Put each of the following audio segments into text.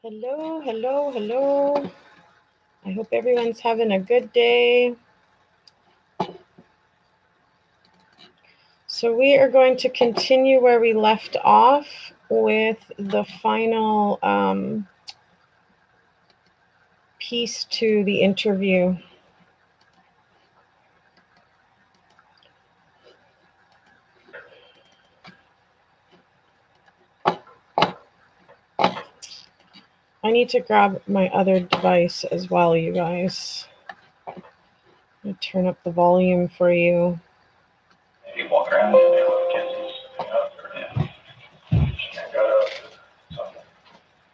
Hello, hello, hello. I hope everyone's having a good day. So we are going to continue where we left off with the final piece to the interview. I need to grab my other device as well, you guys. I'm going to turn up the volume for you. You walk around and they look at kids up or yeah. I got up to something.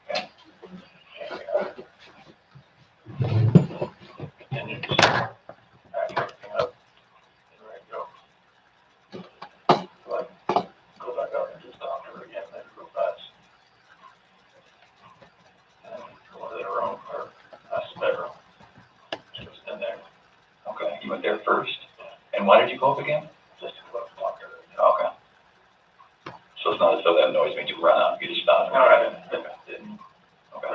Okay. Continue to back everything up and ready to go. Like go back up and just talk to her again, then real fast. And go to their room or past the bedroom. She was in there. Okay, you went there first. And why did you go up again? Just to go up and talk to her. Okay. So it's not as though that noise made you run out. You just stopped. No, I didn't. Okay.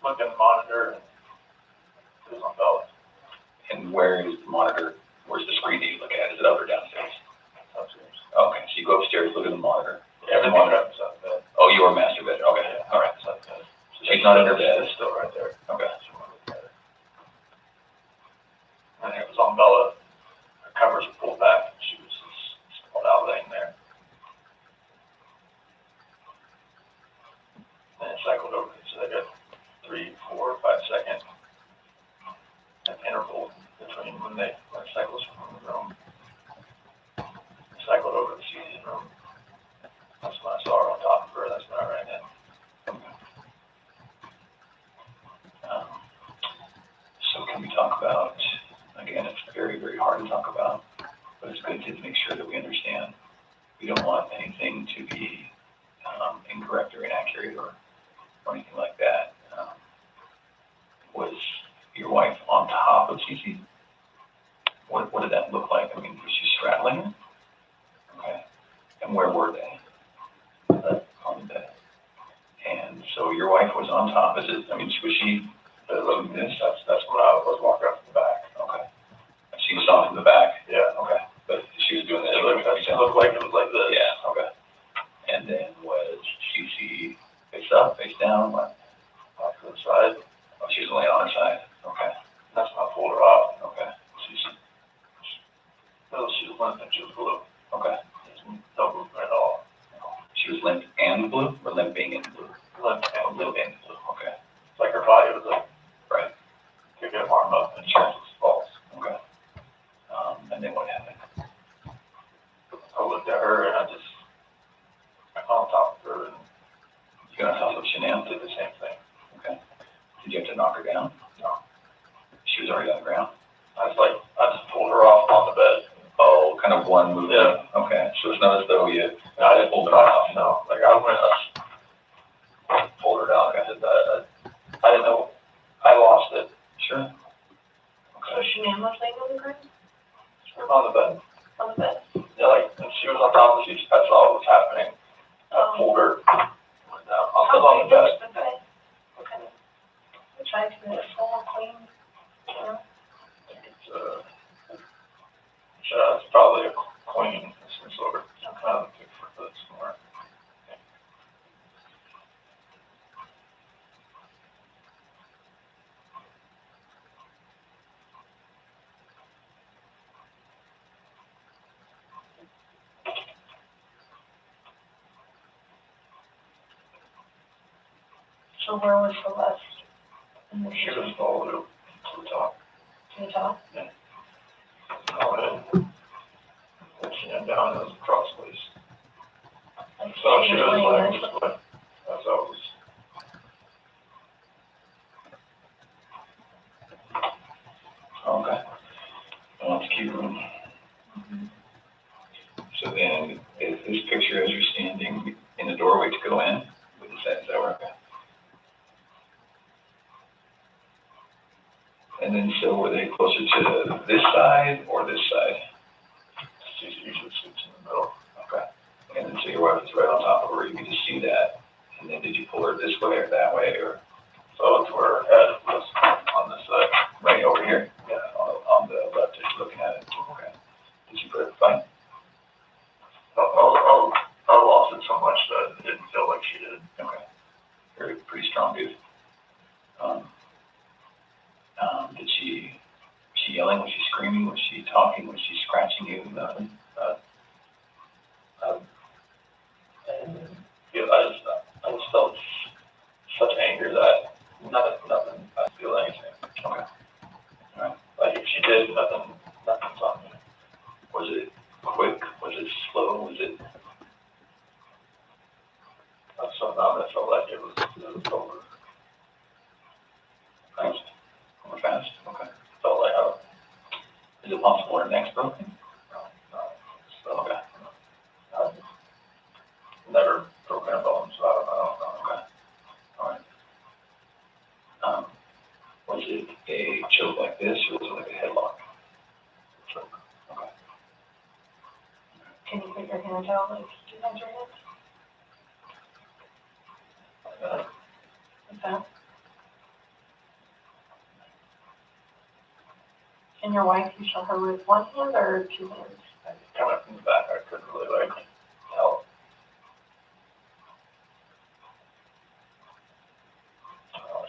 Look at the monitor and it was on belt. And where is the monitor? Where's the screen that you look at? Is it up or downstairs? Upstairs. Okay, so you go upstairs, look at the monitor. Everything up inside the bed. Oh, your master bedroom. Okay, yeah. All right. So she's not in her bed. It's still right there. Okay. And it was on Bella. Her covers were pulled back. And she was just sprawled out laying there. And it cycled over. So they got 3, 4, 5 second interval between when it cycles from the room. It cycled over to the seating room. That's when I saw her on top of her. That's when I ran in. So can we talk about, again, it's very, very hard to talk about, but it's good to make sure that we understand. We don't want anything to be incorrect or inaccurate or anything like that. Was your wife on top of Cece? What did that look like? I mean, was she straddling her? Okay. And where were they? On the bed. And so your wife was on top. Was she looking this? That's when I was walking up from the back. Okay. And she was on from the back? Yeah. Okay. But she was doing this. It looked like it was like this. Yeah. Okay. And then was Cece face up, face down, off to the side? Oh, she was laying on her side. Okay. That's when I pulled her off. Okay. She was limp and she was blue. Okay. No movement at all. She was limp and blue, or limping and blue? Limp and blue. Okay. It's like her body was like, right. Could get her arm up and she was false. Okay. And then what happened? I looked at her and I got on top of her and you got on top of Chanel, did the same thing. Okay. Did you have to knock her down? No. She was already on the ground? I just pulled her off on the bed. Oh, kind of one movement. Yeah. Okay. So it's not as though you pulled her off. No. Like I went up, pulled her down. Like I said, I didn't know. I lost it. Sure. Okay. So Shanann was laying on the ground? On the bed. On the bed? Yeah, like and she was on top of me. I saw what was happening. I pulled her down. I was on the bed. Okay. I tried to get it full clean. Yeah. It's probably a queen of some sort. I don't think for this more. So where was Celeste? She was all the way to the top. To the top? Yeah. And she went down and it was crossways. So she was laying this way. That's how it was. Okay. I want to keep room. Mm-hmm. So then, is this picture as you're standing in the doorway to go in with the set? Is that where? And then, so were they closer to this side or this side? She usually sits in the middle. Okay. And then, so your wife is right see that? And then did you pull her this way or that way, or? So to her head was on this side. Right over here? Yeah, on the left, just looking at it. Okay. Did you put it fine? I lost it so much that it didn't feel like she did. Okay. Pretty strong dude. Did she yelling? Was she screaming? Was she talking? Was she scratching you? Nothing. Yeah, I just felt such anger that nothing. I feel anything. Okay. All right. Like if she did, nothing's on me. Was it quick? Was it slow? Was it? Somehow I felt like it was over. Fast. Over fast. Okay. Felt like is it possible her neck's broken? No. So, okay. I've never broken a bone, so I don't know. Okay. All right. Was it a choke like this, or was it like a headlock? Choke. Okay. Can you put your hand out like you have your hands? Like that? And your wife, you show her with one hand or two hands? I just kind of from the back. I couldn't really tell.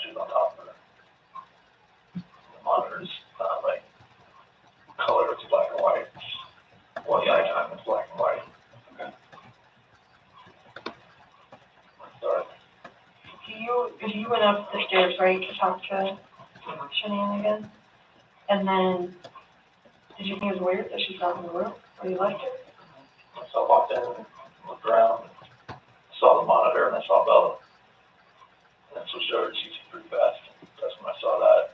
She's on top of the monitors, like color, it's black and white. Well, the nighttime it's black and white. Okay. Sorry. You went up the stairs, right, to talk to Shanann again? And then, did you think it was weird that she's not in the room, or you left her? So I walked in, looked around, saw the monitor, and I saw Bella. And then switched over to CC pretty fast. That's when I saw that.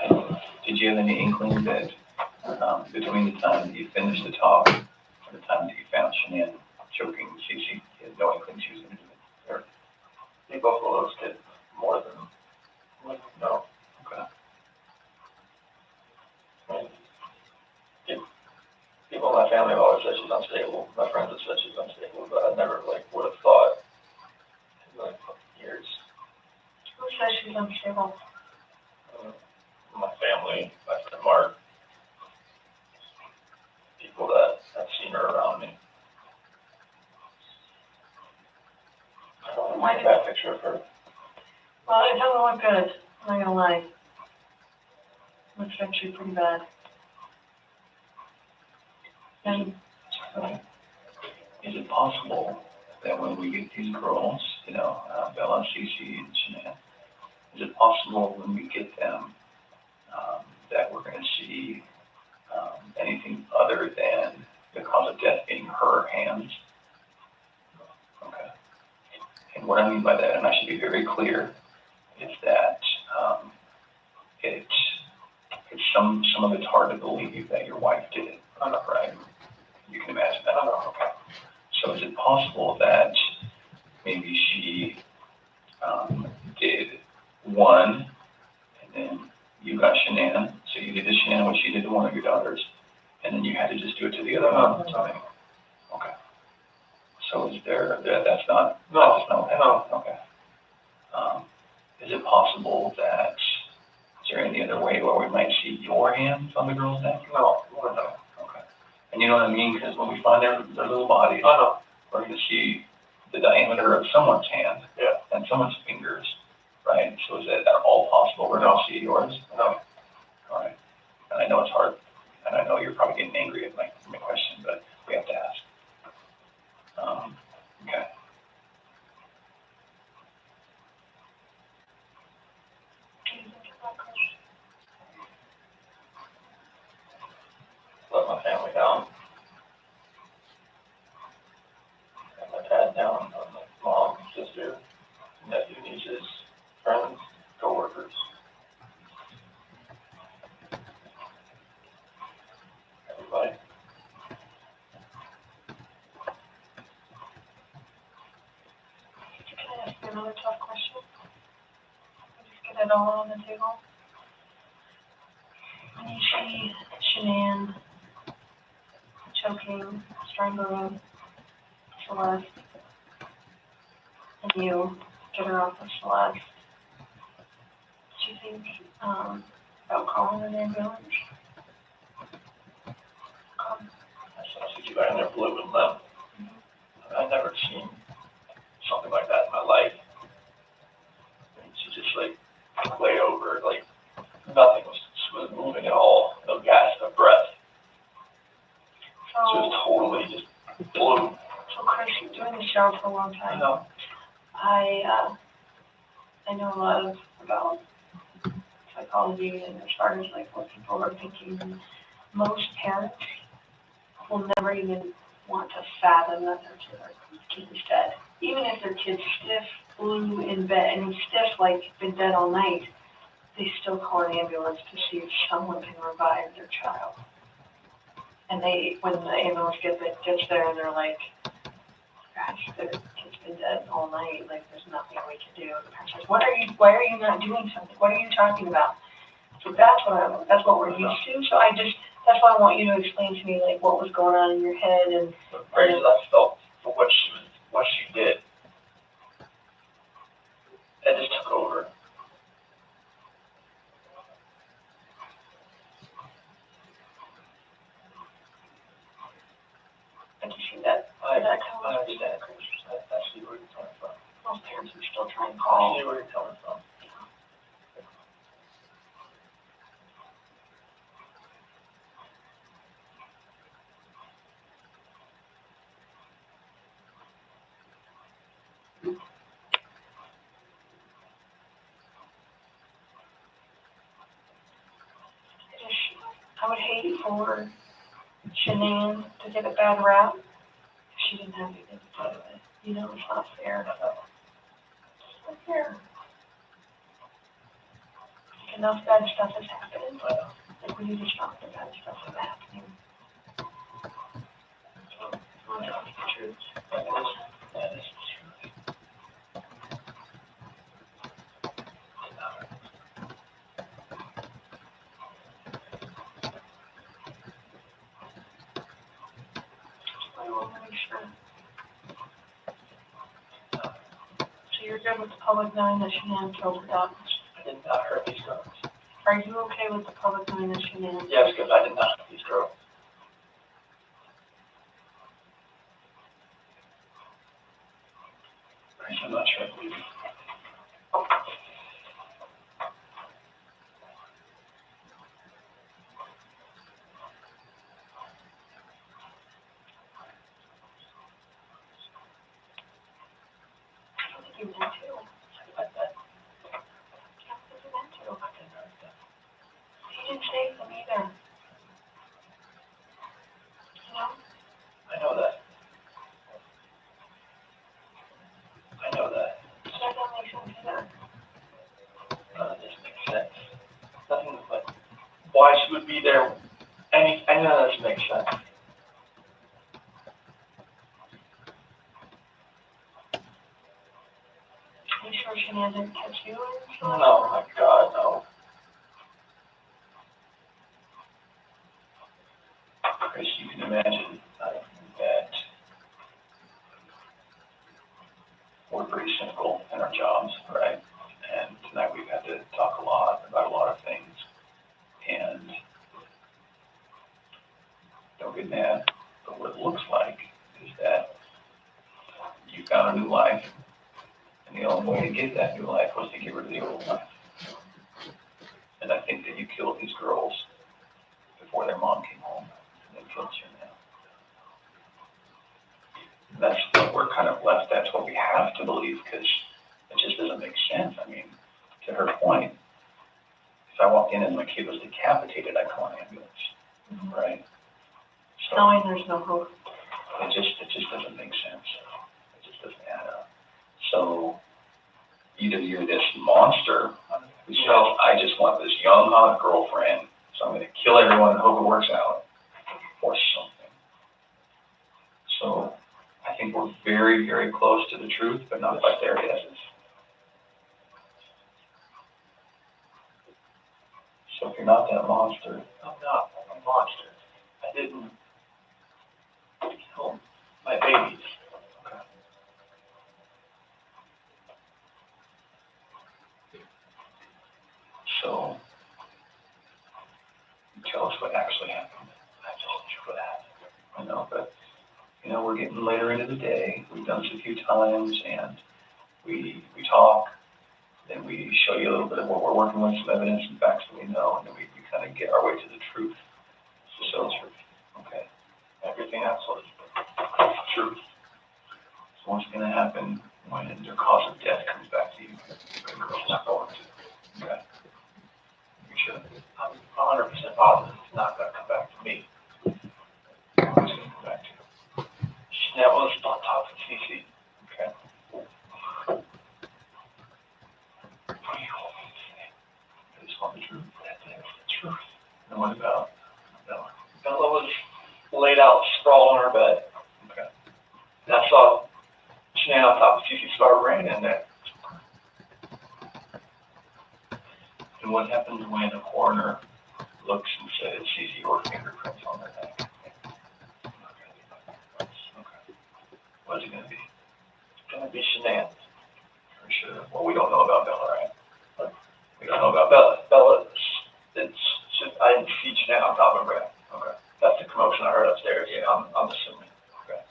And did you have any inkling that between the time that you finished the talk and the time that you found Shanann choking CC, you had no inkling she was going to do it? Or they both of those did more than no. Okay. People in my family have always said she's unstable. My friends have said she's unstable, but I never would have thought in years. Who says she's unstable? My family, my friend Mark, people that have seen her around me. I don't like that picture of her. Well, it doesn't look good, I'm not gonna lie. Looks actually pretty bad. And Is it possible that when we get these girls, Bella, Cece, and Shanann, is it possible when we get them that we're going to see anything other than the cause of death being her hands? Okay. And what I mean by that, and I should be very clear, is that some of it's hard to believe that your wife did it, right? You can imagine that. Okay. So is it possible that maybe she did one, and then you got Shanann, so you did to Shanann what she did to one of your daughters, and then you had to just do it to the other one? Okay. So is that's not? No. Okay. Is it possible that, is there any other way where we might see your hands on the girl's neck? No. Okay. And you know what I mean? Because when we find their little bodies, we're going to see the diameter of someone's hand and someone's fingers, right? So is that all possible? We're going to see yours? No. All right. And I know it's hard, and I know you're probably getting angry at my question, but we have to ask. Okay. Let my family down. Let my dad down, my mom, sister, nephew, nieces, friends, coworkers. Everybody. can I ask you another tough question? Just get it all on the table. When you see Shanann choking, strangling, Celeste, and you get her off of Celeste, do you think, about calling an ambulance? I see you guys in there blue and limp. I've never seen something like that in my life. And she just like lay over, like nothing was smooth moving at all, no gas, no breath. So it was totally just blue. So Chris, you've been doing this job for a long I time. know. I know a lot about psychology and as far as like what people are thinking. And most parents will never even want to fathom that their kid is dead. Even if their kid's stiff, blue in bed, and stiff like been dead all night, they still call an ambulance to see if someone can revive their child. And when the ambulance gets there and they're like, gosh, the kid's been dead all night, like there's nothing we can do. The parents says, why are you not doing something? What are you talking about? So that's what we're used to. So that's why I want you to explain to me like what was going on in your head and The praise that I felt for what she did, it just took over. and you see that. I That comes understand. I see where you're coming from. most parents are still trying to I call. see where you're coming from. I would hate for Shanann to get a bad rap if she didn't have anything to do with it. You know, it's not fair. It's not fair. Enough bad stuff has happened. Like we need to stop the bad stuff from happening. So, that's the truth. That is true. I will make sure. So you're good with the public knowing that Shanann killed her daughters? I did not hurt these girls. Are you okay with the public knowing that Shanann? Yes, because I did not hurt these girls. I'm not sure I believe you. I don't think you meant to. Like that. I don't think you meant to. You didn't say them either. You know? I know that. I know that. So that doesn't make sense either. None of this makes sense. Nothing but why she would be there. None of this makes sense. Are you sure Shanann didn't catch you? No, my God, no. Chris, you can imagine that we're pretty cynical in our jobs, right? And tonight we've had to talk a lot about a lot of things. And don't get mad, but what it looks like is that you found a new life, and the only way to get that new life was to get rid of the old life. And I think that you killed these girls before their mom came home, and then killed you now. And that's what we're kind of left, that's what we have to believe, because it just doesn't make sense. I mean, to her point, if I walked in and my kid was decapitated, I'd call an ambulance, right? So Knowing there's no hope. it just doesn't make sense. It just doesn't add up. So either you're this monster who says, I just want this young hot girlfriend, so I'm going to kill everyone and hope it works out, or something. So I think we're very, very close to the truth, but not quite there yet. So if you're not that monster, I'm not a monster. I didn't kill my babies, So, tell us what actually happened. I told you what happened. I know, but, we're getting later into the day. We've done this a few times, and we talk, then we show you a little bit of what we're working with, some evidence and facts that we know, and then we kind of get our way to the truth. So, okay. Everything else is truth. So what's going to happen when their cause of death comes back to you? The girl's not going to. Okay. You sure? I'm 100% positive it's not going to come back to me. Who's going to come back to you? Chanel was on top of CC. Okay. What do you want me to say? I just want the truth. That's it. The truth. And what about Bella? Bella was laid out, sprawled on her bed. Okay. And I saw Chanel on top of CC start ran in there. And what happens when a coroner looks and says CC or fingerprints on their neck? Okay. What is it going to be? It's going to be Chanel. For sure. Well, we don't know about Bella, right? We don't know about Bella. Bella, I didn't see Chanel on top of her bed. Okay. That's the commotion I heard upstairs. Yeah, I'm assuming. Okay.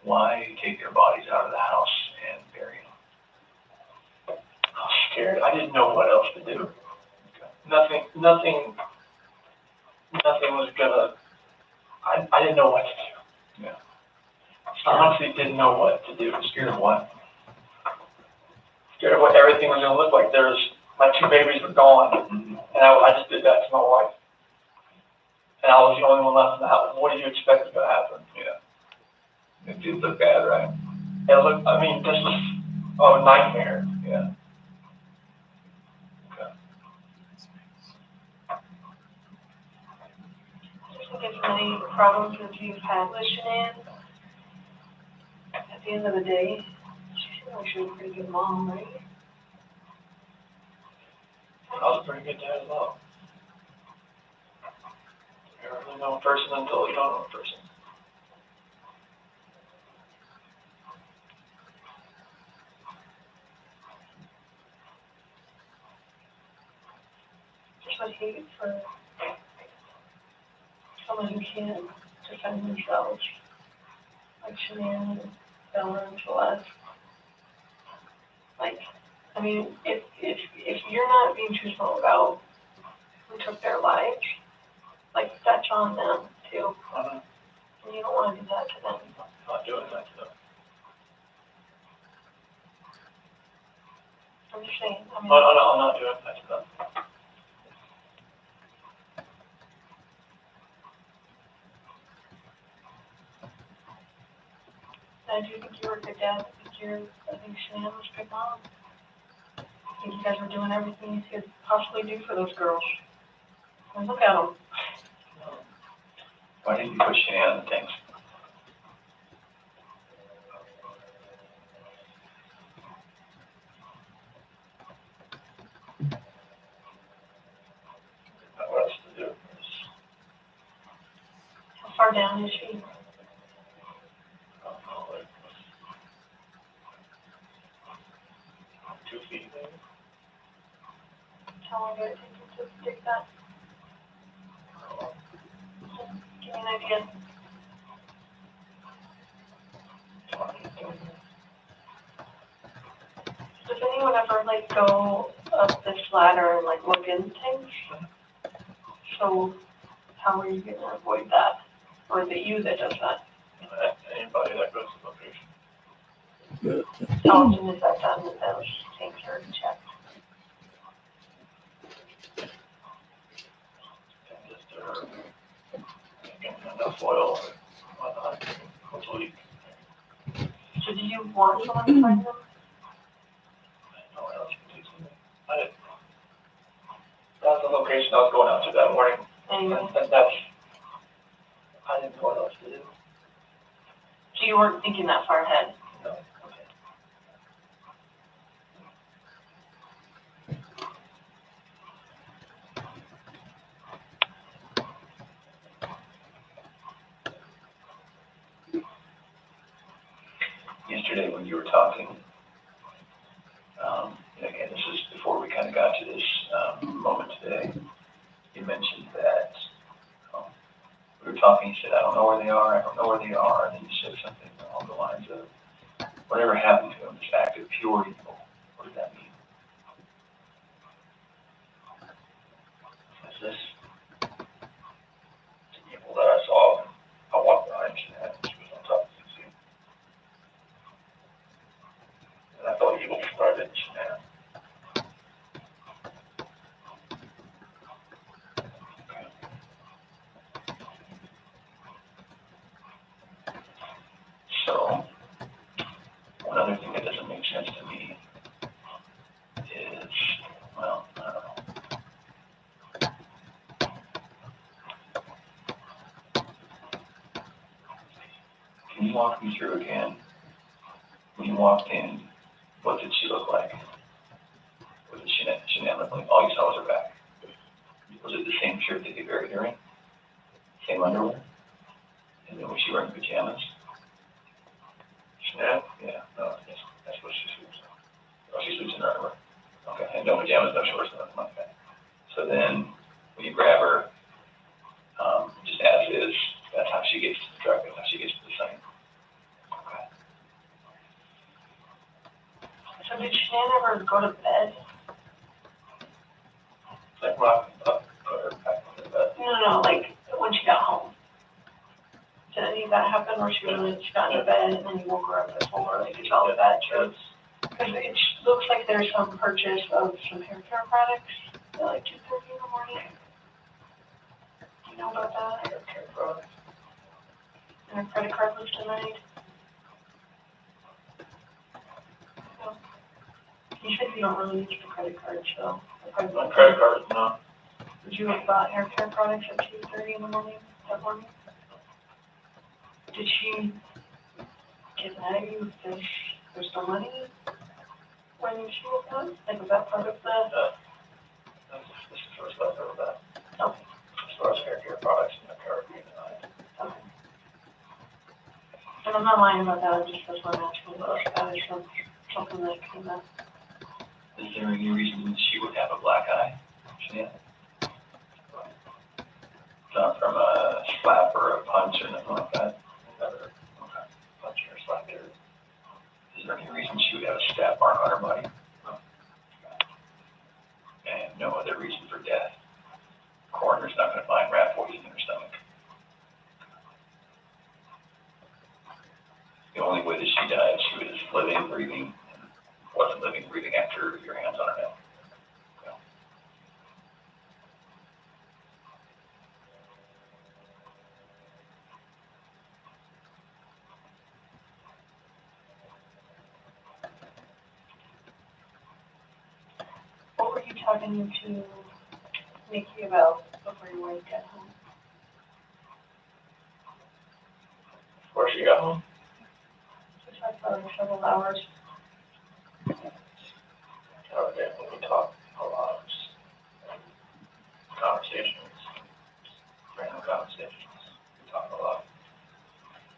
Why take their bodies out of the house and bury them? I was scared. I didn't know what else to do. Okay. Nothing was gonna. I didn't know what to do. Yeah. I honestly didn't know what to do. Scared of what? Scared of what everything was gonna look like. My two babies were gone, and I just did that to my wife. And I was the only one left in the house. What did you expect was gonna happen? It did look bad, right? It looked. I mean, this was a nightmare. Yeah. Okay. I think as many problems as you've had with Shanann, at the end of the day, she seemed like she was a pretty good mom, right? I was a pretty good dad as well. You don't really know a person until you don't know a person. Just would hate for someone who can't defend themselves, like Shanann and Bella and Celeste. Like, I mean, if you're not being truthful about who took their lives, like, that's on them too. Uh-huh. And you don't want to do that to them. Not doing that to them. I'm just saying. I mean, No, I'm not doing that to them. I do think you were a good dad. I think Shanann was a good mom. I think you guys were doing everything you could possibly do for those girls. And look at them. Why didn't you push Shanann and things? What else to do? How far down is she? I don't know, like 2 feet maybe. How long did it take you to dig that? Give me an idea. 20. Does anyone ever like go up this ladder and like look in things? So how are you gonna avoid that? Or is it you that does that? Anybody that goes to location. How often is that done with those things are checked? And just getting enough oil and whatnot. Hopefully, So do you want someone to find them? no one else can do something. I didn't. That's the location I was going out to that morning. Anyway, And that's, I didn't know what else to do. so you weren't thinking that far ahead? No. Yesterday when you were talking, I got to this moment today, you mentioned that we were talking, you said, I don't know where they are, and then you said something along the lines of, whatever happened to them, this act of pure evil, what does that mean? Is this evil that I saw? I walked behind Jeanette, and she was on top of the zoo. And I thought evil started in Jeanette. So, one other thing that doesn't make sense to me is, well, I don't know. Can you walk me through again? When you walked in, what did she look like? What did Jeanette look like? All you saw was her back. Was it the same shirt that you buried her in? Same underwear? And then was she wearing pajamas? Jeanette? Yeah, no, that's what she sleeps in. Oh, she sleeps in her underwear. Okay, and no pajamas, no shorts, nothing like that. So then, when you grab her, just as is, that's how she gets to the truck, that's how she gets to the site. Okay. So did Shannon ever go to bed? Like rock up, put her back on the bed. No, like when she got home. Did any of that happen where she got into bed and then you woke her up and told her like to tell the bad truths? Because it looks like there's some purchase of some hair care products at like 2:30 in the morning. Do you know about that? Hair care products. And her credit card was denied. So, you said you don't really use your credit card, so. My credit card, no. Did you have bought hair care products at 2:30 in the morning that morning? Did she get mad at you because there's no money when she was done? Like, was that part of the? This is the first I've heard of that. Okay. As far as hair care products and the card being denied. Okay. And I'm not lying about that, I just was one asking about that is something that came up. Is there any reason she would have a black eye? Yeah. Not from a slap or a punch or nothing like that? Never. Okay. Punch or slap her. Is there any reason she would have a stab mark on her body? No. And no other reason for death. The coroner's not going to find rat poison in her stomach. The only way that she died, she was living, breathing, and wasn't living, breathing after your hands on her neck. Okay. What were you talking to Nikki about before you went to get home? Before she got home? Just like for like several hours. We talked a lot. Conversations. Random conversations. We talked a lot.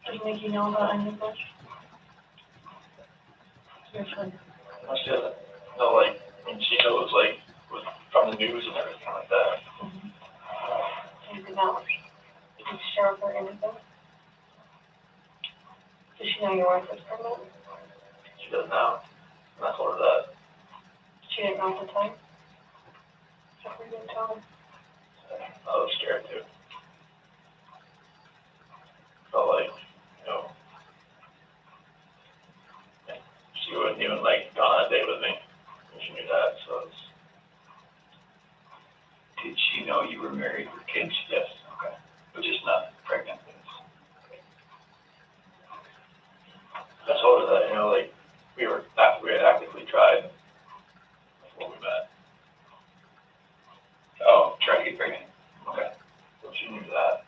Does Nikki know about any of this? Seriously. No, she doesn't. No, like, I mean, she knows, like, from the news and everything like that. Mm-hmm. You did not share with her anything? Does she know your wife was pregnant? She does now. And I told her that. She didn't know at the time? So we didn't tell her. I was scared too. Felt like, you know, she wouldn't even like gone on a date with me. She knew that, so it's. Did she know you were married with kids? Yes. Okay. But just not pregnant. I told her that, you know, like we had actively tried before we met. Oh, trying to get pregnant. Okay. So she knew that.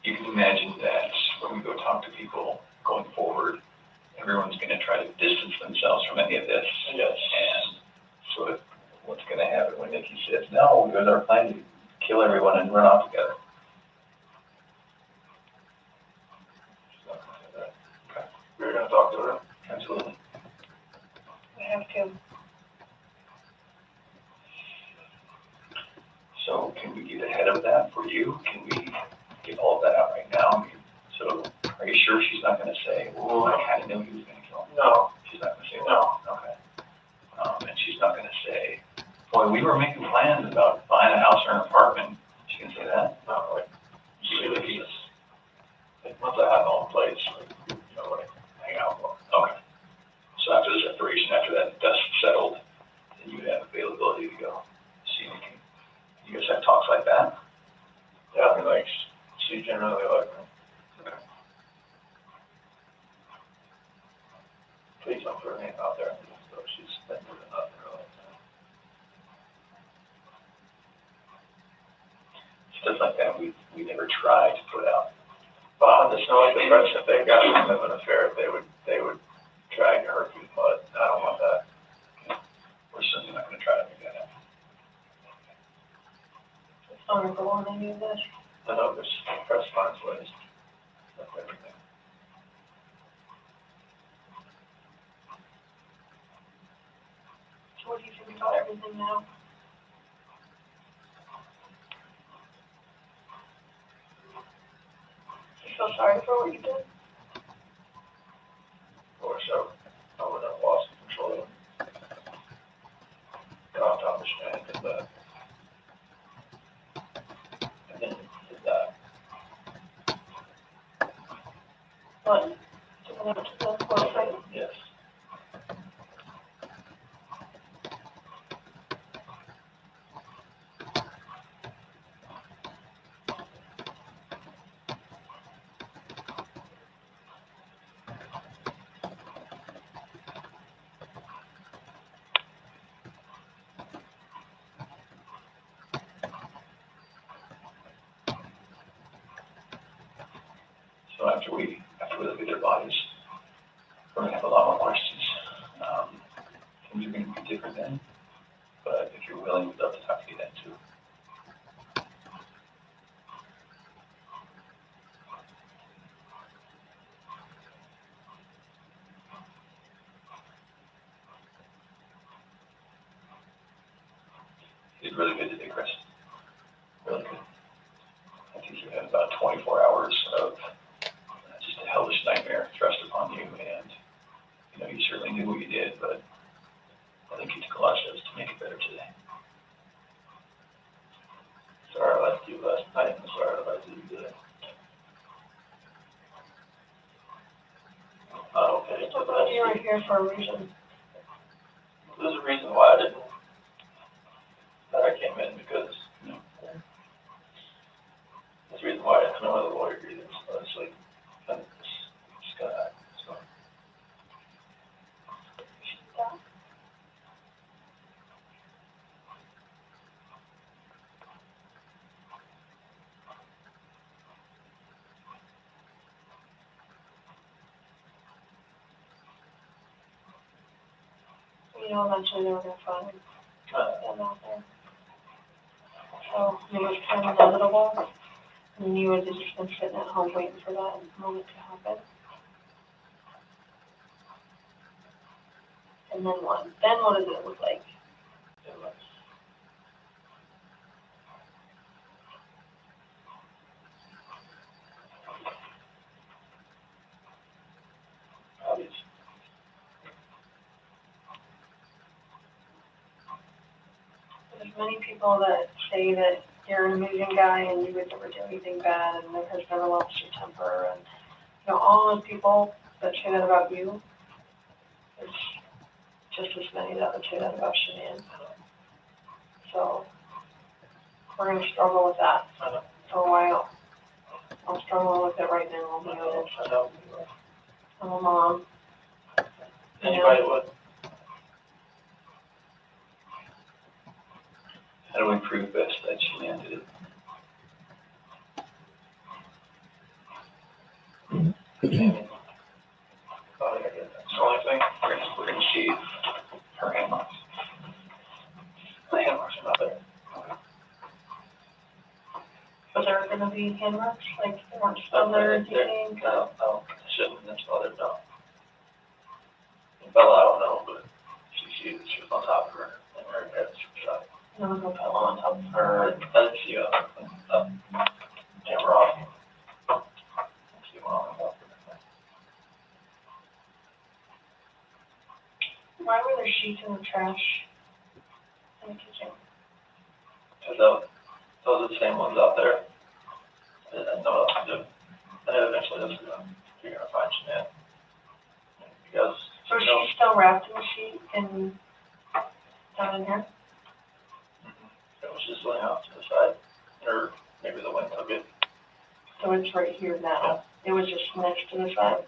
You can imagine that when we go talk to people going forward, everyone's going to try to distance themselves from any of this. Yes. And so what's going to happen when Nikki says, no, it was our plan to kill everyone and run off together? Okay. We're going to talk to her. Absolutely. We have to. knew he was gonna kill him? No, She's not gonna say that? no. Okay. And she's not gonna say, boy, we were making plans about buying a house or an apartment. She can say that? No, like, She would be, like, once I have my own place, like, you know, like, hang out more. okay. So after the separation, after that dust settled, then you would have availability to go see anything. You guys have talks like that? Yeah, I mean, like, she generally like me. Okay. Please don't throw her name out there, so she's been doing nothing really. Stuff like that, we never tried to put out. But I just know like the impression if they got some of an affair, they would drag her through the mud. I don't want that. We're certainly not gonna try to make that happen. It's not gonna go on any of this. I know there's press finds ways. That's everything. So what do you think about everything now? You feel sorry for what you did? Or so I would have lost control of got off the strand and then did that. What? Taking it to the website? Yes. So after we look at their bodies, we're gonna have a lot more questions. Things are gonna be different then, but if you're willing, we'd love to talk to you then too. You did really good today, Chris. Really good. I think you had about 24 hours of just a hellish nightmare thrust upon you, and you certainly knew what you did, but I think you took a lot of steps to make it better today. Sorry I left you last night and sorry I left you today. Okay, But you were here for a reason. there's a reason why that I came in because, there's a reason why I'm not a lawyer either, so it's like, I'm just gonna act, so. Yeah. You know, eventually they were gonna find them out there. So it was kind of inevitable, and you would have just been sitting at home waiting for that moment to happen. And then what? Then what does it look like? It was, obvious. There's many people that say that you're an amazing guy and you would never do anything bad and has never lost your temper and, all those people that say that about you, there's just as many that would say that about Shanann. So, we're gonna struggle with that for a while. I'm struggling with it right now, I'll be honest. I know. I'm a mom. Anybody would. How do we prove best that Shanann did it? That's the only thing. We're gonna shave her hand marks. The hand marks are not there. Was there gonna be hand marks, like, they weren't still there, do you think? No, shouldn't, that's not it, no. Bella, I don't know, but she was on top of her, and her head was shot. There was no pillow on top of Her, her. I didn't see camera off. I didn't see one on top of her. there's sheets in the trash in the kitchen. Those are the same ones out there. I didn't know what else to do. And eventually that's gonna figure out find Shanann. Because, So you know, she's still wrapped in the sheet and down in here? it was just laying off to the side, or maybe the wind took it. So it's right here now. It was just next to the side.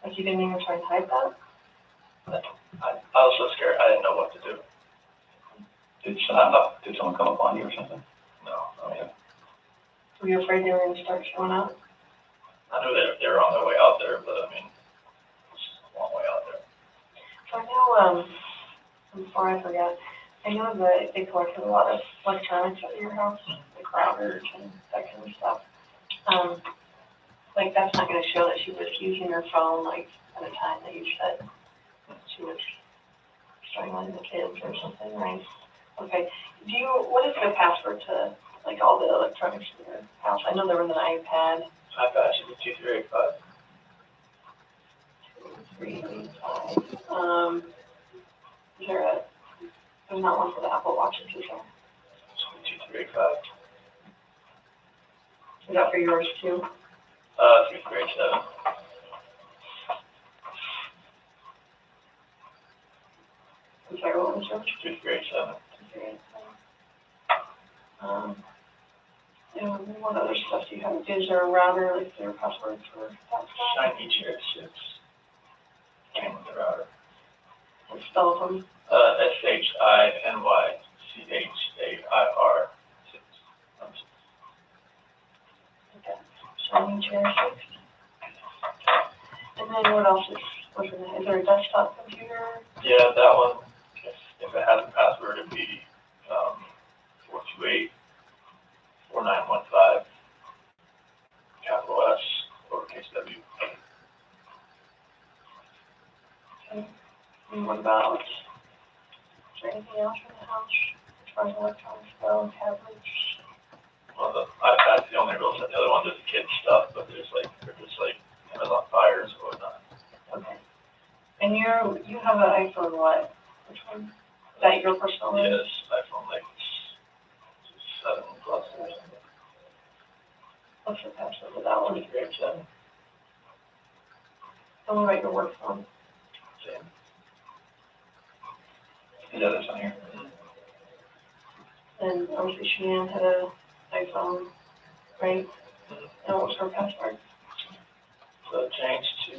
Like you didn't even try and hide that? I was so scared, I didn't know what to do. Did someone come up on you or something? No, I mean, Were you afraid they were gonna start showing up? I knew they were on their way out there, but I mean, it's a long way out there. So I know, before I forget, I know that they collected a lot of electronics at your house, like routers and that kind of stuff. Like that's not gonna show that she was using her phone like at a time that you said she was strangling the kids or something, right? Okay. What is the password to like all the electronics in your house? I know there was an iPad. iPad should be 2385. 385. There's not one for the Apple Watches, is there? Should be 2385. Is that for yours too? 3387. I'm sorry, what was yours? 3387. And what other stuff do you have? Is there a router, like their password for that stuff? Shiny Chair 6. Came with the router. What spell them? SHINYCHAIR 6. Okay. Shining Chair 6. And then what else was in there? Is there a desktop computer? Yeah, that one, if it has a password, it'd be 428 4915 capital S lowercase w. Okay. And what about, is there anything else in the house as far as electronics go, tablets? Well, the iPad's the only real set. The other ones are the kids' stuff, but they're just like Amazon Fires or whatnot. Okay. And you have an iPhone what? Which one? Is that your personal one? Yes, iPhone like 7 plus or something. What's the password of that one? 2387. Tell me about your work phone. Same. Yeah, that's on here. And obviously Shanann had an iPhone, right? And what was her password? So it changed to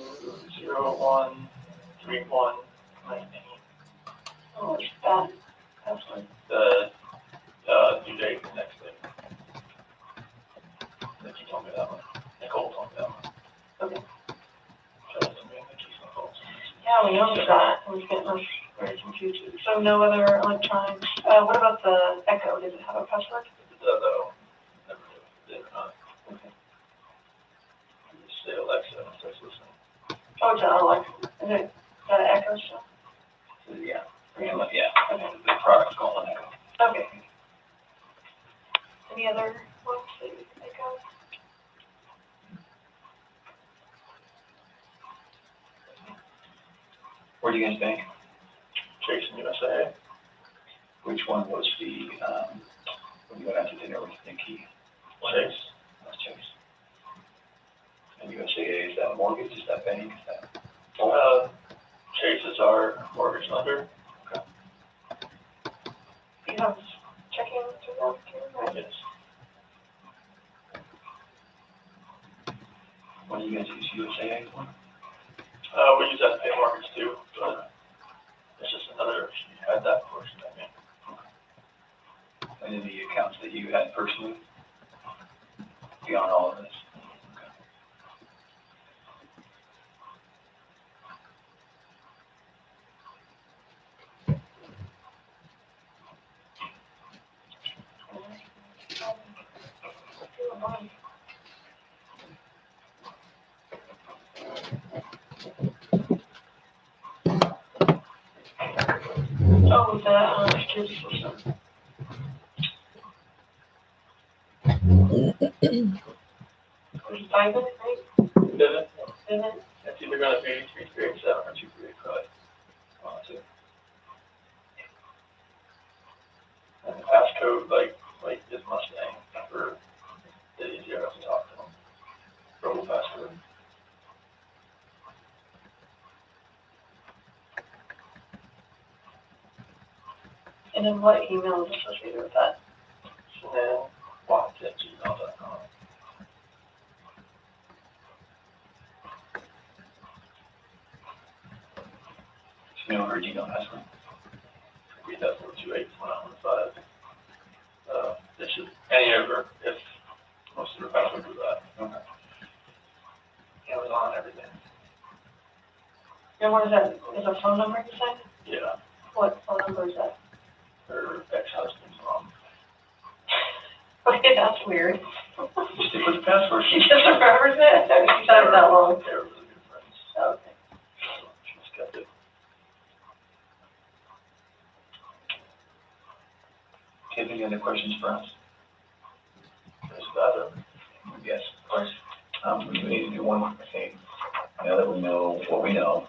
013119. What was that password? The due date the next day. Nikki told me that one. Nicole told me that one. Okay. That was me and Nikki's Nicole. Yeah, we noticed that. I was getting us very confused. So no other electronics. What about the Echo? Does it have a password? Though, never did or not. Okay. Just say Alexa and it starts listening. Oh, it's an Alexa. Is it that an Echo stuff? Yeah. Yeah. Yeah. Okay. The product's called Echo. Okay. Any other ones that you can think of? Where do you guys bank? Chase and USA. Which one was the, when you went out to dinner with Nikki? Chase. That's Chase. And USAA, is that mortgage, is that bank, is that? Chase is our mortgage lender. You have checking through that too, right? Yes. What do you guys use USAA for? We use that to pay mortgage too, but it's just another, she had that portion, I mean. Any of the accounts that you had personally? Beyond all of this? Oh, the security system. There's Diamond, right? Pivot, Diamond. it's either gonna be 3387 or 2385. Too. code like his Mustang for the easier enough to talk to him. Verbal password. And then what email is associated with that? Chanelwatts@gmail.com. Chanel, her Gmail password. Read that 428-115. This should, any of her, if most of her passwords were that. Okay. Yeah, it was on everything. And what is that? Is a phone number you said? Yeah, What phone number is that? her ex-husband's mom. Okay, that's weird. You stick with the password. She just remembers it? She said it that long. They were really good friends. Okay. She just kept it. Kid, any other questions for us? There's about yes, of course. We need to do one more thing. Now that we know what we know,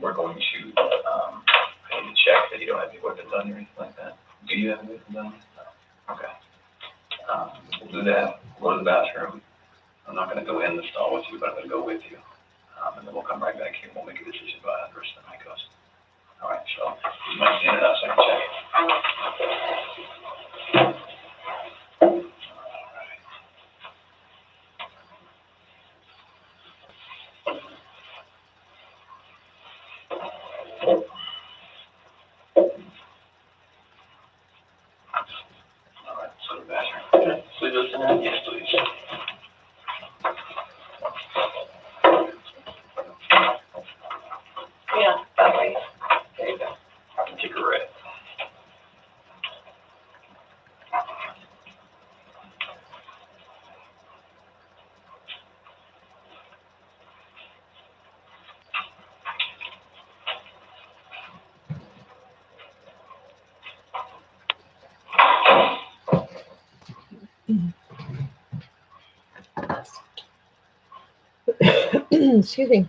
we're going to, I need to check that you don't have any weapons on you or anything like that. Do you have any weapons on you? No. Okay. We'll do that. We'll go to the bathroom. I'm not gonna go in the stall with you, but I'm gonna go with you. And then we'll come right back here and we'll make a decision about how the rest of the night goes. All right, so you might stand it up so I can check. All right, let's go to the bathroom. Okay, sleep us in there? Yes, please. Yeah, that way. There you go. I can take a red. Excuse me.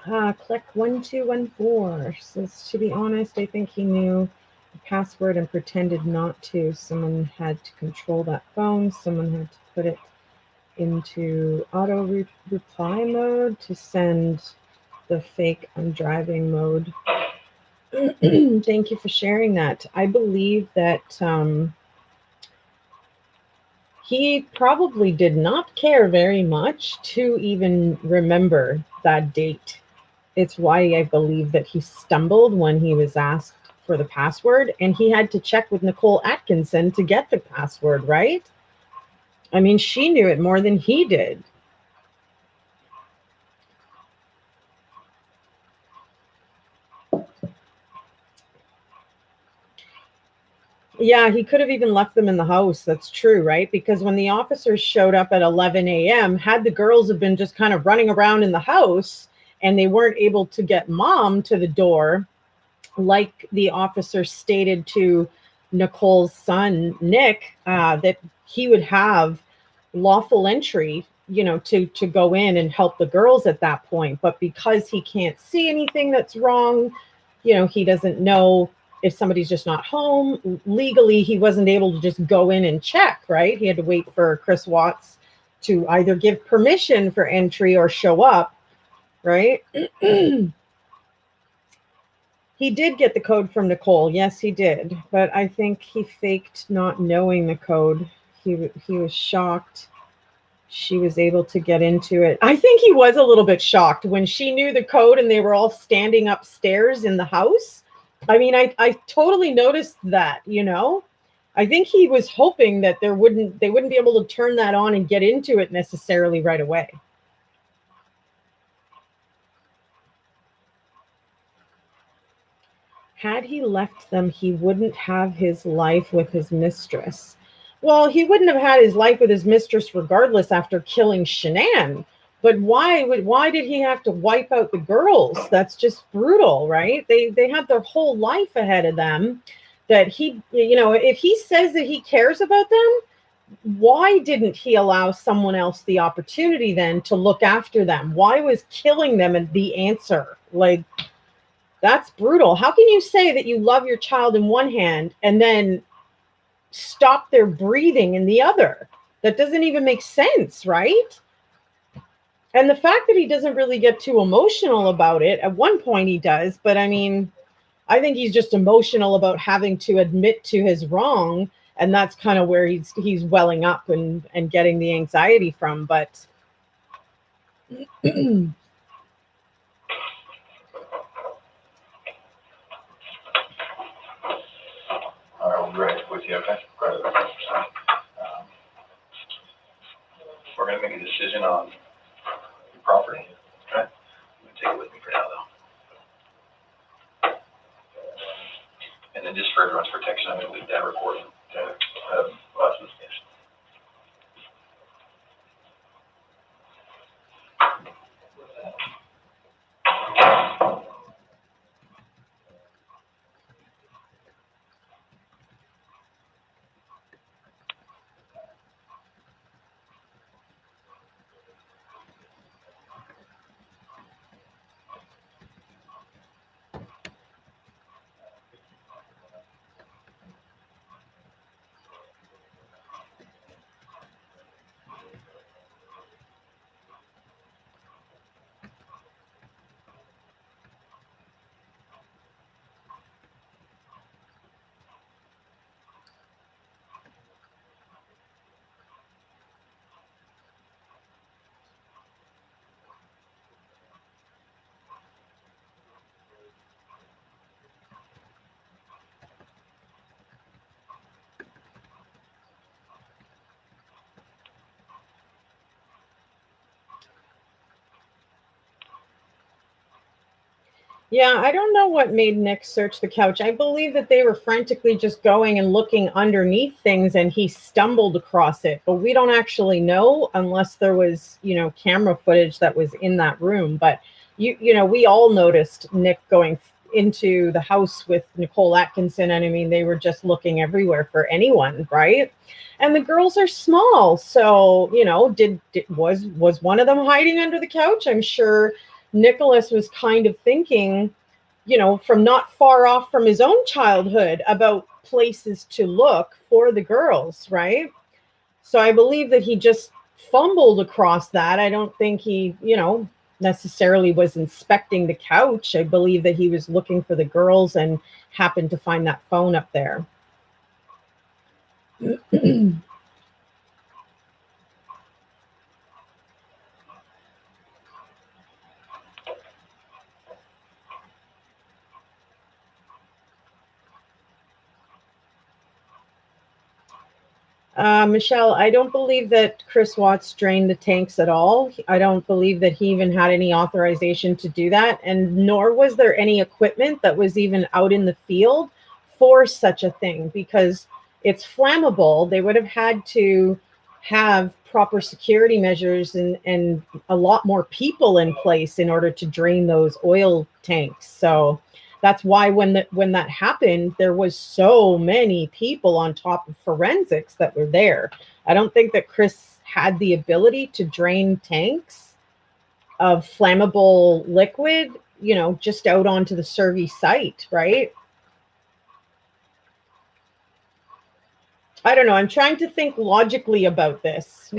Click 1214 says, to be honest, I think he knew the password and pretended not to. Someone had to control that phone. Someone had to put it into auto reply mode to send the fake I'm driving mode. Thank you for sharing that. I believe that he probably did not care very much to even remember that date. It's why I believe that he stumbled when he was asked for the password, and he had to check with Nicole Atkinson to get the password, right? I mean, she knew it more than he did. Yeah, he could have even left them in the house. That's true, right? Because when the officers showed up at 11 a.m., had the girls have been just kind of running around in the house and they weren't able to get mom to the door, like the officer stated to Nicole's son, Nick, that he would have lawful entry, to go in and help the girls at that point. But because he can't see anything that's wrong, he doesn't know if somebody's just not home. Legally, he wasn't able to just go in and check, right? He had to wait for Chris Watts to either give permission for entry or show up, right? He did get the code from Nicole. Yes, he did. But I think he faked not knowing the code. He was shocked she was able to get into it. I think he was a little bit shocked when she knew the code and they were all standing upstairs in the house. I mean, I totally noticed that, I think he was hoping that they wouldn't be able to turn that on and get into it necessarily right away. Had he left them, he wouldn't have his life with his mistress. Well, he wouldn't have had his life with his mistress regardless after killing Shanann. But why did he have to wipe out the girls? That's just brutal, right? They had their whole life ahead of them. That if he says that he cares about them, why didn't he allow someone else the opportunity then to look after them? Why was killing them the answer? Like, That's brutal. How can you say that you love your child in one hand and then stop their breathing in the other? That doesn't even make sense, right? And the fact that he doesn't really get too emotional about it, at one point he does, but I mean, I think he's just emotional about having to admit to his wrong, and that's kind of where he's welling up and getting the anxiety from. But All right, we'll be right with you, okay? Right away. We're gonna make a decision on the property, okay? I'm gonna take it with me for now, though. And then just for everyone's protection, I'm gonna leave that recording to, us as guests. yeah, I don't know what made Nick search the couch. I believe that they were frantically just going and looking underneath things and he stumbled across it. But we don't actually know unless there was, camera footage that was in that room. But we all noticed Nick going into the house with Nicole Atkinson, and I mean they were just looking everywhere for anyone, right? And the girls are small, so was one of them hiding under the couch? I'm sure Nicholas was kind of thinking, from not far off from his own childhood about places to look for the girls, right? So I believe that he just fumbled across that. I don't think he, necessarily was inspecting the couch. I believe that he was looking for the girls and happened to find that phone up there. Michelle, I don't believe that Chris Watts drained the tanks at all. I don't believe that he even had any authorization to do that, and nor was there any equipment that was even out in the field for such a thing because it's flammable. They would have had to have proper security measures and a lot more people in place in order to drain those oil tanks. So that's why when that happened, there was so many people on top of forensics that were there. I don't think that Chris had the ability to drain tanks of flammable liquid, just out onto the Survey site, right? I don't know. I'm trying to think logically about this.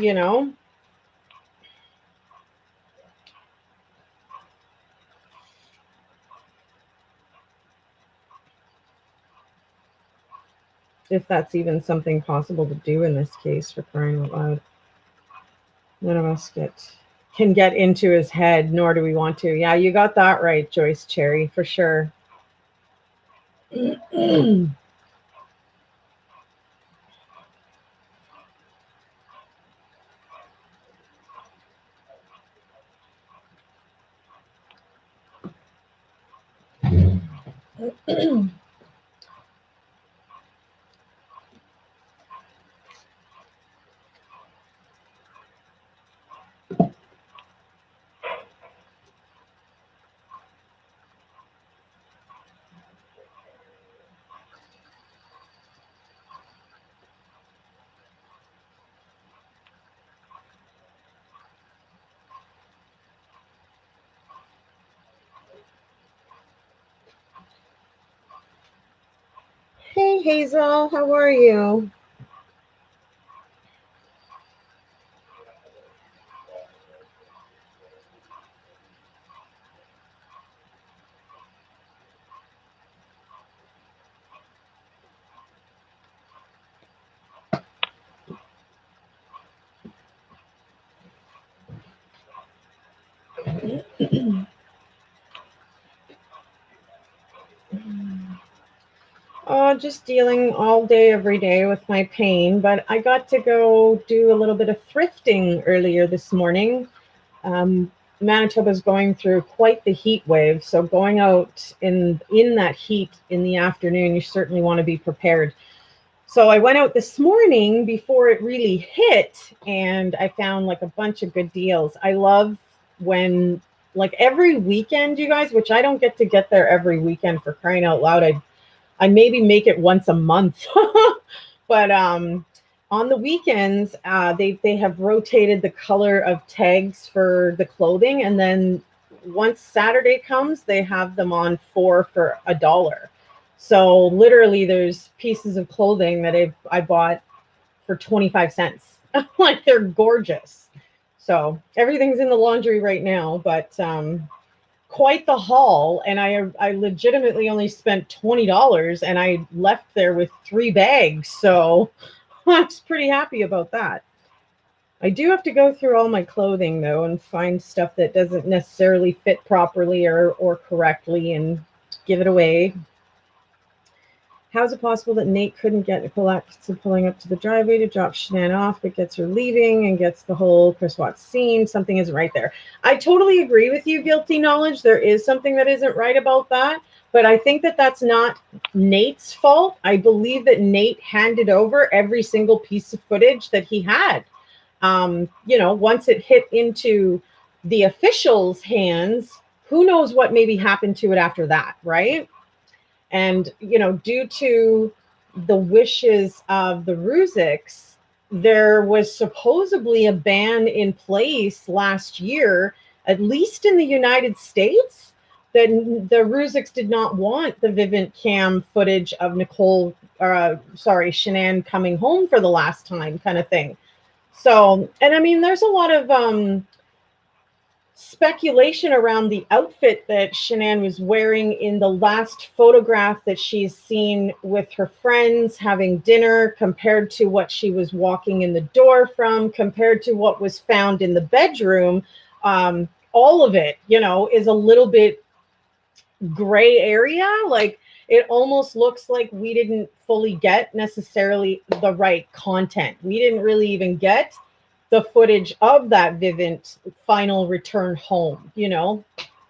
If that's even something possible to do in this case, for crying out loud. None of us can get into his head, nor do we want to. Yeah, you got that right, Joyce Cherry, for sure. Hazel, how are you? Oh, just dealing all day, every day with my pain. But I got to go do a little bit of thrifting earlier this morning. Manitoba's going through quite the heat wave, so going out in that heat in the afternoon, you certainly want to be prepared. So I went out this morning before it really hit, and I found like a bunch of good deals. I love when, like, every weekend, you guys, which I don't get there every weekend, for crying out loud. I maybe make it once a month. But on the weekends, they have rotated the color of tags for the clothing, and then once Saturday comes, they have them on 4 for $1. So literally, there's pieces of clothing that I bought for 25 cents. Like, they're gorgeous. So everything's in the laundry right now, but quite the haul. And I legitimately only spent $20, and I left there with 3 bags. So I was pretty happy about that. I do have to go through all my clothing, though, and find stuff that doesn't necessarily fit properly or correctly and give it away. How's it possible that Nate couldn't get Nicole Atkinson pulling up to the driveway to drop Shanann off, but gets her leaving and gets the whole Chris Watts scene? Something isn't right there. I totally agree with you, Guilty Knowledge. There is something that isn't right about that, but I think that that's not Nate's fault. I believe that Nate handed over every single piece of footage that he had. Once it hit into the officials' hands, who knows what maybe happened to it after that, right? And, due to the wishes of the Ruziks, there was supposedly a ban in place last year, at least in the United States, that the Ruziks did not want the Vivint cam footage of Shanann coming home for the last time, kind of thing. So, and I mean, there's a lot of speculation around the outfit that Shanann was wearing in the last photograph that she's seen with her friends having dinner, compared to what she was walking in the door from, compared to what was found in the bedroom. All of it, is a little bit gray area. Like, it almost looks like we didn't fully get necessarily the right content. We didn't really even get the footage of that Vivint final return home,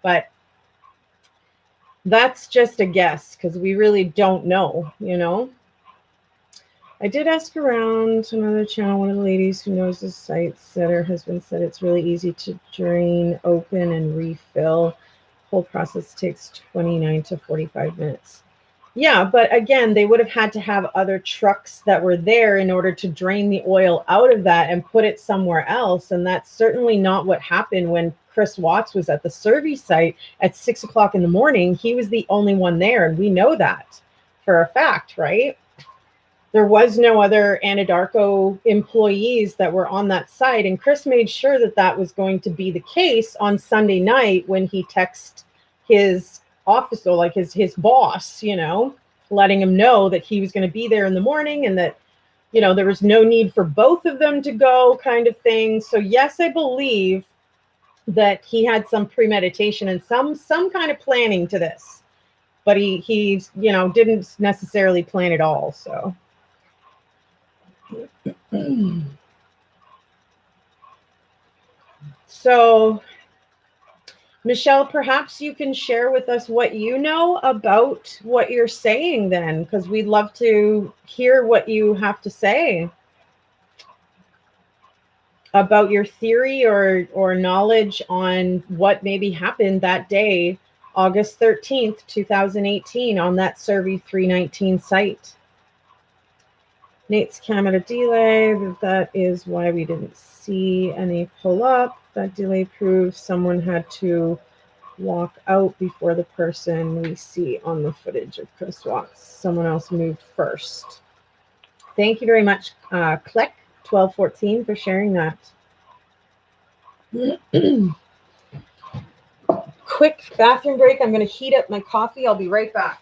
but that's just a guess because we really don't know. I did ask around another channel. One of the ladies who knows the site said her husband said it's really easy to drain, open, and refill. Whole process takes 29 to 45 minutes. Yeah, but again, they would have had to have other trucks that were there in order to drain the oil out of that and put it somewhere else. And that's certainly not what happened when Chris Watts was at the Survey site at 6 o'clock in the morning. He was the only one there, and we know that for a fact, right? There was no other Anadarko employees that were on that site, and Chris made sure that that was going to be the case on Sunday night when he texted his officer, like his boss, letting him know that he was going to be there in the morning, and that there was no need for both of them to go, kind of thing. So yes, I believe that he had some premeditation and some kind of planning to this, but he didn't necessarily plan it all. So so Michelle, perhaps you can share with us what you know about what you're saying then, because we'd love to hear what you have to say about your theory or knowledge on what maybe happened that day, August 13th, 2018, on that Survey 319 site. Nate's camera delay, that is why we didn't see any pull up. That delay proves someone had to walk out before the person we see on the footage of Chris walks. Someone else moved first. Thank you very much, Click1214, for sharing that. Quick bathroom break. I'm going to heat up my coffee. I'll be right back.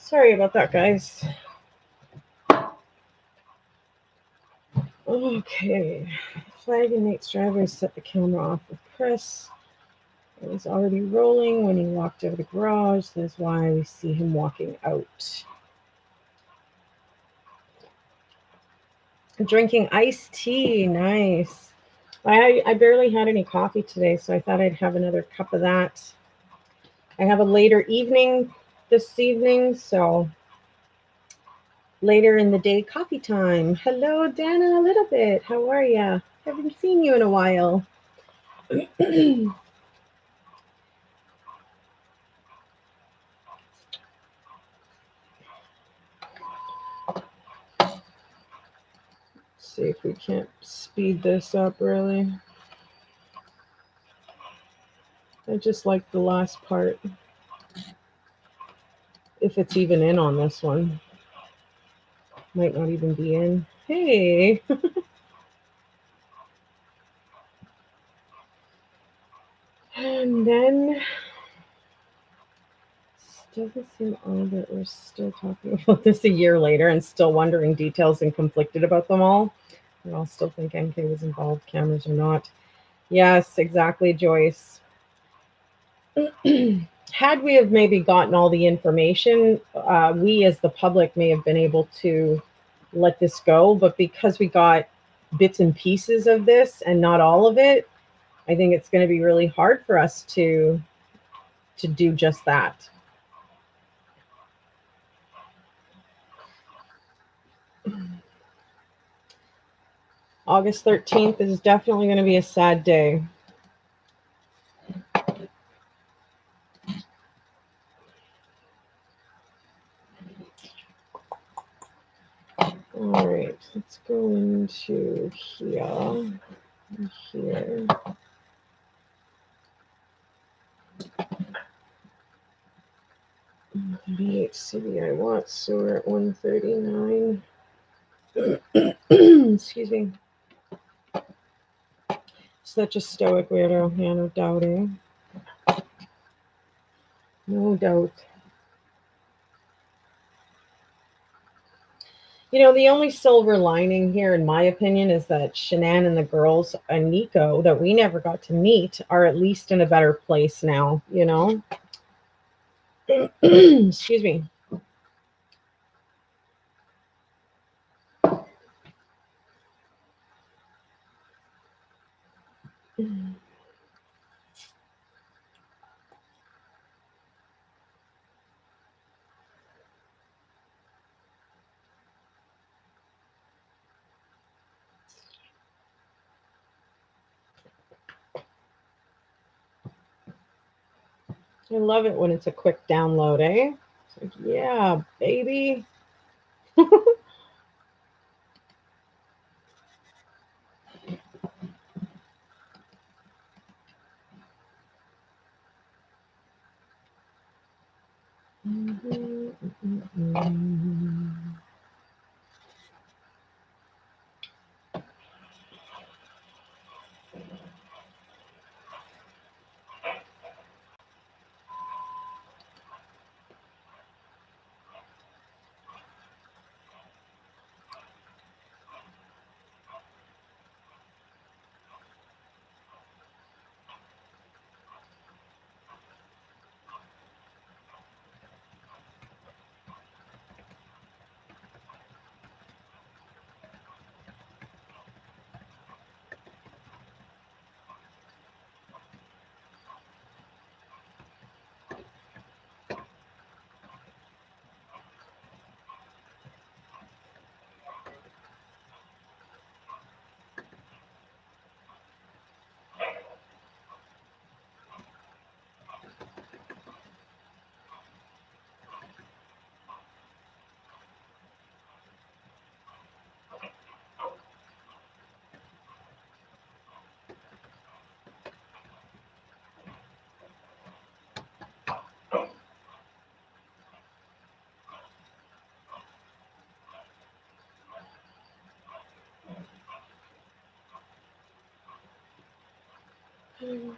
Sorry about that, guys. Okay. Flag and Nate's driver set the camera off with Chris. It was already rolling when he walked out of the garage. That's why we see him walking out. Drinking iced tea. Nice. I barely had any coffee today, so I thought I'd have another cup of that. I have a later evening this evening, so later in the day coffee time. Hello, Dana, a little bit. How are ya? Haven't seen you in a while. See if we can't speed this up really. I just like the last part. If it's even in on this one. Might not even be in. Hey. And then doesn't seem odd that we're still talking about this a year later and still wondering details and conflicted about them all. We all still think MK was involved, cameras or not. Yes, exactly, Joyce. Had we have maybe gotten all the information, we as the public may have been able to let this go, but because we got bits and pieces of this and not all of it, I think it's going to be really hard for us to do just that. August 13th is definitely going to be a sad day. All right, let's go into here. Here. CBI watts, so we're at 139. Excuse me. Such a stoic weirdo, yeah, no doubting. No doubt. You know, the only silver lining here, in my opinion, is that Shanann and the girls and Nico that we never got to meet are at least in a better place now, you know? Excuse me. I love it when it's a quick download, eh? It's like, yeah, baby.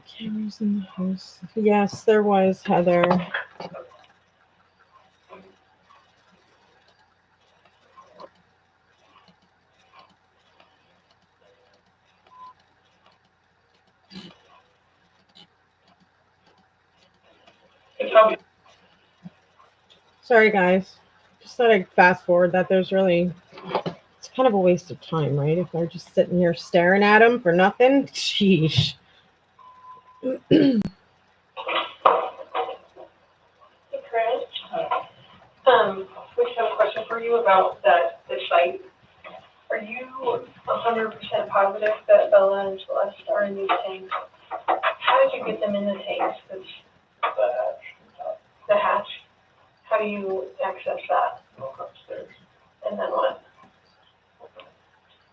Cameras in the house. Yes, there was, Heather. It's probably, Sorry, guys. Just thought I'd fast forward that. There's really, it's kind of a waste of time, right? If they're just sitting here staring at them for nothing. Sheesh. Hey, Chris, we just have a question for you about the site. Are you 100% positive that Bella and Celeste are in these tanks? How did you get them in the tanks? 'Cause the hatch, how do you access that? walk upstairs. And then what?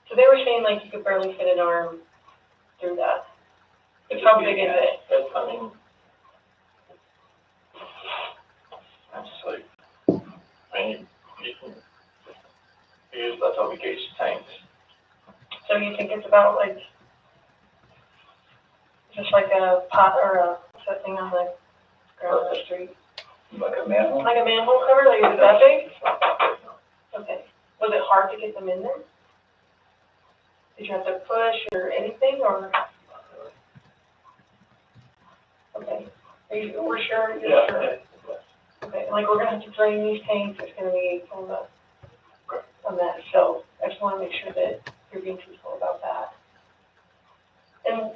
So they were saying like you could barely fit an arm through that. It's How big is it? That's, I mean, that's like, I mean, you can use, that's how we gauge tanks. So you think it's about like, just like a pot or a, what's that thing on the ground of the street? Like a manhole? Like a manhole cover, like is it that big? Okay. Was it hard to get them in there? Did you have to push or anything, or? Okay. We're sure, you're Yeah. sure? Okay, like, we're gonna have to drain these tanks, it's gonna be kind of a mess, so I just wanna make sure that you're being truthful about that. And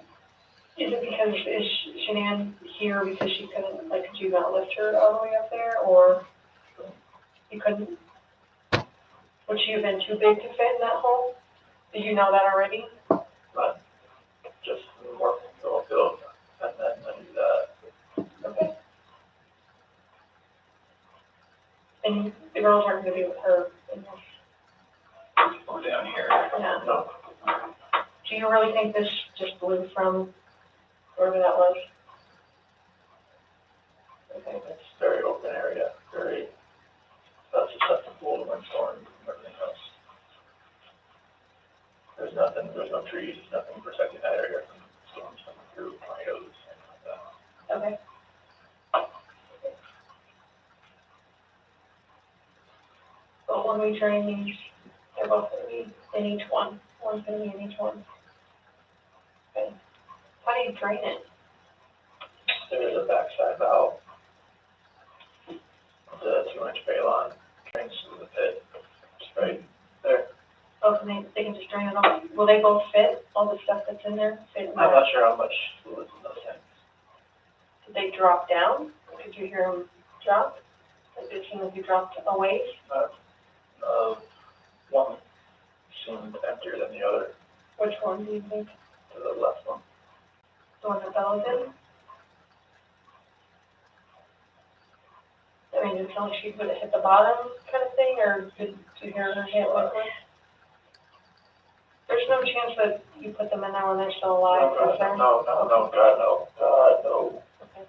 is it because, is Shanann here because she couldn't, like, could you not lift her all the way up there, or you couldn't? Would she have been too big to fit in that hole? Did you know that already? But just more, go, and then, Okay. And the girls aren't gonna be with her in this, go down here. yeah. No, Do you really think this just blew from wherever that was? Okay. it's very open area, very, that's susceptible to windstorm and everything else. There's nothing, there's no trees, nothing protecting that area from storms coming through, tornadoes, anything like that. Okay. But when we drain these, they're both gonna be in each one. One's gonna be in each one. Okay. How do you drain it? There is a backside valve. The 2-inch balon drains through the pit, just right there. Oh, they can just drain it all. Will they both fit, all the stuff that's in there, fit in I'm there? not sure how much fluid's in those tanks. Did they drop down? Did you hear them drop? Did it seem like you dropped away? One seemed emptier than the other, Which one do you think? the left one. The one that Bella's in? I mean, did it sound like she would have hit the bottom kind of thing, or did you hear her hit liquid? There's no chance that you put them in there when they're still alive, is there? No, God, no. Okay.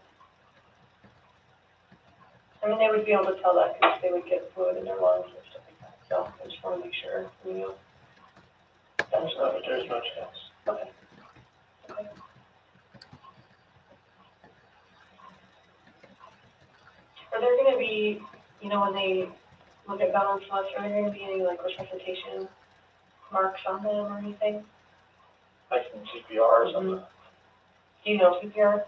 I mean, they would be able to tell that because they would get fluid in their lungs and stuff like that. So I just want to make sure, you know. There's no chance. Okay. Okay. Are there going to be, you know, when they look at balance loss, are there going to be any like resuscitation marks on them or anything? Like in CPR or something. Do you know CPR?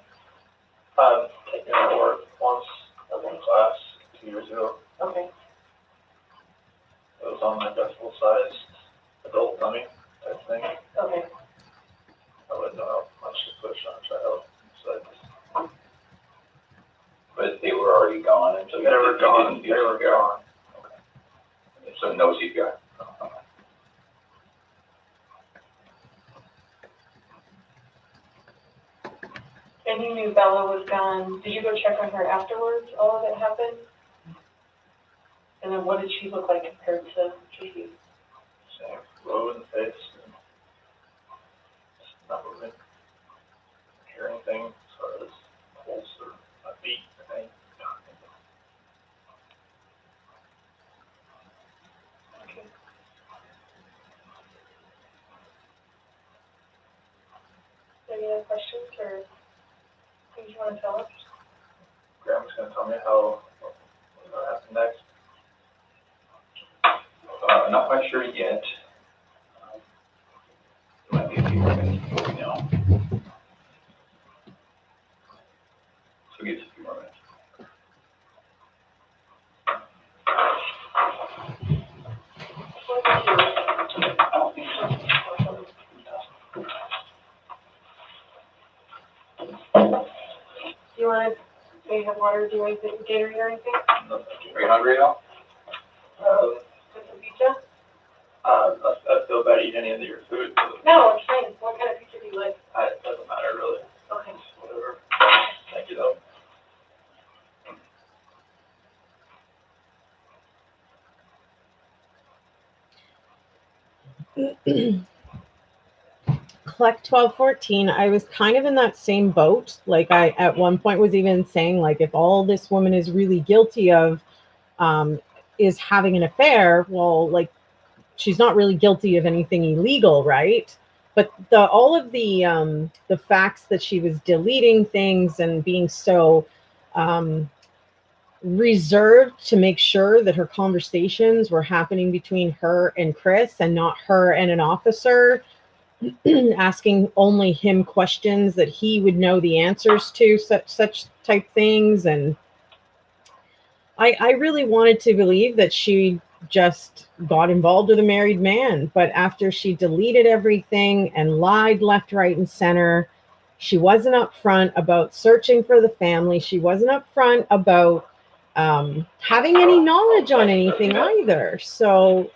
I've taken it over once in class 2 years ago. Okay. It was on my decibel-sized adult dummy type thing. Okay. I wouldn't know how much to push on a child. So I just, But they were already gone until they were gone. They were gone. Okay. So no CPR. And you knew Bella was gone. Did you go check on her afterwards? All of it happened? And then what did she look like compared to Kiki? same blow in the face. And just not moving. Hear anything as far as pulse or a beat or anything. Okay. Any other questions or things you want to tell us? Grandma's gonna tell me what's gonna happen next. Not quite sure yet. It might be a few more minutes before we know. So give us a few more minutes. Do you want to maybe have water, do anything, Gatorade or anything? Are you hungry at all? Get some pizza? I feel bad eating any of your food. So No, it's fine. What kind of pizza do you like? it doesn't matter really. Okay. Just whatever. Thank you though. Collect 1214, I was kind of in that same boat. Like I at one point was even saying, like, if all this woman is really guilty of is having an affair, well, like, she's not really guilty of anything illegal, right? But all of the facts that she was deleting things and being so reserved to make sure that her conversations were happening between her and Chris and not her and an officer, asking only him questions that he would know the answers to, such type things. And I really wanted to believe that she just got involved with a married man, but after she deleted everything and lied left, right, and center, she wasn't upfront about searching for the family. She wasn't upfront about having any knowledge on anything either. So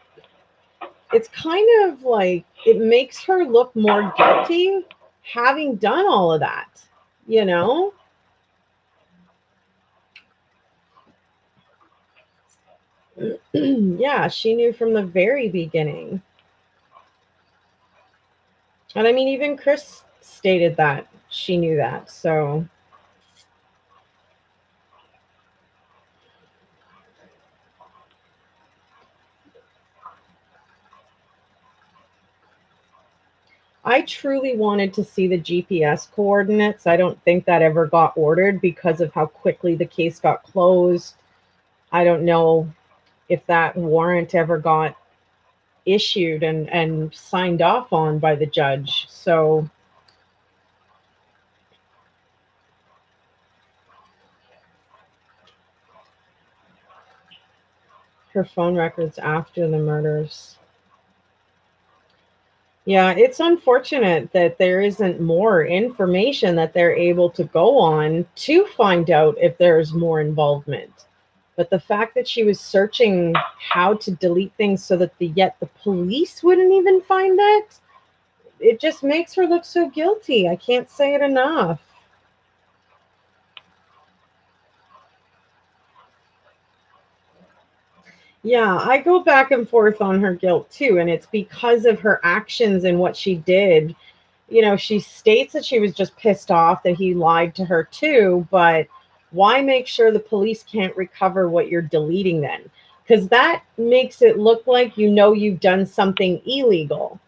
it's kind of like it makes her look more guilty having done all of that, you know? Yeah, she knew from the very beginning. And I mean, even Chris stated that she knew that. So I truly wanted to see the GPS coordinates. I don't think that ever got ordered because of how quickly the case got closed. I don't know if that warrant ever got issued and signed off on by the judge. So her phone records after the murders. Yeah, it's unfortunate that there isn't more information that they're able to go on to find out if there's more involvement. But the fact that she was searching how to delete things so that yet the police wouldn't even find that, it just makes her look so guilty. I can't say it enough. Yeah, I go back and forth on her guilt too, and it's because of her actions and what she did. You know, she states that she was just pissed off that he lied to her too, but Why make sure the police can't recover what you're deleting then? Because that makes it look like you've done something illegal.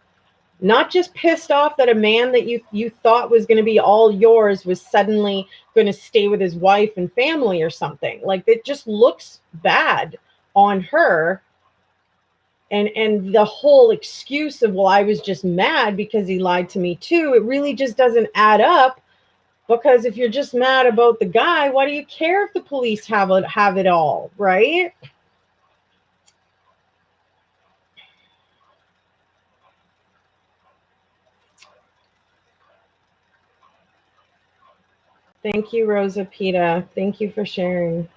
Not just pissed off that a man that you thought was going to be all yours was suddenly going to stay with his wife and family or something. Like, it just looks bad on her. And the whole excuse of, well, I was just mad because he lied to me too, it really just doesn't add up. Because if you're just mad about the guy, why do you care if the police have it all, right? Thank you, Rosa Pita. Thank you for sharing.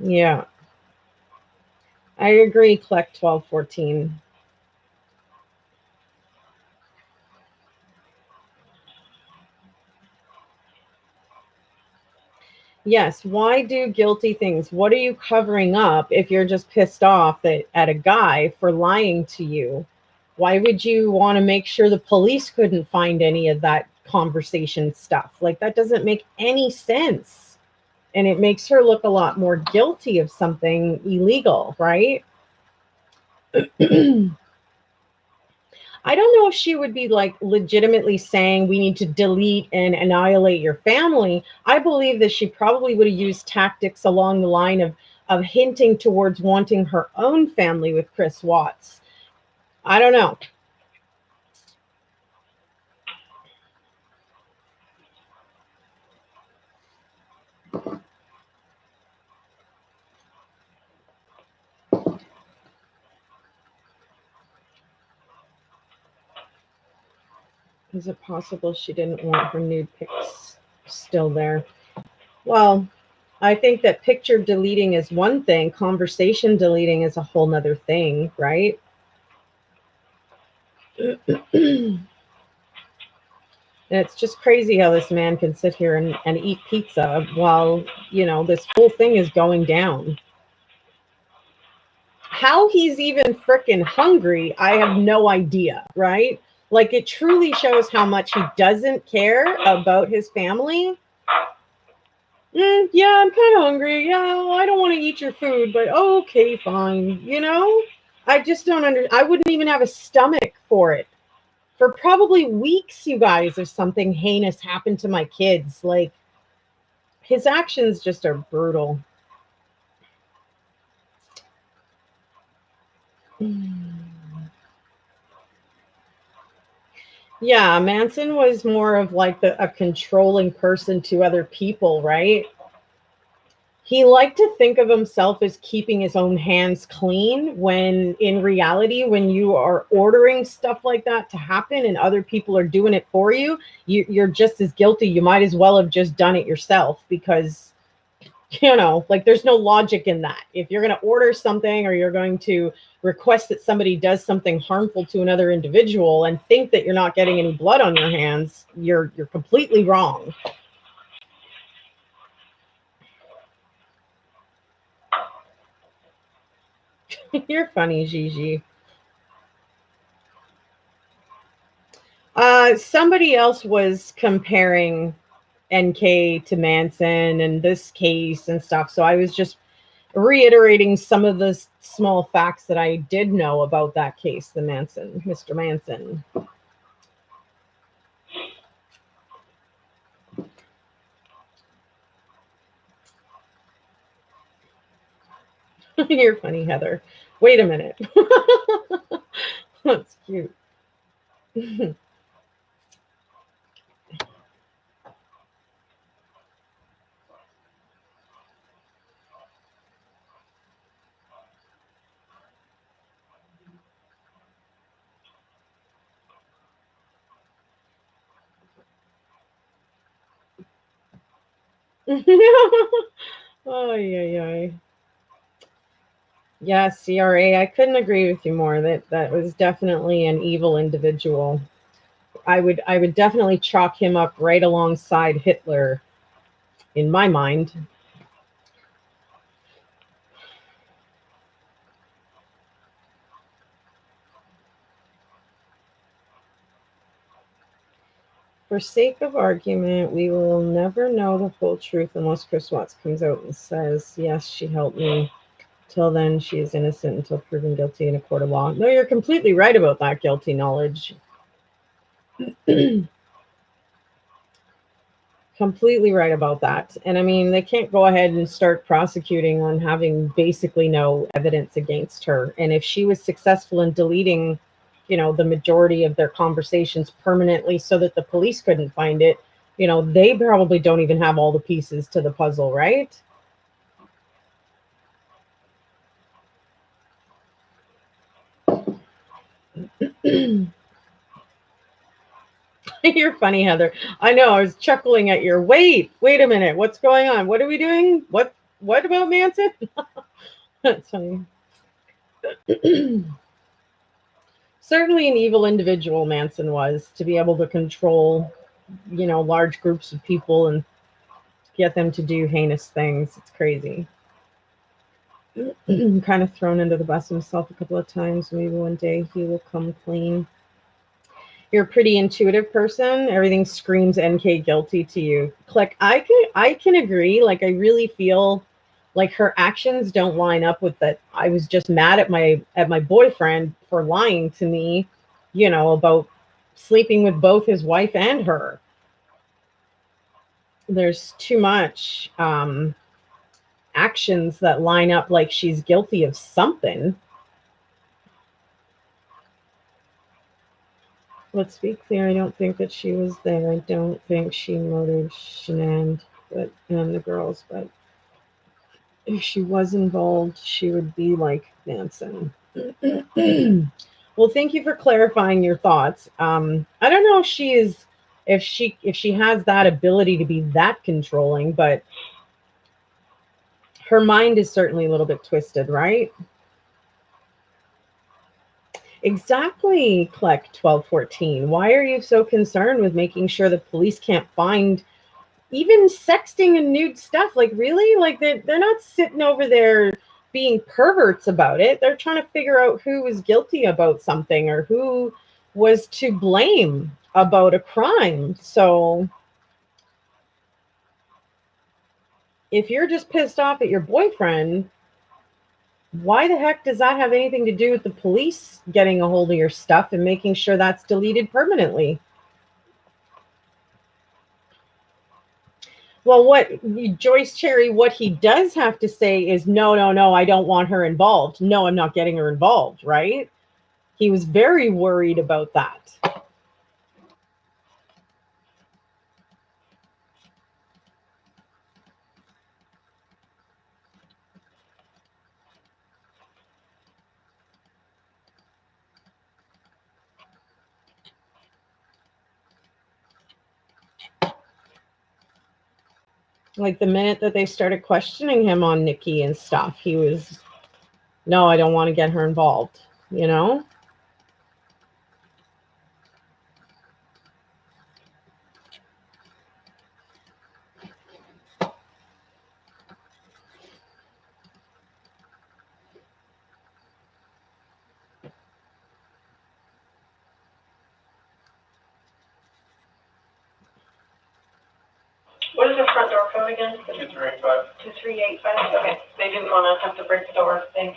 Yeah, I agree, Clec 1214. Yes, why do guilty things? What are you covering up if you're just pissed off at a guy for lying to you? Why would you want to make sure the police couldn't find any of that conversation stuff? Like, that doesn't make any sense. And it makes her look a lot more guilty of something illegal, right? I don't know if she would be like legitimately saying we need to delete and annihilate your family. I believe that she probably would have used tactics along the line of hinting towards wanting her own family with Chris Watts. I don't know. Is it possible she didn't want her nude pics still there? Well, I think that picture deleting is one thing, conversation deleting is a whole nother thing, right? And it's just crazy how this man can sit here and eat pizza while, this whole thing is going down. How he's even freaking hungry, I have no idea, right? Like, it truly shows how much he doesn't care about his family. Yeah, I'm kind of hungry. Yeah, I don't want to eat your food, but okay, fine. I just don't I wouldn't even have a stomach for it. For probably weeks, you guys, if something heinous happened to my kids. Like, his actions just are brutal. Yeah, Manson was more of like a controlling person to other people, right? He liked to think of himself as keeping his own hands clean, when in reality, when you are ordering stuff like that to happen and other people are doing it for you, you're just as guilty. You might as well have just done it yourself, because like, there's no logic in that. If you're going to order something, or you're going to request that somebody does something harmful to another individual and think that you're not getting any blood on your hands, you're completely wrong. You're funny, Gigi. Somebody else was comparing NK to Manson and this case and stuff, so I was just reiterating some of the small facts that I did know about that case, Mr. Manson. You're funny, Heather. Wait a minute. That's cute. Oh, yeah. Yeah, CRA. I couldn't agree with you more. That was definitely an evil individual. I would definitely chalk him up right alongside Hitler in my mind. For sake of argument, we will never know the full truth unless Chris Watts comes out and says, yes, she helped me. Till then, she is innocent until proven guilty in a court of law. No, you're completely right about that guilty knowledge. Completely right about that. And I mean, they can't go ahead and start prosecuting on having basically no evidence against her. And if she was successful in deleting, the majority of their conversations permanently so that the police couldn't find it, they probably don't even have all the pieces to the puzzle, right? You're funny, Heather. I know. I was chuckling at your wait a minute. What's going on? What are we doing? What about Manson? That's funny. Certainly an evil individual Manson was, to be able to control, large groups of people and get them to do heinous things. It's crazy. Kind of thrown under the bus himself a couple of times. Maybe one day he will come clean. You're a pretty intuitive person. Everything screams NK guilty to you. Click. I can agree. Like, I really feel like her actions don't line up with that. I was just mad at my boyfriend for lying to me, about sleeping with both his wife and her. There's too much actions that line up like she's guilty of something. Let's be clear, I don't think that she was there. I don't think she murdered Shanand and the girls, but if she was involved, she would be like Manson. Well, thank you for clarifying your thoughts. I don't know if she has that ability to be that controlling, but her mind is certainly a little bit twisted, right? Exactly, Kleck 1214. Why are you so concerned with making sure the police can't find even sexting and nude stuff? Like, really? Like, they're not sitting over there being perverts about it. They're trying to figure out who was guilty about something or who was to blame about a crime. So if you're just pissed off at your boyfriend, why the heck does that have anything to do with the police getting a hold of your stuff and making sure that's deleted permanently? Well, Joyce Cherry, what he does have to say is, no, I don't want her involved. No, I'm not getting her involved, right? He was very worried about that. Like, the minute that they started questioning him on Nikki and stuff, he was, no, I don't want to get her involved, What is the front door code again? 2385. 2385, okay, they didn't wanna have to break the door, thanks.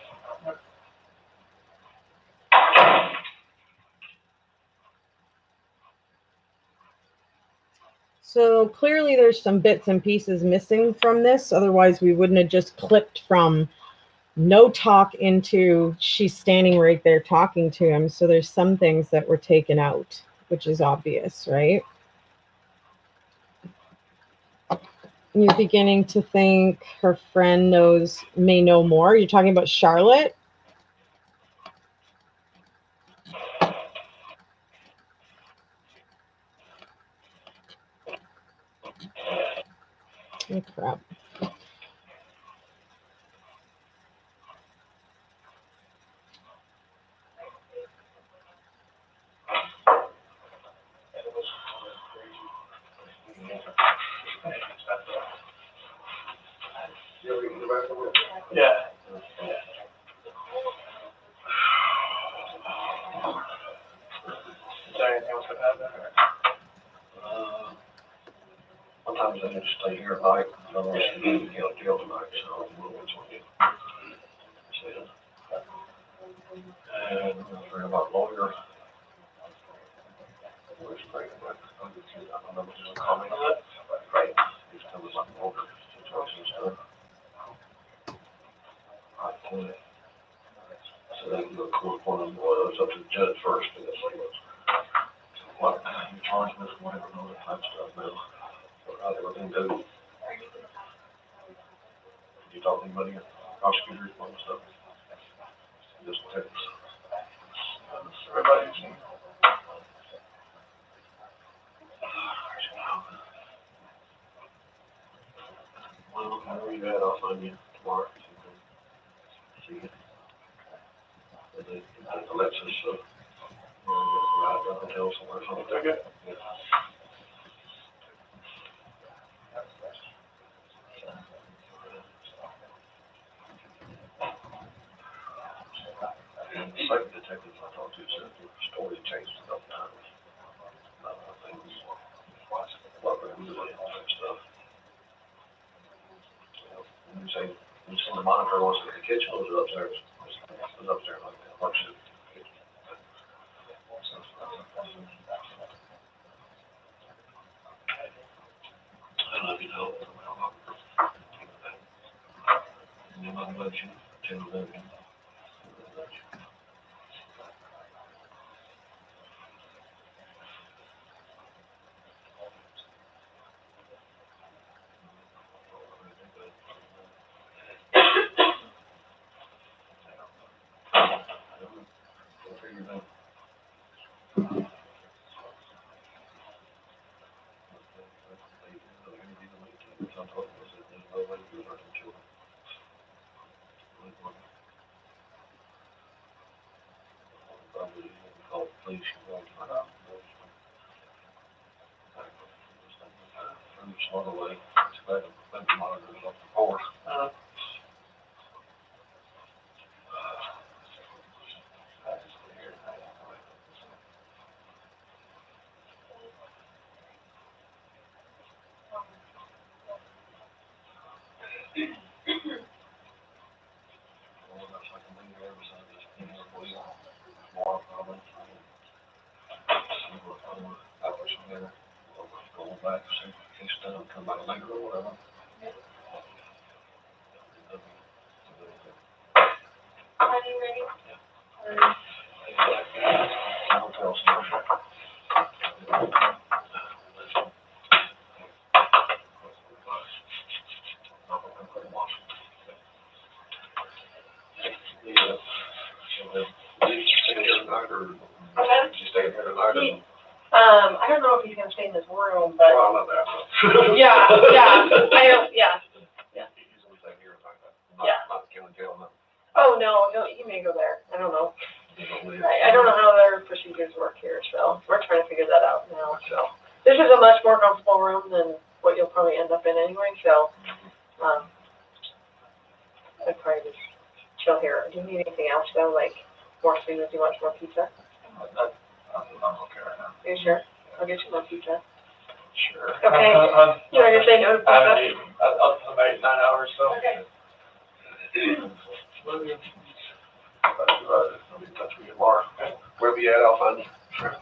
So clearly there's some bits and pieces missing from this. Otherwise, we wouldn't have just clipped from no talk into she's standing right there talking to him. So there's some things that were taken out, which is obvious, right? You're beginning to think her friend may know more. You're talking about Charlotte? Oh, crap. sometimes they just stay here at night, otherwise you need to get jail tonight, so we'll just want to get. And we're about lawyer. We're straight, but I don't know if there's a comment on that. Right. Just tell us something older situations, so. Right. So they can go court one of them, well, it's up to the judge first, and it's like, what, you charge this, whatever, all that type of stuff now. But how they were gonna do. Did you talk to anybody, prosecutors, all that stuff? Just text. Everybody's. Well, whenever you at, I'll find you tomorrow. See you. Alexis, right up until somewhere, something like that. And the psych detectives I talked to said the story changes enough times. Things, what they're doing, all that stuff. When you say, when you send the monitor, was it the kitchen, or was it upstairs? It was upstairs, like that, like shit. I don't know if you know. And then I'll let you, 10-11. I don't know if he's gonna stay in this room, but. Well, I'm not that. Yeah, I don't, yeah. Yeah. Oh, no, he may go there, I don't know. I don't know how their procedures work here, so we're trying to figure that out now, so. This is a much more comfortable room than what you'll probably end up in anyway, so, I'd probably just chill here. Do you need anything else though, like more food, do you want more pizza? I'm okay right now. Are you sure? I'll get you more pizza. Sure. Okay. You want to say no to pizza? I'll come back 9 hours, so. Okay. I'll be in touch with you tomorrow. Wherever you at, I'll find you. Sure.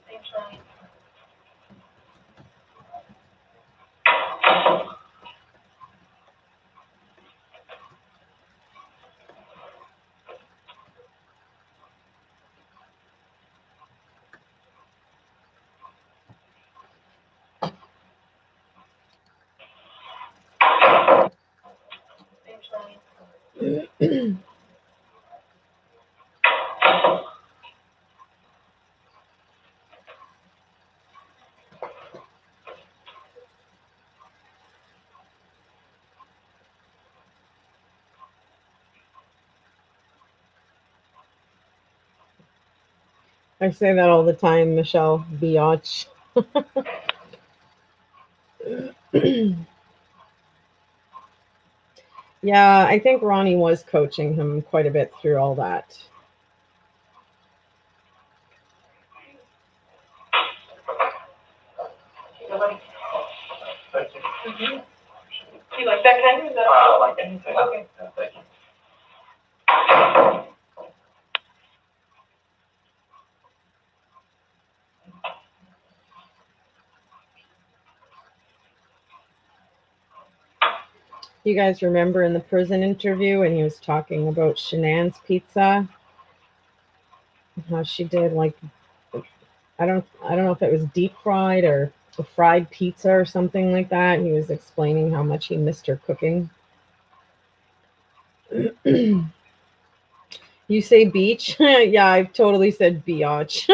Thanks, Ryan. Thanks, Ryan. I say that all the time, Michelle. Biatch. Yeah, I think Ronnie was coaching him quite a bit through all that. Nobody? Thank you. Do you like that kind of, is that? Like anything. Okay. Thank you. You guys remember in the prison interview when he was talking about Shanann's pizza? How she did like I don't know if it was deep fried or a fried pizza or something like that. He was explaining how much he missed her cooking. You say beach? Yeah, I've totally said biatch.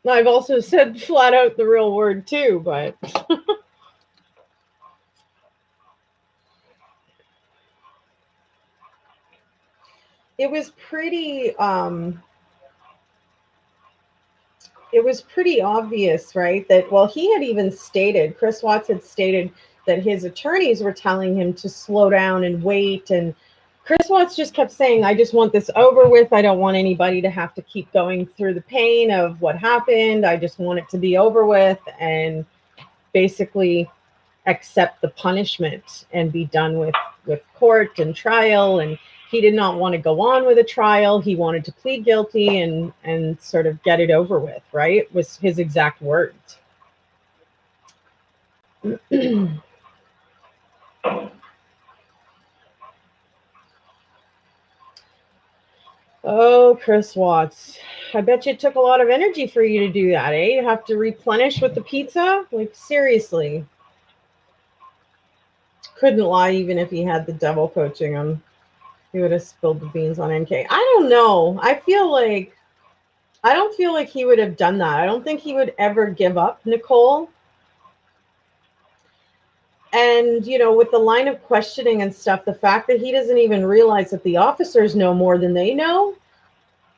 I've also said flat out the real word too, but it was pretty obvious, right? That, well, he had even stated, Chris Watts had stated that his attorneys were telling him to slow down and wait. And Chris Watts just kept saying, I just want this over with. I don't want anybody to have to keep going through the pain of what happened. I just want it to be over with and basically accept the punishment and be done with court and trial. And he did not want to go on with a trial. He wanted to plead guilty and sort of get it over with, right? Was his exact words. Oh, Chris Watts. I bet you it took a lot of energy for you to do that, eh? You have to replenish with the pizza? Like, seriously. Couldn't lie even if he had the devil coaching him. He would have spilled the beans on NK. I don't know. I don't feel like he would have done that. I don't think he would ever give up, Nicole. And, with the line of questioning and stuff, the fact that he doesn't even realize that the officers know more than they know,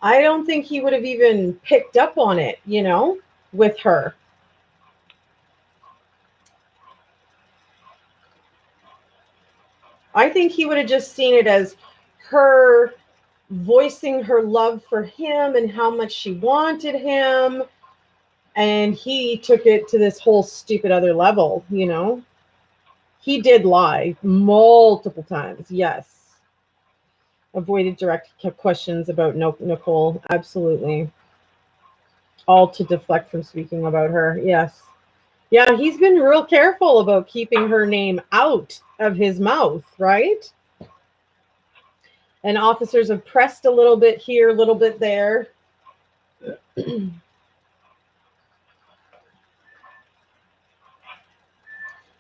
I don't think he would have even picked up on it, with her. I think he would have just seen it as her voicing her love for him and how much she wanted him. And he took it to this whole stupid other level, He did lie multiple times, yes. Avoided direct questions about Nicole, absolutely. All to deflect from speaking about her, yes. Yeah, he's been real careful about keeping her name out of his mouth, right? And officers have pressed a little bit here, a little bit there.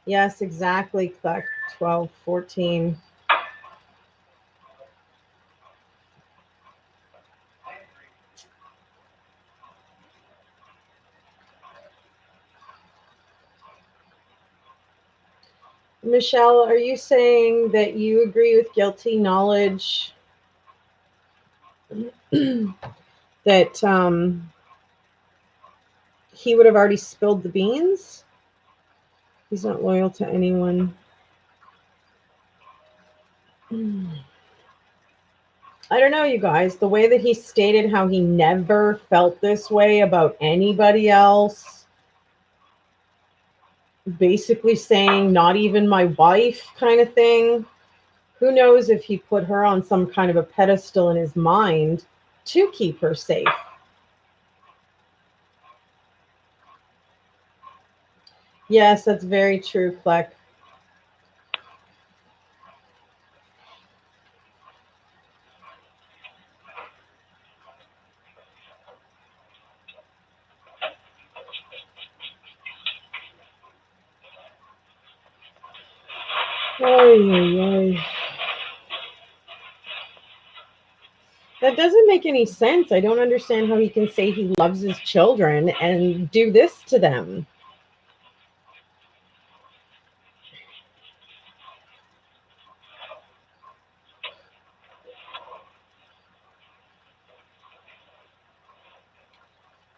Yes, exactly, Clark. 12, 14. Michelle, are you saying that you agree with guilty knowledge that he would have already spilled the beans? He's not loyal to anyone. I don't know, you guys. The way that he stated how he never felt this way about anybody else, basically saying not even my wife kind of thing. Who knows if he put her on some kind of a pedestal in his mind to keep her safe. Yes, that's very true, Fleck. Oy. That doesn't make any sense. I don't understand how he can say he loves his children and do this to them.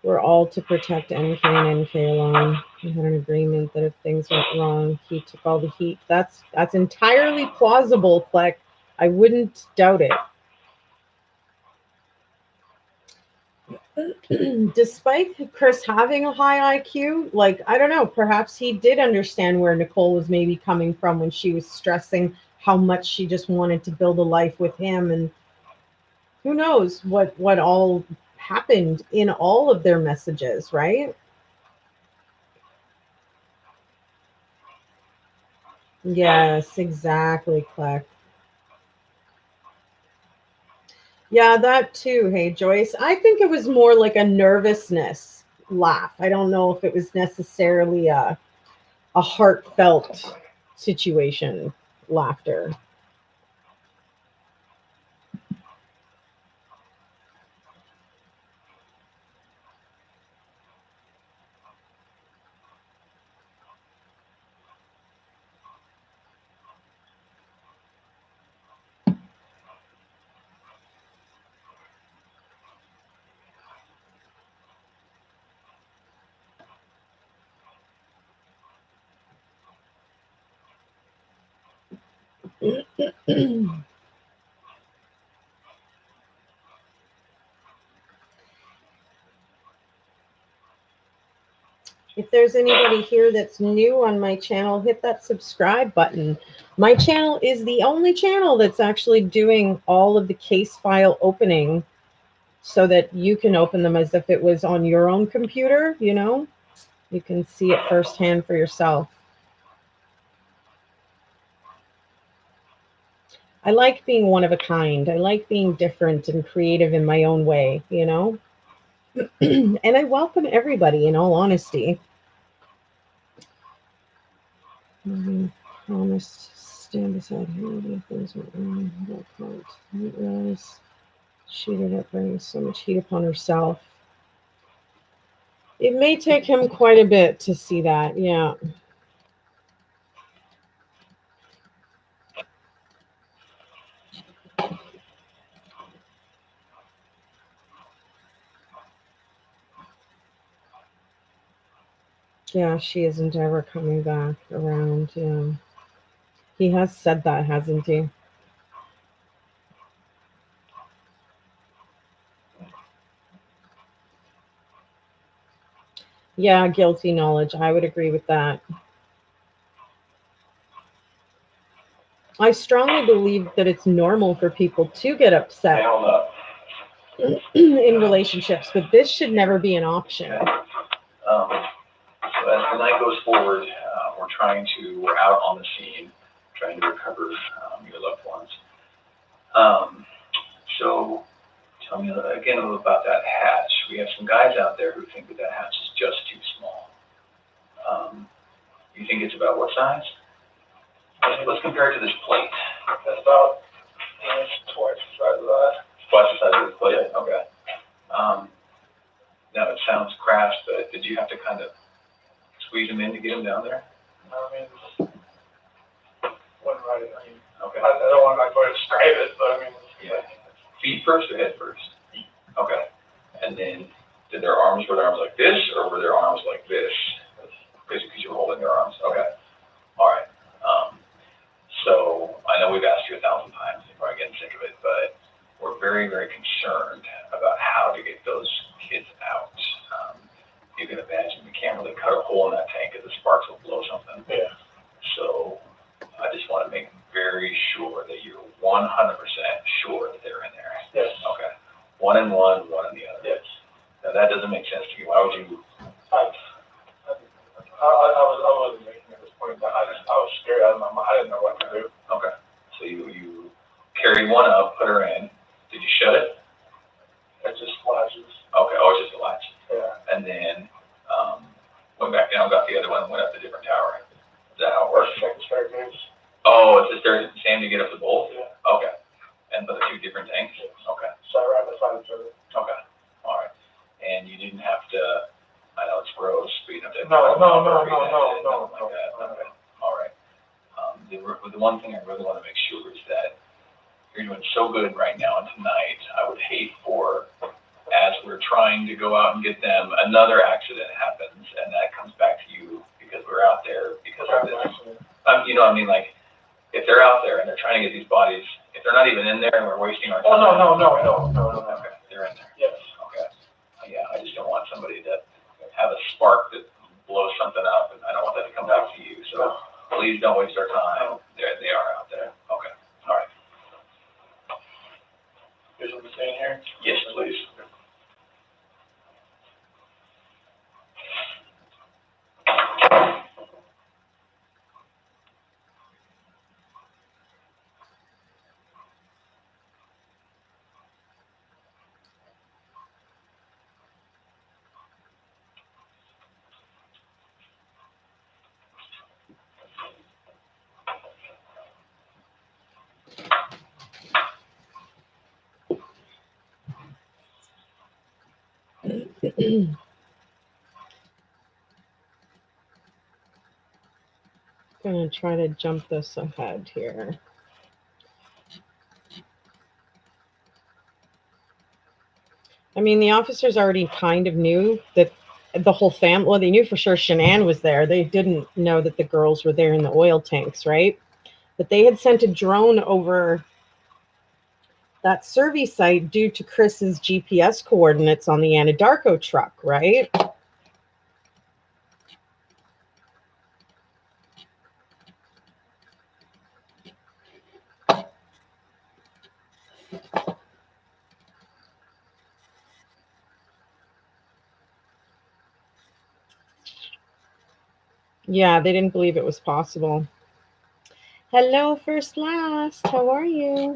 We're all to protect NK and NK alone. We had an agreement that if things went wrong, he took all the heat. That's entirely plausible, Fleck. I wouldn't doubt it. Despite Chris having a high IQ, like, I don't know, perhaps he did understand where Nicole was maybe coming from when she was stressing how much she just wanted to build a life with him. And who knows what all happened in all of their messages, right? Yes, exactly, Clark. Yeah, that too. Hey, Joyce. I think it was more like a nervousness laugh. I don't know if it was necessarily a heartfelt situation laughter. If there's anybody here that's new on my channel, hit that subscribe button. My channel is the only channel that's actually doing all of the case file opening so that you can open them as if it was on your own computer, you know? You can see it firsthand for yourself. I like being one of a kind. I like being different and creative in my own way, you know? And I welcome everybody, in all honesty. Promised to stand beside him if things went wrong. I didn't realize she ended up bringing so much heat upon herself. It may take him quite a bit to see that, yeah. Yeah, she isn't ever coming back around, yeah. He has said that, hasn't he? Yeah, guilty knowledge. I would agree with that. I strongly believe that it's normal for people to get upset Hell no. in relationships, but this should never be an option. So as the night goes forward, we're out on the scene, trying to recover your loved ones. So tell me again a little about that hatch. We have some guys out there who think that hatch is just too small. You think it's about what size? Let's compare it to this plate. That's about twice the size of that. Twice the size of this plate? Okay. Now it sounds crass, but did you have to kind of squeeze them in to get them down there? I mean, one right. I mean, Okay. I don't want to go describe it, but I mean, Yeah. Feet first or head first? Feet. Okay. And then were their arms like this, or were their arms like this? Because you were holding their arms. Okay. All right. So I know we've asked you 1,000 times, you're probably getting sick of it, but we're very, very concerned about how to get those kids out. You can imagine we can't really cut a hole in that tank because the sparks will blow something. yeah. So I just want to make very sure that you're 100% sure that they're in there. Yes. Okay. One in one, one in the other. Yes. Now that doesn't make sense to me. Why would you? I wasn't making it at this point, but I was scared out of my mind. I didn't know what to do. Okay. So you carried one up, put her in. Did you shut it? It just flashes. Okay. Oh, it's just a latch. Yeah. And then went back down, got the other one, and went up the different tower. Is that how it works? Second staircase. Oh, it's the same to get up to both? Yeah. Okay. And but the two different tanks? Yes. Okay. So right beside each other. Okay. All right. And you didn't have to, I know it's gross, but you didn't have to. No. Nothing like that. Okay. All right. The one thing I really want to make sure is that you're doing so good right now, and tonight, I would hate for, as we're trying to go out and get them, another accident happens, and that comes back to you because we're out there because of this. You know what I mean? Like, if they're out there and they're trying to get these bodies, if they're not even in there and we're wasting our time. Oh, no. Okay, they're in there. Yes. Okay. somebody to have a spark that blows something up, and I don't want that to come back to you, so please don't waste our time. They are out there. Okay, all right. Here's what we're saying here? Yes, please. Gonna try to jump this ahead here. I mean, the officers already kind of knew that the whole family, well, they knew for sure Shanann was there. They didn't know that the girls were there in the oil tanks, right? But they had sent a drone over that survey site due to Chris's GPS coordinates on the Anadarko truck, right? Yeah, they didn't believe it was possible. Hello, First Last. How are you?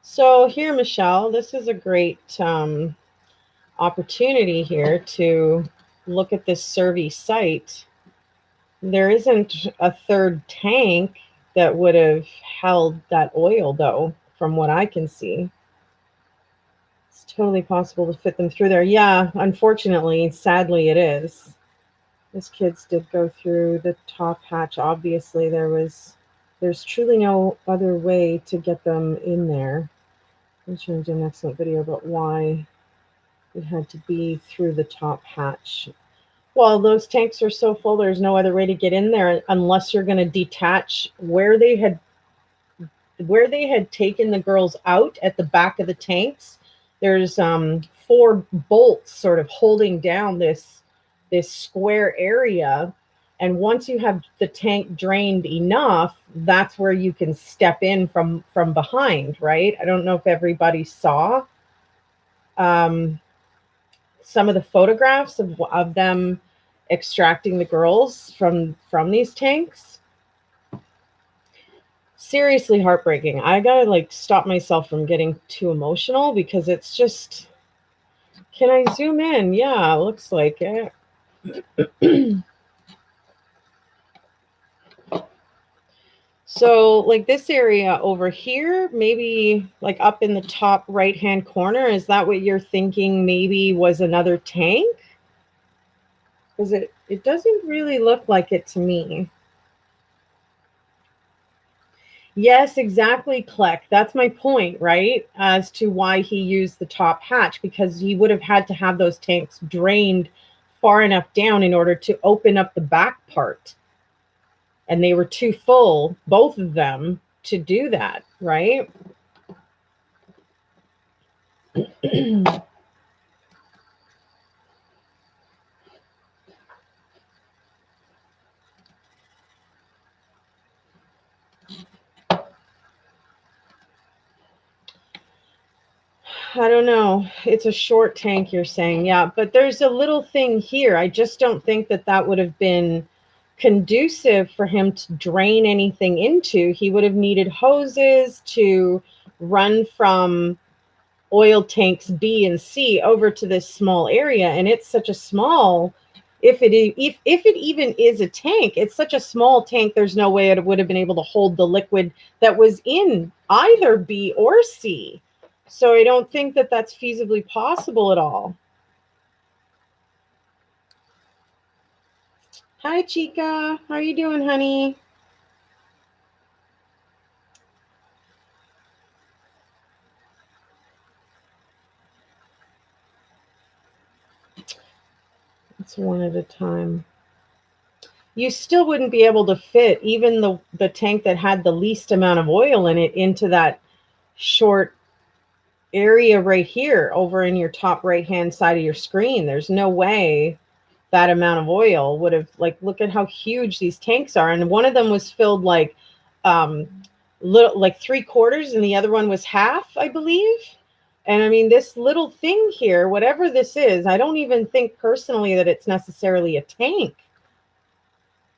So here, Michelle, this is a great opportunity here to look at this survey site. There isn't a third tank that would have held that oil, though, from what I can see. It's totally possible to fit them through there. Yeah, unfortunately, sadly, it is. These kids did go through the top hatch. Obviously, there's truly no other way to get them in there. I'm sure I did an excellent video about why it had to be through the top hatch. Well, those tanks are so full, there's no other way to get in there unless you're going to detach where they had taken the girls out at the back of the tanks. There's 4 bolts sort of holding down this square area, and once you have the tank drained enough, that's where you can step in from behind, right? I don't know if everybody saw some of the photographs of them extracting the girls from these tanks. Seriously heartbreaking. I gotta like stop myself from getting too emotional because it's just, can I zoom in? Yeah, looks like it. So like this area over here, maybe like up in the top right hand corner, is that what you're thinking maybe was another tank? Because it doesn't really look like it to me. Yes, exactly, Kleck. That's my point, right? As to why he used the top hatch, because he would have had to have those tanks drained far enough down in order to open up the back part. And they were too full, both of them, to do that, right? I don't know. It's a short tank, you're saying. Yeah, but there's a little thing here. I just don't think that that would have been conducive for him to drain anything into. He would have needed hoses to run from oil tanks B and C over to this small area, and it's such a small, if it even is a tank, it's such a small tank, there's no way it would have been able to hold the liquid that was in either B or C. So I don't think that that's feasibly possible at all. Hi, Chica. How are you doing, honey? It's one at a time. you still wouldn't be able to fit even the tank that had the least amount of oil in it into that short area right here over in your top right hand side of your screen. There's no way that amount of oil would have, like, look at how huge these tanks are. And one of them was filled like little, like 3/4, and the other one was half, I believe. And I mean, this little thing here, whatever this is, I don't even think personally that it's necessarily a tank.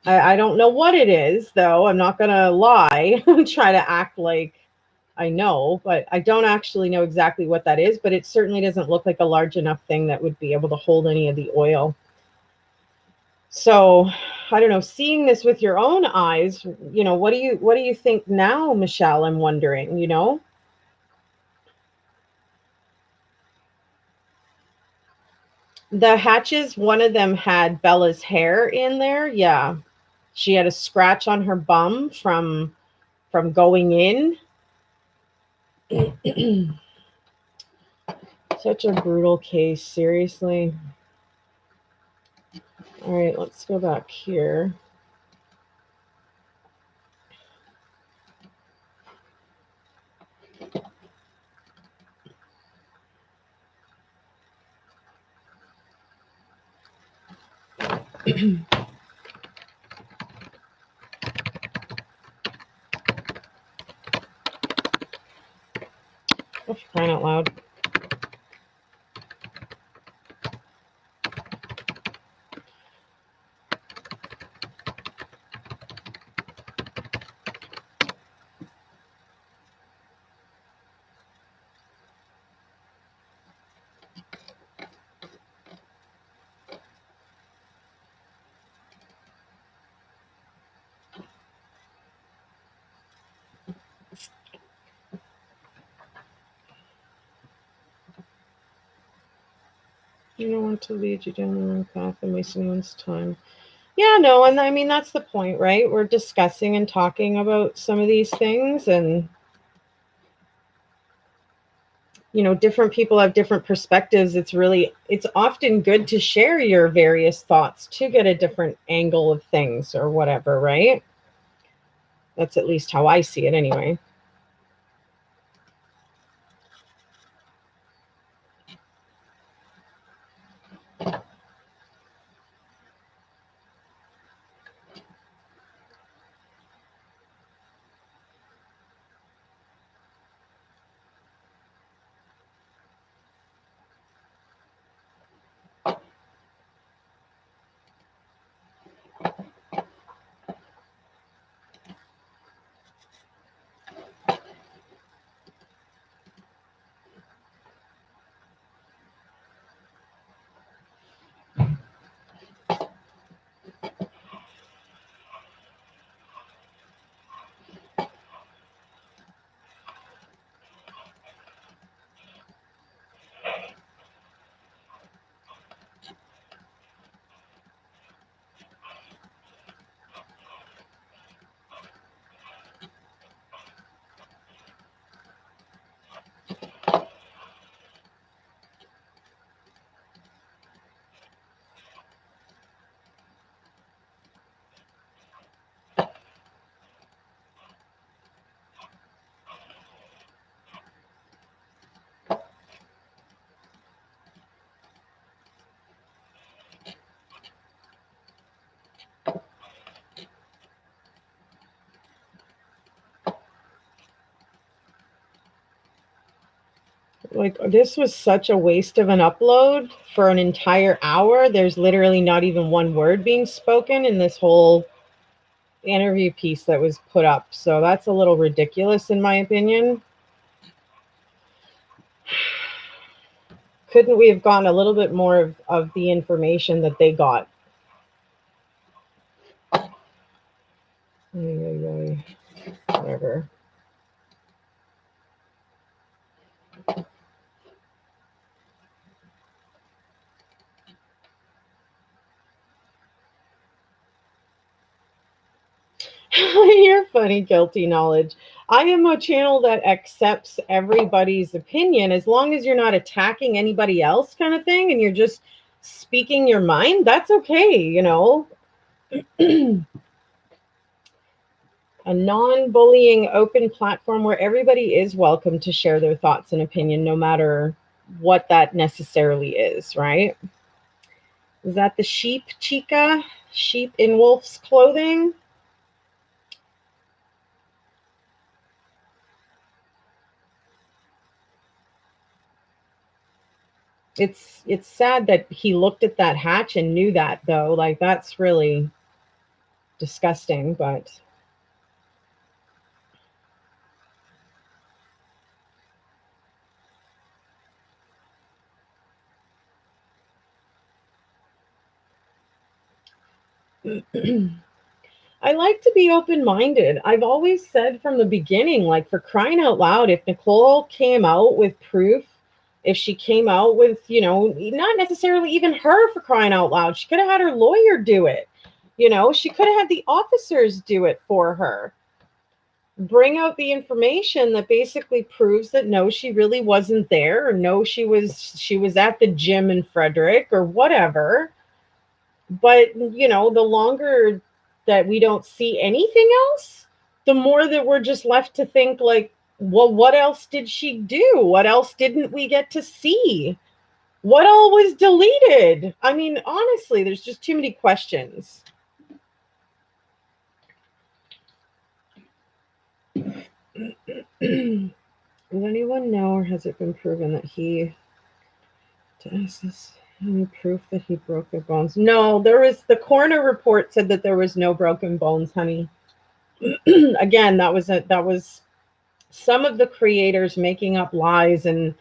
I don't know what it is, though. I'm not going to lie and try to act like I know, but I don't actually know exactly what that is. But it certainly doesn't look like a large enough thing that would be able to hold any of the oil. So I don't know, seeing this with your own eyes, what do you think now, Michelle? I'm wondering, the hatches, one of them had Bella's hair in there. Yeah. She had a scratch on her bum from going in. Such a brutal case, seriously. All right, let's go back here. Oh, for crying out loud. You don't want to lead you down the wrong path and waste anyone's time. Yeah, no, and I mean, that's the point, right? We're discussing and talking about some of these things, and different people have different perspectives. It's often good to share your various thoughts to get a different angle of things or whatever, right? That's at least how I see it anyway. Like, this was such a waste of an upload for an entire hour. There's literally not even one word being spoken in this whole interview piece that was put up. So that's a little ridiculous in my opinion. Couldn't we have gotten a little bit more of the information that they got? Whatever. You're funny, guilty knowledge. I am a channel that accepts everybody's opinion as long as you're not attacking anybody else, kind of thing, and you're just speaking your mind. That's okay, A non-bullying open platform where everybody is welcome to share their thoughts and opinion, no matter what that necessarily is, right? Is that the sheep, Chica? Sheep in wolf's clothing? It's sad that he looked at that hatch and knew that, though. Like, that's really disgusting, but I like to be open-minded. I've always said from the beginning, like, for crying out loud, if Nicole came out with proof, if she came out with, not necessarily even her, for crying out loud, she could have had her lawyer do it. She could have had the officers do it for her. Bring out the information that basically proves that no, she really wasn't there, or no, she was at the gym in Frederick or whatever. But the longer that we don't see anything else, the more that we're just left to think, like, well, what else did she do? What else didn't we get to see? What all was deleted? I mean, honestly, there's just too many questions. Does anyone know, or has it been proven that he, to ask this, any proof that he broke their bones? No, the coroner report said that there was no broken bones, honey. Again, that was some of the creators making up lies and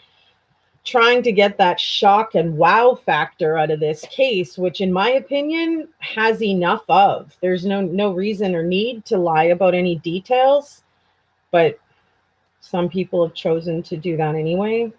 trying to get that shock and wow factor out of this case, which in my opinion has enough of. There's no reason or need to lie about any details, but some people have chosen to do that anyway.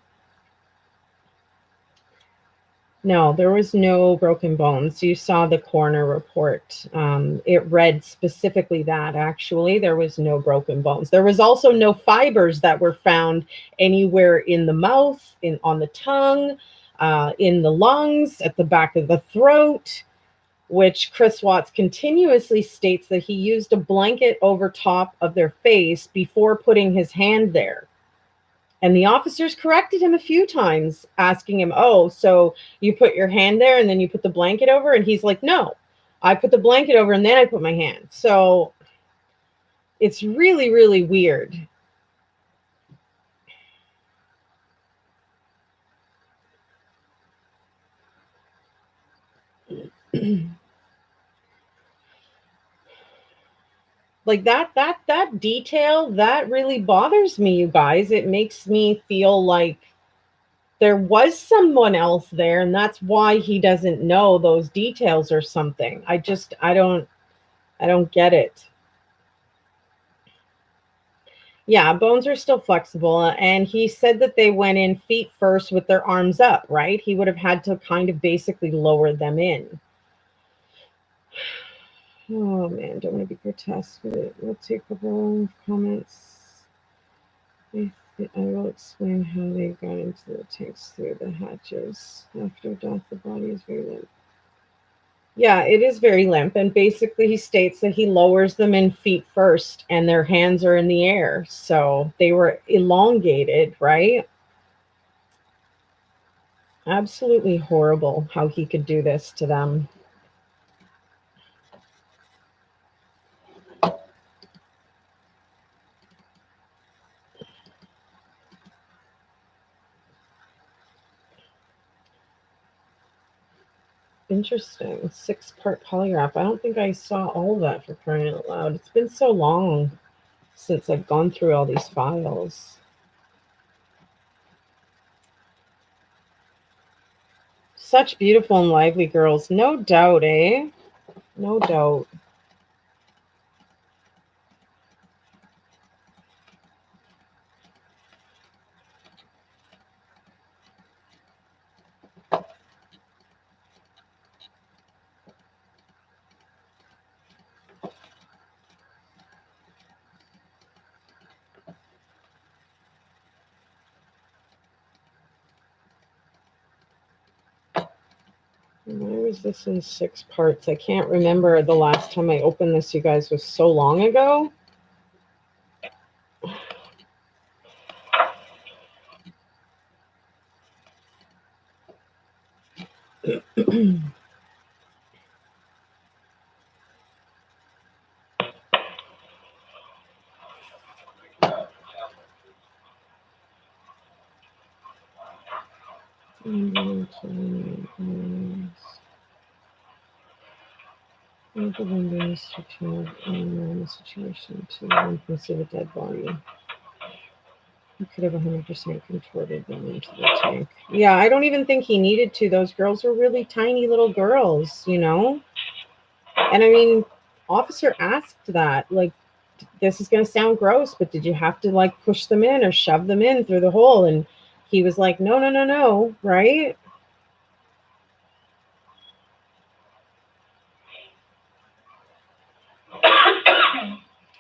No, there was no broken bones. You saw the coroner report. It read specifically that, actually, there was no broken bones. There was also no fibers that were found anywhere in the mouth, on the tongue, in the lungs, at the back of the throat, which Chris Watts continuously states that he used a blanket over top of their face before putting his hand there. And the officers corrected him a few times, asking him, oh, so you put your hand there and then you put the blanket over? And he's like, no, I put the blanket over and then I put my hand. So it's really, really weird. Like that detail, that really bothers me, you guys. It makes me feel like there was someone else there, and that's why he doesn't know those details or something. I don't get it. Yeah, bones are still flexible, and he said that they went in feet first with their arms up, right? He would have had to kind of basically lower them in. Oh man, don't want to be grotesque. We'll take a couple of comments. I will explain how they got into the tanks through the hatches. After death, the body is very limp. Yeah, it is very limp. And basically, he states that he lowers them in feet first and their hands are in the air. So they were elongated, right? Absolutely horrible how he could do this to them. Interesting. 6-part polygraph. I don't think I saw all of that, for crying out loud. It's been so long since I've gone through all these files. Such beautiful and lively girls. No doubt, eh? No doubt. Why was this in 6 parts? I can't remember the last time I opened this, you guys, was so long ago. Situation to consider dead body. He could have 100% contorted them into the tank. Yeah, I don't even think he needed to. Those girls were really tiny little girls, you know? And I mean, officer asked that, like, this is going to sound gross, but did you have to, like, push them in or shove them in through the hole? And he was like, no, no, no, no, right?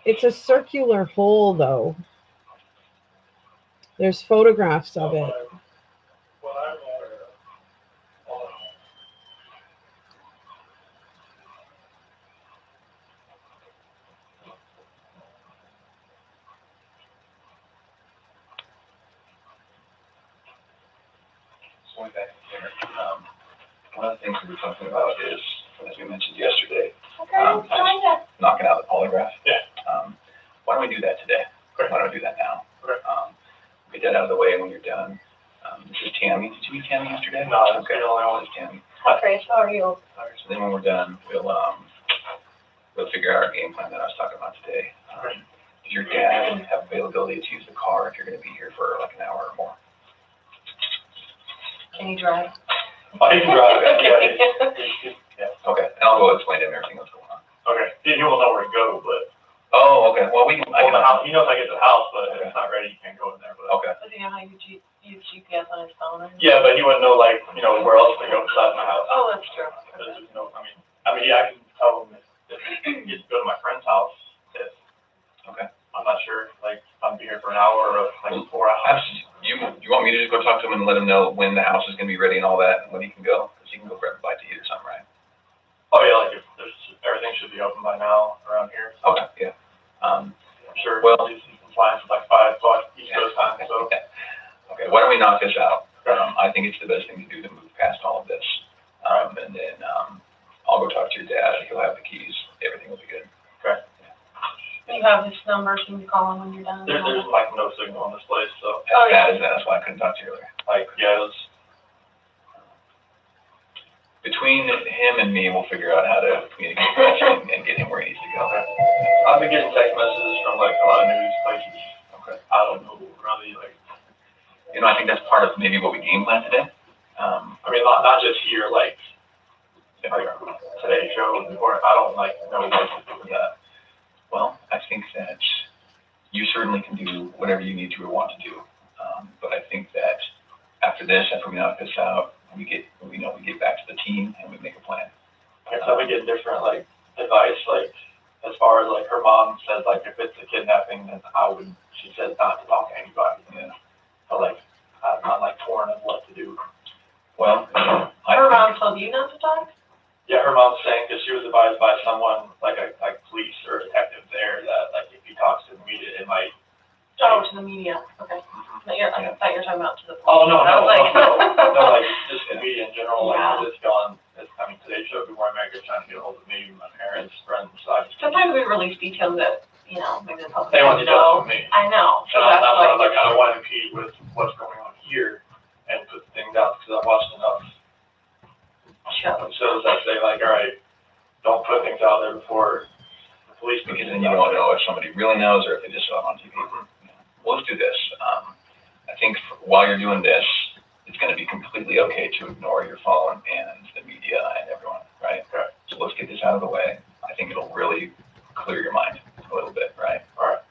It's a circular hole, though. There's photographs of it. Going back here, one of the things we were talking about is, as we mentioned yesterday, knocking out the polygraph. Yeah. Why don't we do that today? Great. Why don't we do that now? Great. Get that out of the way when you're done. This is Tammy. Did you meet Tammy yesterday? No, that's okay. the only one. This is Tammy. Hi, Chris, how are you? So then when we're done, we'll figure out our game plan that I was talking about today. Does your dad have availability to use the car if you're going to be here for like an hour or more? Can you drive? Oh, he can drive it, yeah. Okay, and I'll go explain to him everything that's going on. Okay, he won't know where to go, but. Oh, okay, well, we can. Well, the house, he knows I get to the house, but if it's not ready, he can't go in there, but. Okay. Does he know how you use GPS on his phone? Yeah, but he wouldn't know, like, you know, where else to go besides my house. Oh, that's true. There's no, yeah, I can tell him if he gets to go to my friend's house, if. Okay. I'm not sure, like, I'm be here for an hour or like 4 hours. You want me to just go talk to him and let him know when the house is gonna be ready and all that, and when he can go? Because he can go grab a bite to eat or something, right? Oh, yeah, like, if there's, everything should be open by now around here. So Okay, yeah. I'm sure, well, he's compliant for like 5 o'clock East Coast time, so. Okay, why don't we knock this out? I think it's the best thing to do to move past all of this. And then, I'll go talk to your dad, he'll have the keys, everything will be good. Okay. You have his number, can you call him when you're done? There's like no signal on this place, so. Oh, yeah. That's why I couldn't talk to you earlier. Like, yeah, it was. Between him and me, we'll figure out how to communicate and get him where he needs to go. Okay. I've been getting text messages from like a lot of news places. Okay. I don't know really like. You know, I think that's part of maybe what we game plan today. Not just here, like today's show, or I don't like know what to do with that. Well, I think that you certainly can do whatever you need to or want to do. But I think that after this, after we knock this out, we get back to the team and we make a plan. Okay, so we get different like advice, like as far as like her mom says, like if it's a kidnapping, then she says not to talk to anybody. Yeah. But like I'm not like torn of what to do. Well, Her mom told you not to talk? Yeah, her mom's saying because she was advised by someone like police or a detective there that like if he talks to the media, it might. Oh, to the media, okay. I thought you were talking about to the police. Oh, no, I was like. like just the media in general, Yeah. like it's gone. Today's show, Good Morning America, trying to get a hold of me, my parents, friends, so I just. Sometimes we release details that, maybe the public They want to doesn't know. know from me. I know, so And that's I why. like, I don't want to impede with what's going on here and put things out, because I've watched enough shows that say like, all right, don't put things out there before the police. because then you don't know if somebody really knows or if they just saw it on TV. Well, let's do this. I think while you're doing this, it's going to be completely okay to ignore your phone and the media and everyone, right? Okay. So let's get this out of the way. I think it'll really clear your mind a little bit, right? All right.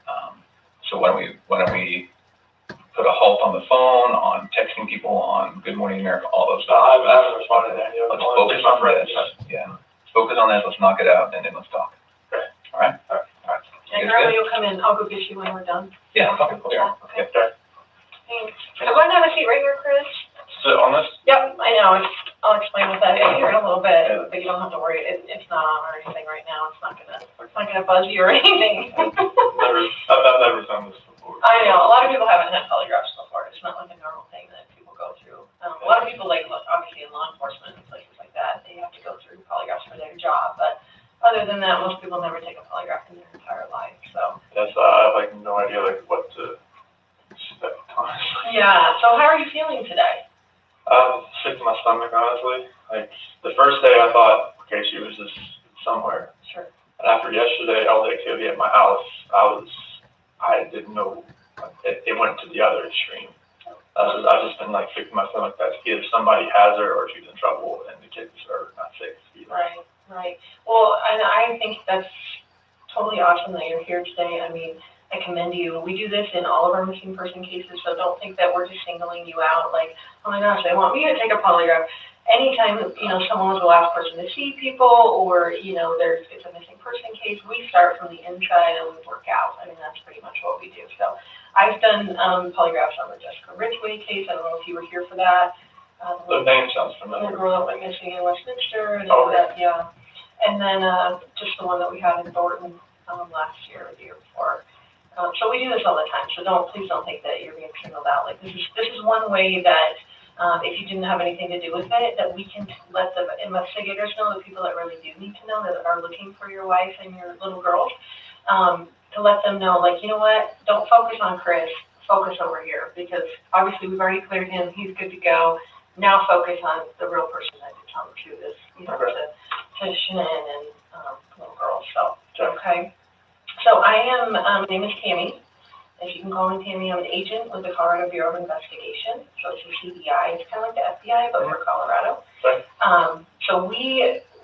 So why don't we put a halt on the phone, on texting people, on Good Morning America, all those stuff. I haven't responded to any of Let's them. focus on this. Yeah. Let's focus on this. Let's knock it out, and then let's talk. Okay. All right. And You guys Grandma, good? you'll come in, I'll go get you when we're done. Yeah. Okay. Yeah, okay. Okay. Thanks. I'm going to have a seat right here, Chris. So on this, Yep, I know, it's I'll explain what that is here in a little bit, but you don't have to worry, it's not on or anything right now, it's not gonna buzz you or anything. I've never done this before. I know, a lot of people haven't had polygraphs before, it's not like a normal thing that people go through. A lot of people, like, look, obviously in law enforcement and places like that, they have to go through polygraphs for their job, but other than that, most people never take a polygraph in their entire life, so. Yes, I have like no idea like what to expect, honestly. Yeah, so how are you feeling today? Sick to my stomach, honestly. Like, the first day I thought, okay, she was just somewhere. Sure. And after yesterday, all the activity at my house, I didn't know, it went to the other extreme. I've just been like sick to my stomach that either somebody has her or she's in trouble and the kids are not safe either. Right. Well, and I think that's totally awesome that you're here today. I mean, I commend you. We do this in all of our missing person cases, so don't think that we're just singling you out like, oh my gosh, they want me to take a polygraph. Anytime, someone was the last person to see people or, it's a missing person case, we start from the inside and we work out. I mean, that's pretty much what we do. So I've done polygraphs on the Jessica Ridgway case. I don't know if you were here for that. The name sounds familiar. The girl that went missing in Westminster and all that, yeah. And then just the one that we had in Thornton last year or the year before. So we do this all the time. So please don't think that you're being singled out. Like this is one way that if you didn't have anything to do with it, that we can let the investigators know, the people that really do need to know that are looking for your wife and your little girls, to let them know, like, you know what? Don't focus on Chris. Focus over here because obviously we've already cleared him. He's good to go. Now focus on the real person that did come to this, to Shannon and little girls. So okay. So I am, my name is Tammy. If you can call me Tammy, I'm an agent with the Colorado Bureau of Investigation. So it's a CBI. It's kind of like the FBI, but for Colorado. Right. So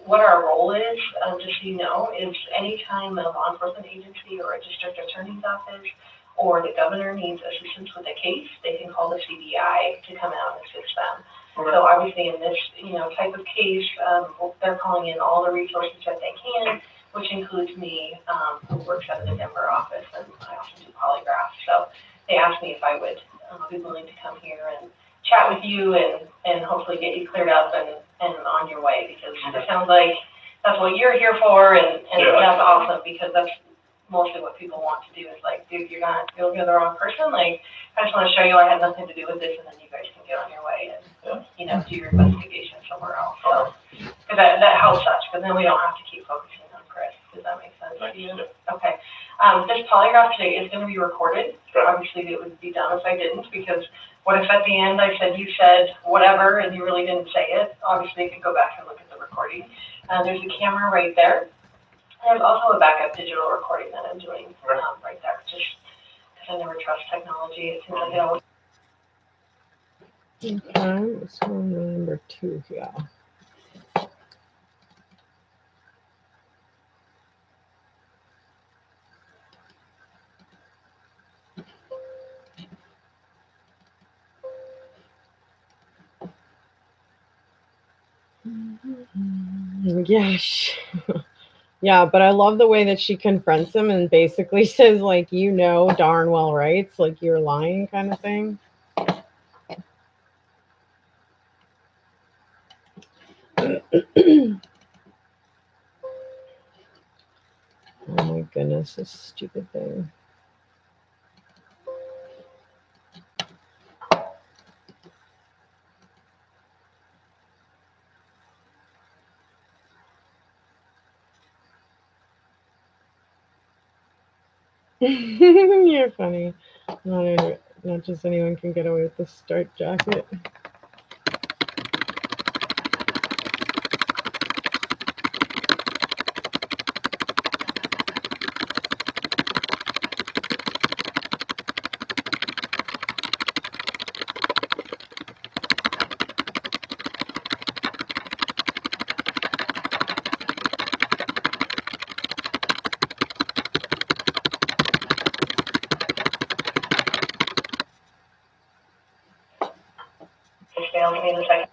what our role is, just so you know, is anytime a law enforcement agency or a district attorney's office or the governor needs assistance with a case, they can call the CBI to come out and assist them. Okay. So obviously in this, type of case, they're calling in all the resources that they can, which includes me, who works out of the Denver office, and I also do polygraphs. So they asked me if I would be willing to come here and chat with you and hopefully get you cleared up and on your way, because it sounds like that's what you're here for, and that's awesome, because that's mostly what people want to do is like, dude, you're the wrong person. Like, I just want to show you I had nothing to do with this, and then you guys can get on your way and, do your investigation somewhere else. So, because that helps us, because then we don't have to keep focusing on Chris. Does that make sense to you? Okay. This polygraph today is going to be recorded. Obviously, it would be done if I didn't, because what if at the end I said you said whatever and you really didn't say it? Obviously, you could go back and look at the recording. There's a camera right there. There's also a backup digital recording that I'm doing right there, just because I never trust technology. It seems like it always. Okay, so number 2 here. Yes. Yeah, but I love the way that she confronts him and basically says, like, darn well, right? It's like you're lying kind of thing. Oh my goodness, this stupid thing. You're funny. Not just anyone can get away with the start jacket. Failed me in a second.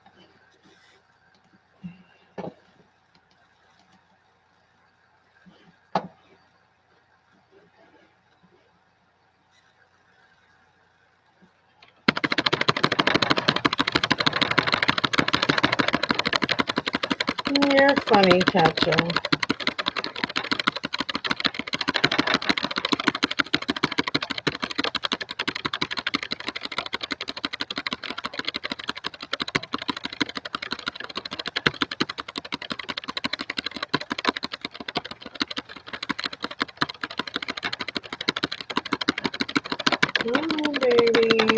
You're funny, Tatcha. Oh, baby.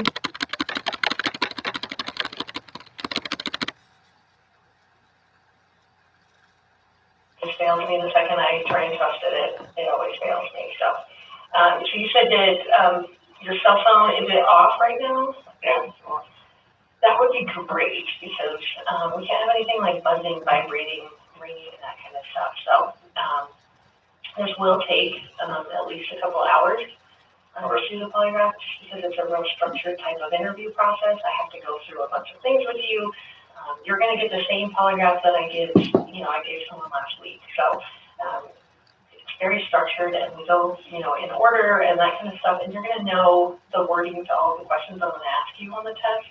It fails me the second I try and trust it always fails me. So, so you said that your cell phone, is it off right now? Yeah. That would be great because we can't have anything like buzzing, vibrating, ringing, and that kind of stuff. So this will take at least a couple hours to do the polygraph because it's a real structured type of interview process. I have to go through a bunch of things with you. You're going to get the same polygraph that I gave someone last week. So it's very structured, and we go, in order and that kind of stuff. And you're going to know the wording to all the questions I'm going to ask you on the test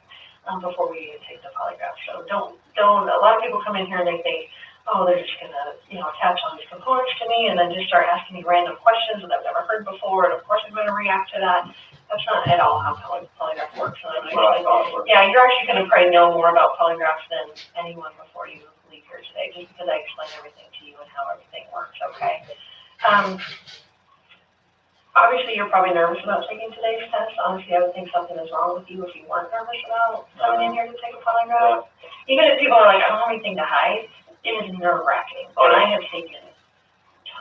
before we even take the polygraph. So don't. A lot of people come in here and they think, oh, they're just going to, attach all these components to me and then just start asking me random questions that I've never heard before, and of course I'm going to react to that. That's not at all how polygraph works. Yeah, you're actually going to probably know more about polygraphs than anyone before you leave here today, just because I explain everything to you and how everything works, okay? Obviously, you're probably nervous about taking today's test. Honestly, I would think something is wrong with you if you weren't nervous about coming in here to take a polygraph. Even if people are like, I don't have anything to hide, it is nerve-wracking. And I have taken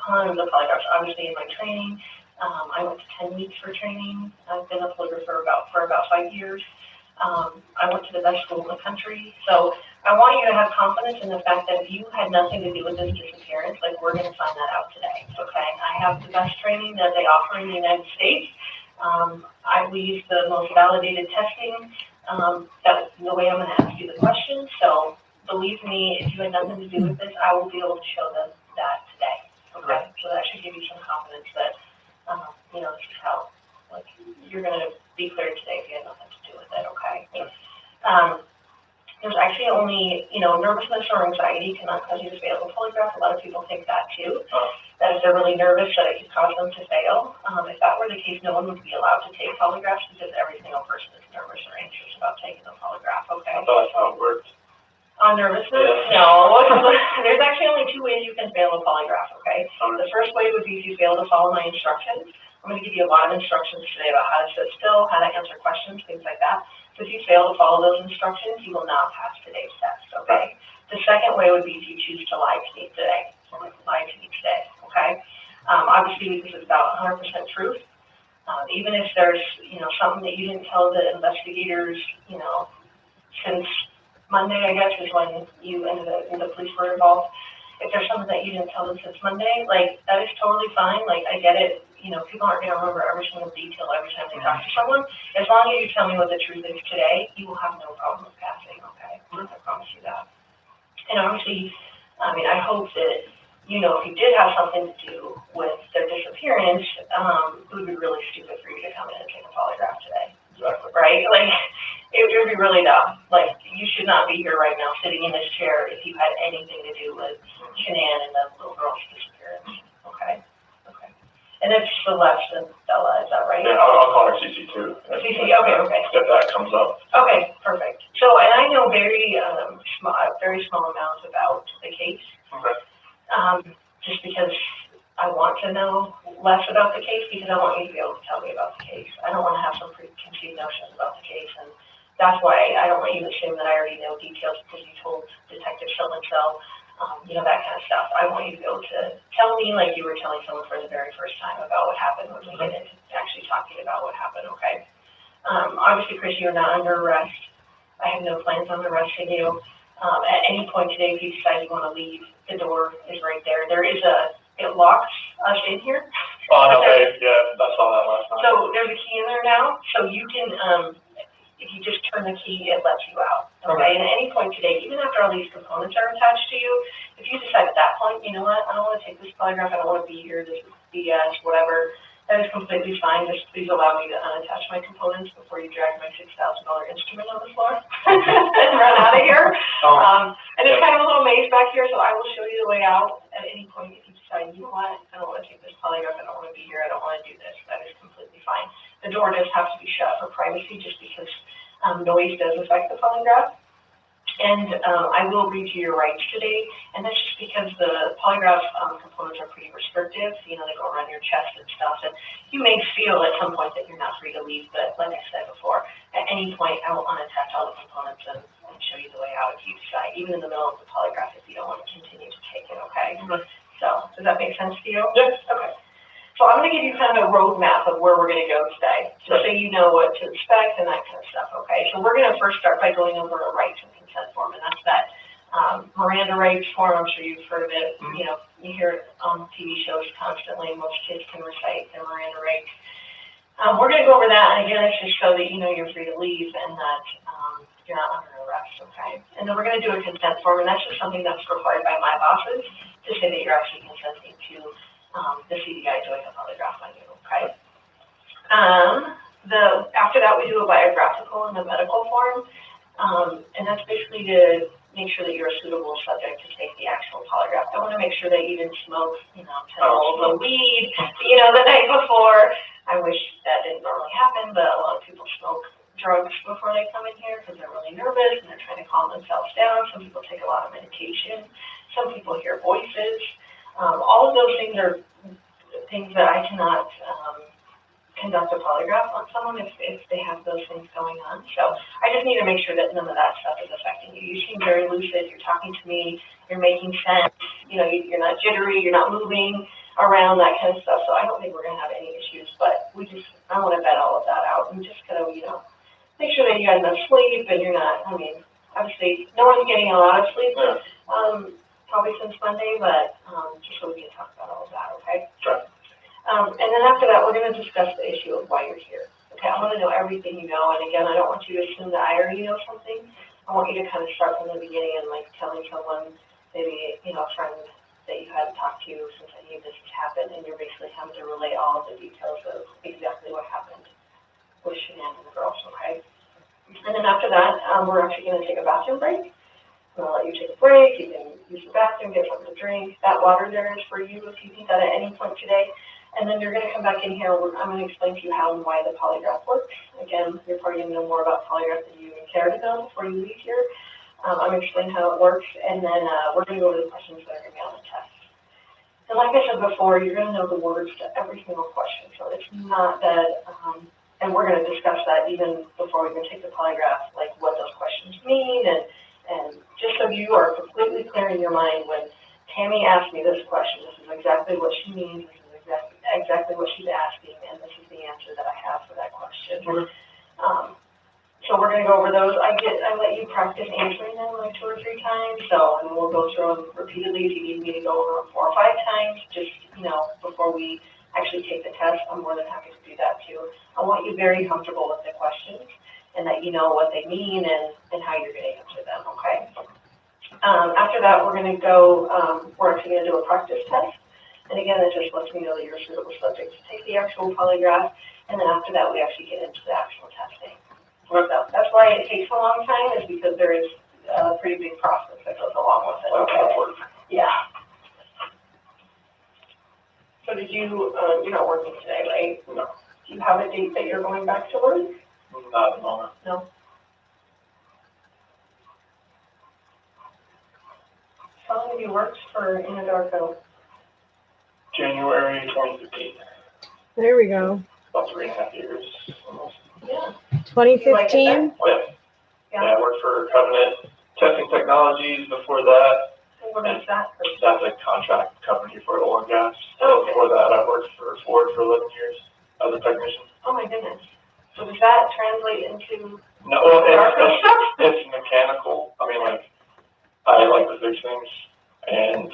tons of polygraphs, obviously, in my training. I went to 10 weeks for training. I've been a polygrapher for about 5 years. I went to the best school in the country. So I want you to have confidence in the fact that if you had nothing to do with this disappearance, like, we're going to find that out today, okay? I have the best training that they offer in the United States. We use the most validated testing. That's the way I'm going to ask you the questions. So believe me, if you had nothing to do with this, I will be able to show them that today, okay? So that should give you some confidence that, this is how, like, you're going to be cleared today if you had nothing to do with it, okay? There's actually only, nervousness or anxiety cannot cause you to fail a polygraph. A lot of people think that too, that if they're really nervous, that it could cause them to fail. If that were the case, no one would be allowed to take polygraphs because every single person is nervous or anxious about taking a polygraph, okay? I thought that's how it worked. On nervousness? Yeah. No. There's actually only 2 ways you can fail a polygraph, okay? The first way would be if you fail to follow my instructions. I'm going to give you a lot of instructions today about how to sit still, how to answer questions, things like that. So if you fail to follow those instructions, you will not pass today's test, okay? The second way would be if you choose to lie to me today. Okay? Obviously, this is about 100% truth. Even if there's, something that you didn't tell the investigators, since Monday, I guess, is when you and the police were involved. If there's something that you didn't tell them since Monday, like, that is totally fine. Like, I get it. People aren't going to remember every single detail every time they talk to someone. As long as you tell me what the truth is today, you will have no problem with passing, okay? I promise you that. And obviously, I hope that, if you did have something to do with their disappearance, it would be really stupid for you to come in and take a polygraph today. Exactly. Right? Like, it would be really dumb. Like, you should not be here right now sitting in this chair if you had anything to do with Shanann and the little girl's disappearance. Okay? Okay. And it's Celeste and Bella, is that right? Yeah, I'll call her CC too. CC, okay. If that comes up. Okay, perfect. So, and I know very small amounts about the case. Okay. Just because I want to know less about the case, because I want you to be able to tell me about the case. I don't want to have some preconceived notions about the case, and that's why I don't want you to assume that I already know details because you told Detective so-and-so, that kind of stuff. I want you to be able to tell me like you were telling someone for the very first time about what happened when we get into actually talking about what happened, okay? Obviously, Chris, you're not under arrest. I have no plans on arresting you. At any point today, if you decide you want to leave, the door is right there. It locks us in here. Oh, okay, yeah, I saw that last night. So there's a key in there now, so you can, if you just turn the key, it lets you out. Okay, and at any point today, even after all these components are attached to you, if you decide at that point, you know what, I don't want to take this polygraph, I don't want to be here, this is BS, whatever, That is completely fine. Just please allow me to unattach my components before you drag my $6,000 instrument on the floor and run out of here. And it's kind of a little maze back here, so I will show you the way out at any point if you decide, you know what, I don't want to take this polygraph, I don't want to be here, I don't want to do this. That is completely fine. The door does have to be shut for privacy just because noise does affect the polygraph. And I will read you your rights today, and that's just because the polygraph components are pretty restrictive. You know, they go around your chest and stuff, and you may feel at some point that you're not free to leave, but like I said before, at any point I will unattach all the components and show you the way out if you decide, even in the middle of the polygraph if you don't want to continue to take it, okay? Mm-hmm. So, does that make sense to you? Yes. Okay. So I'm going to give you kind of a roadmap of where we're going to go today, just so you know what to expect and that kind of stuff, okay? So we're going to first start by going over a rights and consent form, and that's that Miranda rights form. I'm sure you've heard of it. Mm-hmm. You know, you hear it on TV shows constantly. Most kids can recite their Miranda rights. We're going to go over that, and again, it's just so that you know you're free to leave and that you're not under arrest, okay? And then we're going to do a consent form, and that's just something that's required by my bosses to say that you're actually consenting to the CDI doing a polygraph on you, okay? After that, we do a biographical and a medical form, and that's basically to make sure that you're a suitable subject to take the actual polygraph. I want to make sure that you didn't smoke, 10 rolls of weed, the night before. I wish that didn't normally happen, but a lot of people smoke drugs before they come in here because they're really nervous and they're trying to calm themselves down. Some people take a lot of medication. Some people hear voices. All of those things are things that I cannot conduct a polygraph on someone if they have those things going on. So I just need to make sure that none of that stuff is affecting you. You seem very lucid. You're talking to me. You're making sense. You're not jittery. You're not moving around, that kind of stuff. So I don't think we're going to have any issues. But I want to vet all of that out and just kind of, make sure that you got enough sleep and you're not, obviously, no one's getting a lot of sleep. Probably since Monday, but just so we can talk about all of that, okay? Sure. And then after that, we're going to discuss the issue of why you're here. Okay, I want to know everything you know, and again, I don't want you to assume that I already know something. I want you to kind of start from the beginning and like telling someone, maybe, a friend that you hadn't talked to since any of this has happened, and you're basically having to relay all of the details of exactly what happened with Shanann and the girls, okay? And then after that, we're actually going to take a bathroom break. I'm going to let you take a break. You can use the bathroom, get something to drink. That water there is for you if you need that at any point today. And then you're going to come back in here. I'm going to explain to you how and why the polygraph works. Again, you're probably going to know more about polygraph than you even care to know before you leave here. I'm going to explain how it works, and then we're going to go over the questions that are going to be on the test. And like I said before, you're going to know the words to every single question. So it's not that, and we're going to discuss that even before we even take the polygraph, like what those questions mean, and just so you are completely clear in your mind, when Tammy asked me this question, this is exactly what she means, this is exactly what she's asking, and this is the answer that I have for that question. So we're going to go over those. I let you practice answering them like 2 or 3 times, and we'll go through them repeatedly if you need me to go over them 4 or 5 times, just, before we actually take the test. I'm more than happy to do that too. I want you very comfortable with the questions, and that you know what they mean and how you're going to answer them, okay? After that, we're going to go, we're actually going to do a practice test. And again, that just lets me know that you're a suitable subject to take the actual polygraph. And then after that, we actually get into the actual testing. So that's why it takes a long time, is because there is a pretty big process that goes along with it. Okay? Yeah. So did you, you're not working today, right? No. Do you have a date that you're going back to work? Not at the moment. No. How long have you worked for Anadarko? January 2015. There we go. About 3.5 years almost. Yeah. 2015? Yeah, I worked for Covenant Testing Technologies before that. And what is that? That's a contract company for oil and gas. Oh, okay. Before that, I worked for Ford for 11 years as a technician. Oh my goodness. So does that translate into? No, well, it's mechanical. I like to fix things. And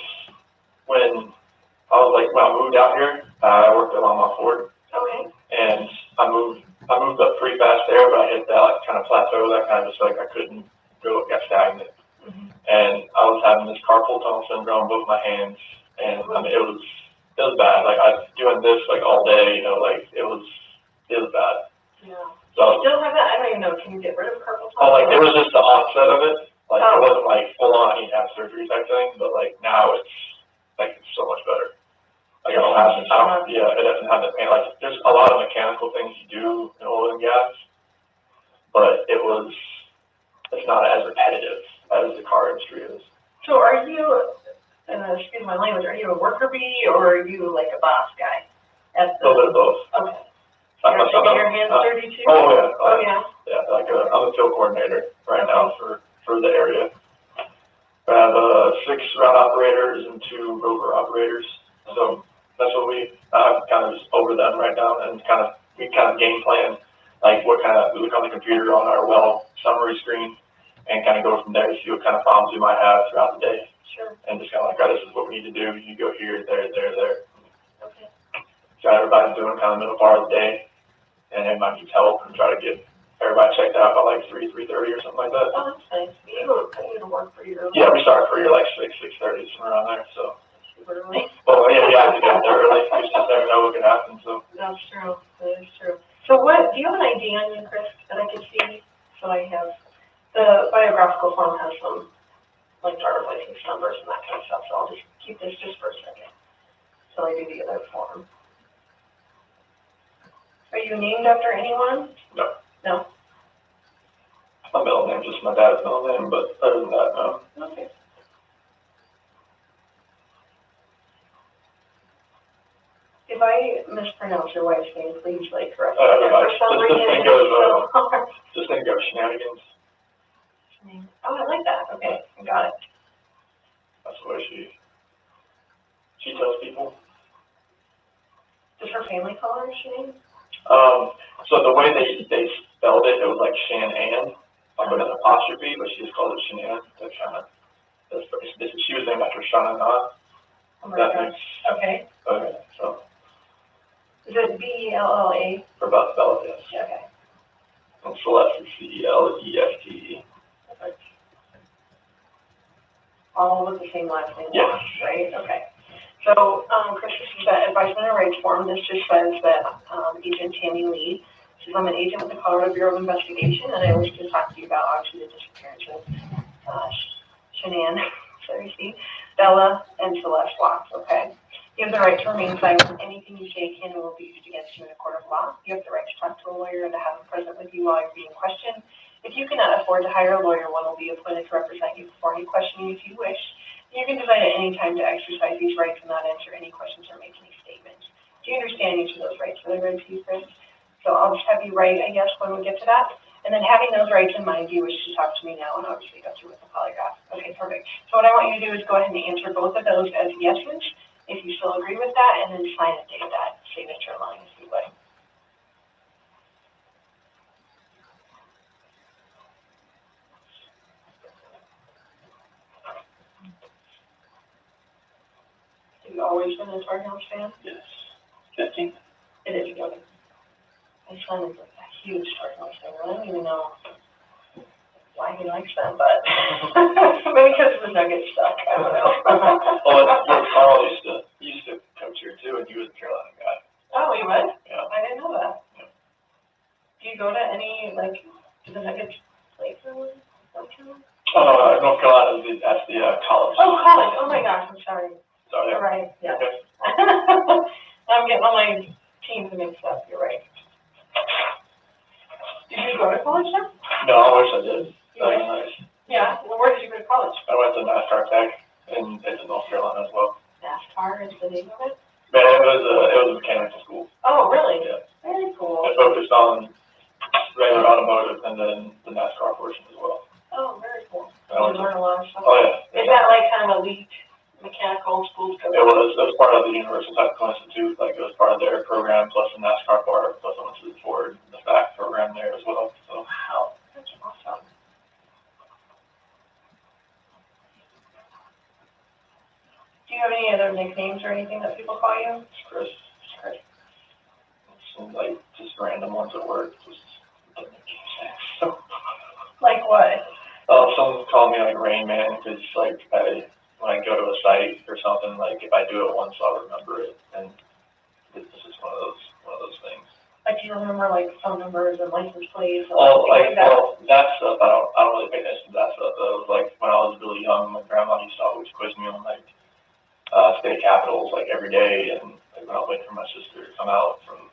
when I moved out here, I worked at Longmont Ford. Okay. And I moved up pretty fast there, but I hit that kind of plateau, that kind of just I couldn't go, got stagnant. Mm-hmm. And I was having this carpal tunnel syndrome, both my hands, and it was it was bad. Like I was doing this like all day, like it was bad. Yeah. So, Still have that? I don't even know. Can you get rid of carpal tunnel? like it was just the onset of it. Like it wasn't like full on I need to have surgery type thing, but like now it's so much better. Like it doesn't have the pain. Like there's a lot of mechanical things you do in oil and gas, but it's not as repetitive as the car industry is. So are you, excuse my language, are you a worker bee or are you like a boss guy? A little bit of both. Okay. You're getting your hands dirty too? Oh yeah. Oh yeah. Yeah, I'm a field coordinator right now for the area. I have 6 route operators and 2 rover operators. So that's what I'm kind of just over them right now, and we kind of game plan like we look on the computer on our well summary screen and kind of go from there to see what kind of problems we might have throughout the day. Sure. And just kind of like, all right, this is what we need to do. You go here, there. Okay. So everybody's doing kind of middle part of the day, and everybody needs help and try to get everybody checked out by like 3:30 or something like that. Oh, that's nice. You don't need to work pretty early. Yeah, we start for like 6:30, somewhere around there. So. Super early. Oh yeah, I have to get there early. You just never know what could happen. So. That's true. That is true. So do you have an ID on you, Chris, that I could see? So I have, the biographical form has some like driver's license numbers and that kind of stuff. So I'll just keep this just for a second. So I do the other form. Are you named after anyone? No. No. My middle name's just my dad's middle name, but other than that, no. Okay. If I mispronounce your wife's name, please correct me. For some reason, just think of shenanigans. Oh, I like that. Okay, I got it. That's the way she tells people. Does her family call her Shanann? So the way they spelled it, it was like Shan-Ann, like with an apostrophe, but she just called it Shanann. She was named after Shannon. Oh my gosh. Okay. Okay, so. Is it B-E-L-L-A? For about spell it, yes. Okay. And Celeste is C-E-L-E-S-T-E. Perfect. All with the same last name, yes. Right? Okay. So, Chris, this is the advisement and rights form. This just says that Agent Tammy Lee says, I'm an agent with the Colorado Bureau of Investigation, and I wish to talk to you about obviously the disappearance of Shanann, Bella, and Celeste Watts, okay? You have the right to remain silent. Anything you say can and will be used against you in a court of law. You have the right to talk to a lawyer and to have him present with you while you're being questioned. If you cannot afford to hire a lawyer, one will be appointed to represent you before any questioning if you wish. You can decide at any time to exercise these rights and not answer any questions or make any statements. Do you understand each of those rights that I read to you, Chris? So I'll just have you write, I guess, when we get to that. And then having those rights in mind, you wish to talk to me now and obviously go through with the polygraph. Okay, perfect. So what I want you to do is go ahead and answer both of those as yeses, if you still agree with that, and then sign and date that signature line if you would. Have you always been a Tar Heels fan? Yes. 15. It is good. My son is like a huge Tar Heels fan. I don't even know why he likes them, but maybe because of the nugget stuck. I don't know. Well, Carl used to coach here too, and he was a Carolina guy. Oh, he was? Yeah. I didn't know that. Yeah. Do you go to any, do the Nuggets play for one? North Carolina, that's the college. Oh, college. Oh my gosh, I'm sorry. Sorry. You're right, yeah. Okay. I'm getting all my teams mixed up, you're right. Did you go to college then? No, I wish I did. Nice. Yeah, well, where did you go to college? I went to NASCAR Tech in North Carolina as well. NASCAR is the name of it? Man, it was a mechanical school. Oh, really? Yeah. Very cool. I focused on regular automotive and then the NASCAR portion as well. Oh, very cool. You learn a lot of stuff. Oh, yeah. Is that like kind of elite mechanical school? It was part of the Universal Technical Institute. Like it was part of their program, plus the NASCAR part, plus I went to the Ford, the FAC program there as well. So. Wow, that's awesome. Do you have any other nicknames or anything that people call you? It's Chris. Some just random ones at work. Like what? Some call me Rain Man because when I go to a site or something, if I do it once, I'll remember it. you remember like phone numbers and license plates? Well, Or that? well, that stuff, I don't really pay attention to that stuff. That was like, when I was really young, my grandma used to always quiz me on like, state capitals, like every day, and like when I was waiting for my sister to come out from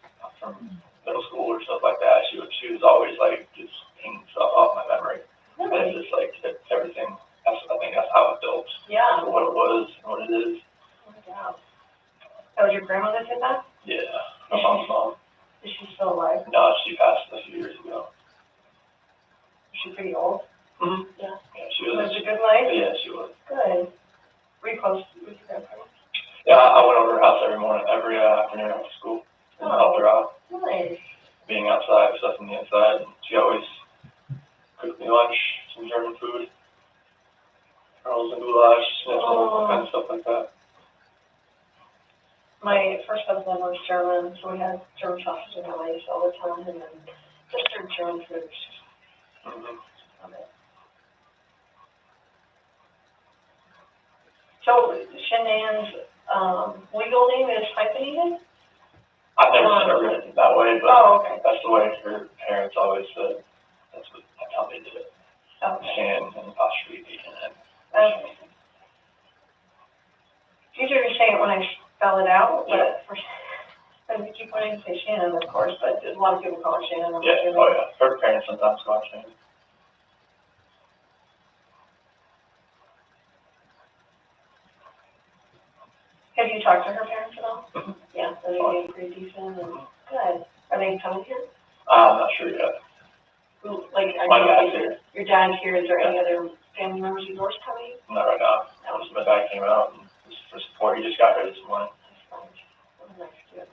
middle school or stuff like that, she was always like, just pinging stuff off my memory. And it's just like, everything, I think that's how it built. Yeah. So what it was, and what it is. Oh my God. That was your grandma that did that? Yeah, my mom's mom. Is she still alive? No, she passed a few years ago. Is she pretty old? Mm-hmm. Yeah. Yeah, she was. Was it a good life? Yeah, she was. Good. Were you close with your grandparents? Yeah, I went over to her house every morning, every afternoon after school, and helped her out, Nice. being outside, stuff on the inside. And she always cooked me lunch, some German food, rolls and goulash, schnitzel, all kinds of stuff like that. My first husband was German, so we had German sausage in LA all the time, and then just their German food. Mm-hmm. So Shanann's legal name is hyphenated? I've never written it that way, but okay. that's the way her parents always said. That's how they did it. Okay. Shan and apostrophe E and N. Okay. It's easier to say it when I spell it out, but I keep wanting to say Shannon, of course, but a lot of people call her Shannon. Yeah, oh yeah. Her parents sometimes call her Shan. Have you talked to her parents at all? Mm-hmm. Yeah, so they're being pretty decent and good. Are they coming here? I'm not sure yet. Like, My dad's here. Your dad's here. Is there any other family members of yours coming? Not right now. My dad came out and just for support. He just got here this morning. Nice, good.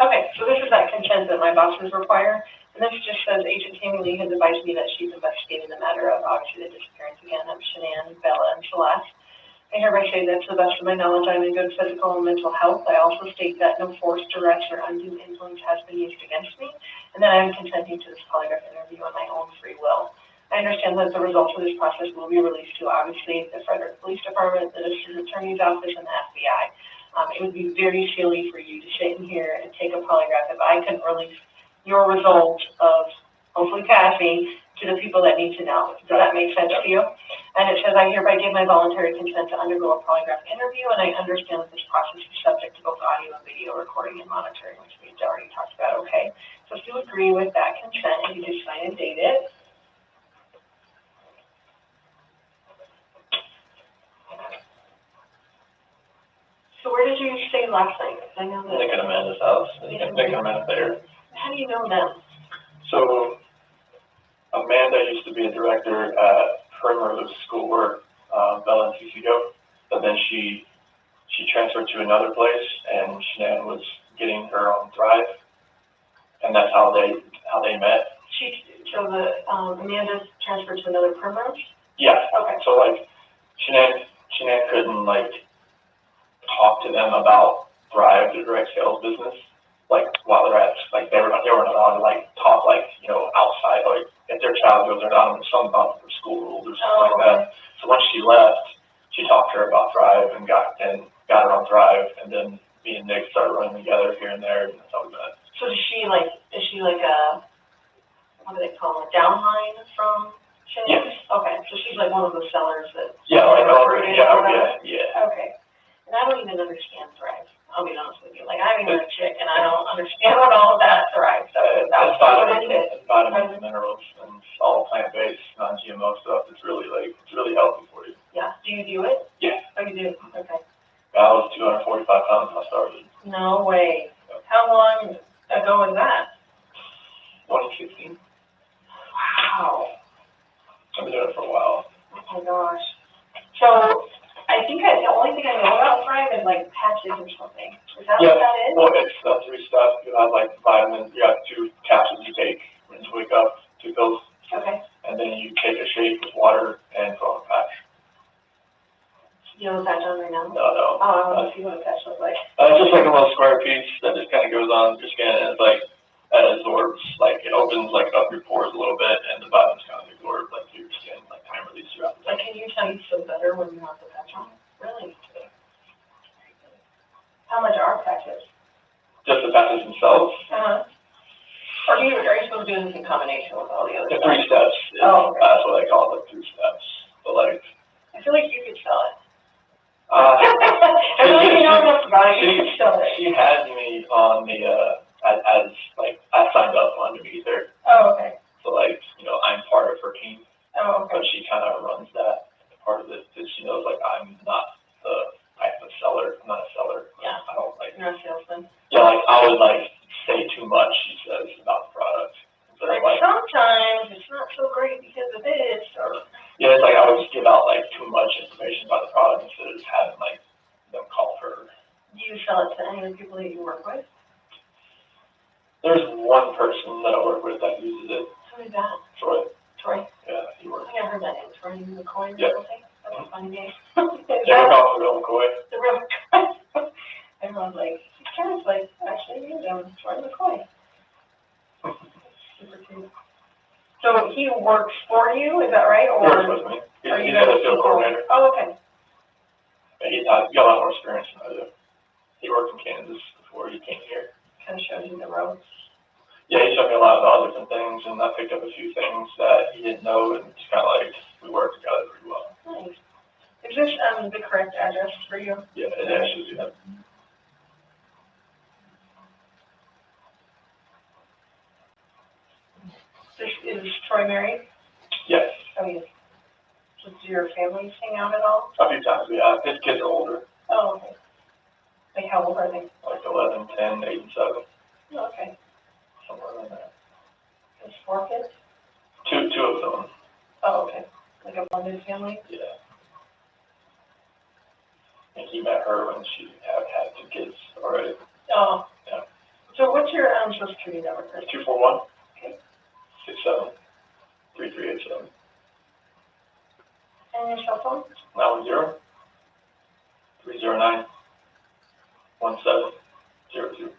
Okay, so this is that consent that my bosses require, and this just says Agent Tammy Lee has advised me that she's investigating the matter of obviously the disappearance again of Shanann, Bella, and Celeste. I hereby say that to the best of my knowledge, I'm in good physical and mental health. I also state that no force, duress, or undue influence has been used against me, and that I am consenting to this polygraph interview on my own free will. I understand that the results of this process will be released to, obviously, the Frederick Police Department, the District Attorney's Office, and the FBI. It would be very silly for you to sit in here and take a polygraph if I couldn't release your results of hopefully passing to the people that need to know. Does that make sense to you? And it says, I hereby give my voluntary consent to undergo a polygraph interview, and I understand that this process is subject to both audio and video recording and monitoring, which we already talked about, okay? So if you agree with that consent, you just sign and date it. So where did you stay last night? I know that. Nick and Amanda's house. Nick and Amanda there. How do you know them? So Amanda used to be a director at Primrose Schoolwork, Bella and Tusigo, but then she transferred to another place, and Shanann was getting her own Thrive, and that's how they met. So the Amanda transferred to another Primrose? Yeah. Okay. So like Shanann couldn't like talk to them about Thrive, the direct sales business, like while they're at, like they weren't allowed to like talk like, you know, outside, like if their child goes there, I don't know, something about their school rules or something like that. So once she left, she talked to her about Thrive and got her on Thrive, and then me and Nick started running together here and there, and that's how we met. So is she like a, what do they call it, downline from Shanann? Yes. Okay, so she's like one of the sellers that. Yeah, like recruited or whatever? yeah. Okay. And I don't even understand Thrive. I'll be honest with you. Like, I'm even a chick, and I don't understand what all of that Thrive stuff is. It's vitamins and minerals and all plant-based, non-GMO stuff. It's really healthy for you. Yeah. Do you do it? Yeah. Oh, you do? Okay. I was 245 pounds when I started. No way. How long ago was that? 2016. Wow. I've been doing it for a while. Oh my gosh. So I think the only thing I know about Thrive is like patches or something. Is that what that is? Well, it's three stuff. You have like vitamins. You have 2 capsules you take when you wake up, 2 pills. Okay. And then you take a shake with water and throw in a patch. You know what that's on right now? No. Oh, I want to see what a patch looks like. It's just like a little square piece that just kind of goes on your skin, and it's like it absorbs, like it opens like up your pores a little bit, and the vitamins kind of absorb like through your skin, like Can you tell you feel better when you have the patch on? Really? How much are patches? Just the patches themselves. Uh-huh. Or are you supposed to do this in combination with all the other The stuff? 3 steps. Oh, okay. That's what I call it, 3 steps. But like, I feel like you could sell it. I don't even know enough about it. You could sell it. she had me on the, as like, I signed up underneath her. Oh, okay. So like, I'm part of her team. Oh, okay. But she kind of runs that part of it because she knows like I'm not the type of seller. I'm not a seller. Yeah. I don't like. You're a salesman. Yeah, like I would like say too much. She says about the product. So, like sometimes it's not so great because of this, or. Yeah, it's like I would just give out like too much information about the product instead of just having like them call her. Do you sell it to any of the people that you work with? There's one person that I work with that uses it. Who is that? Troy. Troy? Yeah, he works. I never heard that name. Troy McCoy or something? That's a funny name. Yeah, we call him the real McCoy. The real McCoy. Everyone's like, he sounds like actually you know, Troy McCoy. Super cute. So he works for you, is that right? Or he works with me. He's a field coordinator. Oh, okay. And he's got a lot more experience than I do. He worked in Kansas before he came here. Kind of shows you the ropes. Yeah, he showed me a lot about different things, and I picked up a few things that he didn't know, and it's kind of like we worked together pretty well. Nice. Is this the correct address for you? Yeah, it actually is. Is Troy married? Yes. Oh, yes. Does your family hang out at all? A few times, yeah. His kids are older. Oh, okay. Like how old are they? Like 11, 10, 8, and 7. Oh, okay. Somewhere around there. There's 4 kids? Two of them. Oh, okay. Like a blended family? Yeah. And he met her when she had 2 kids already. Oh. Yeah. So what's your social security number? 241. Okay. 67. 3387. And your cell phone? 910 309 1702.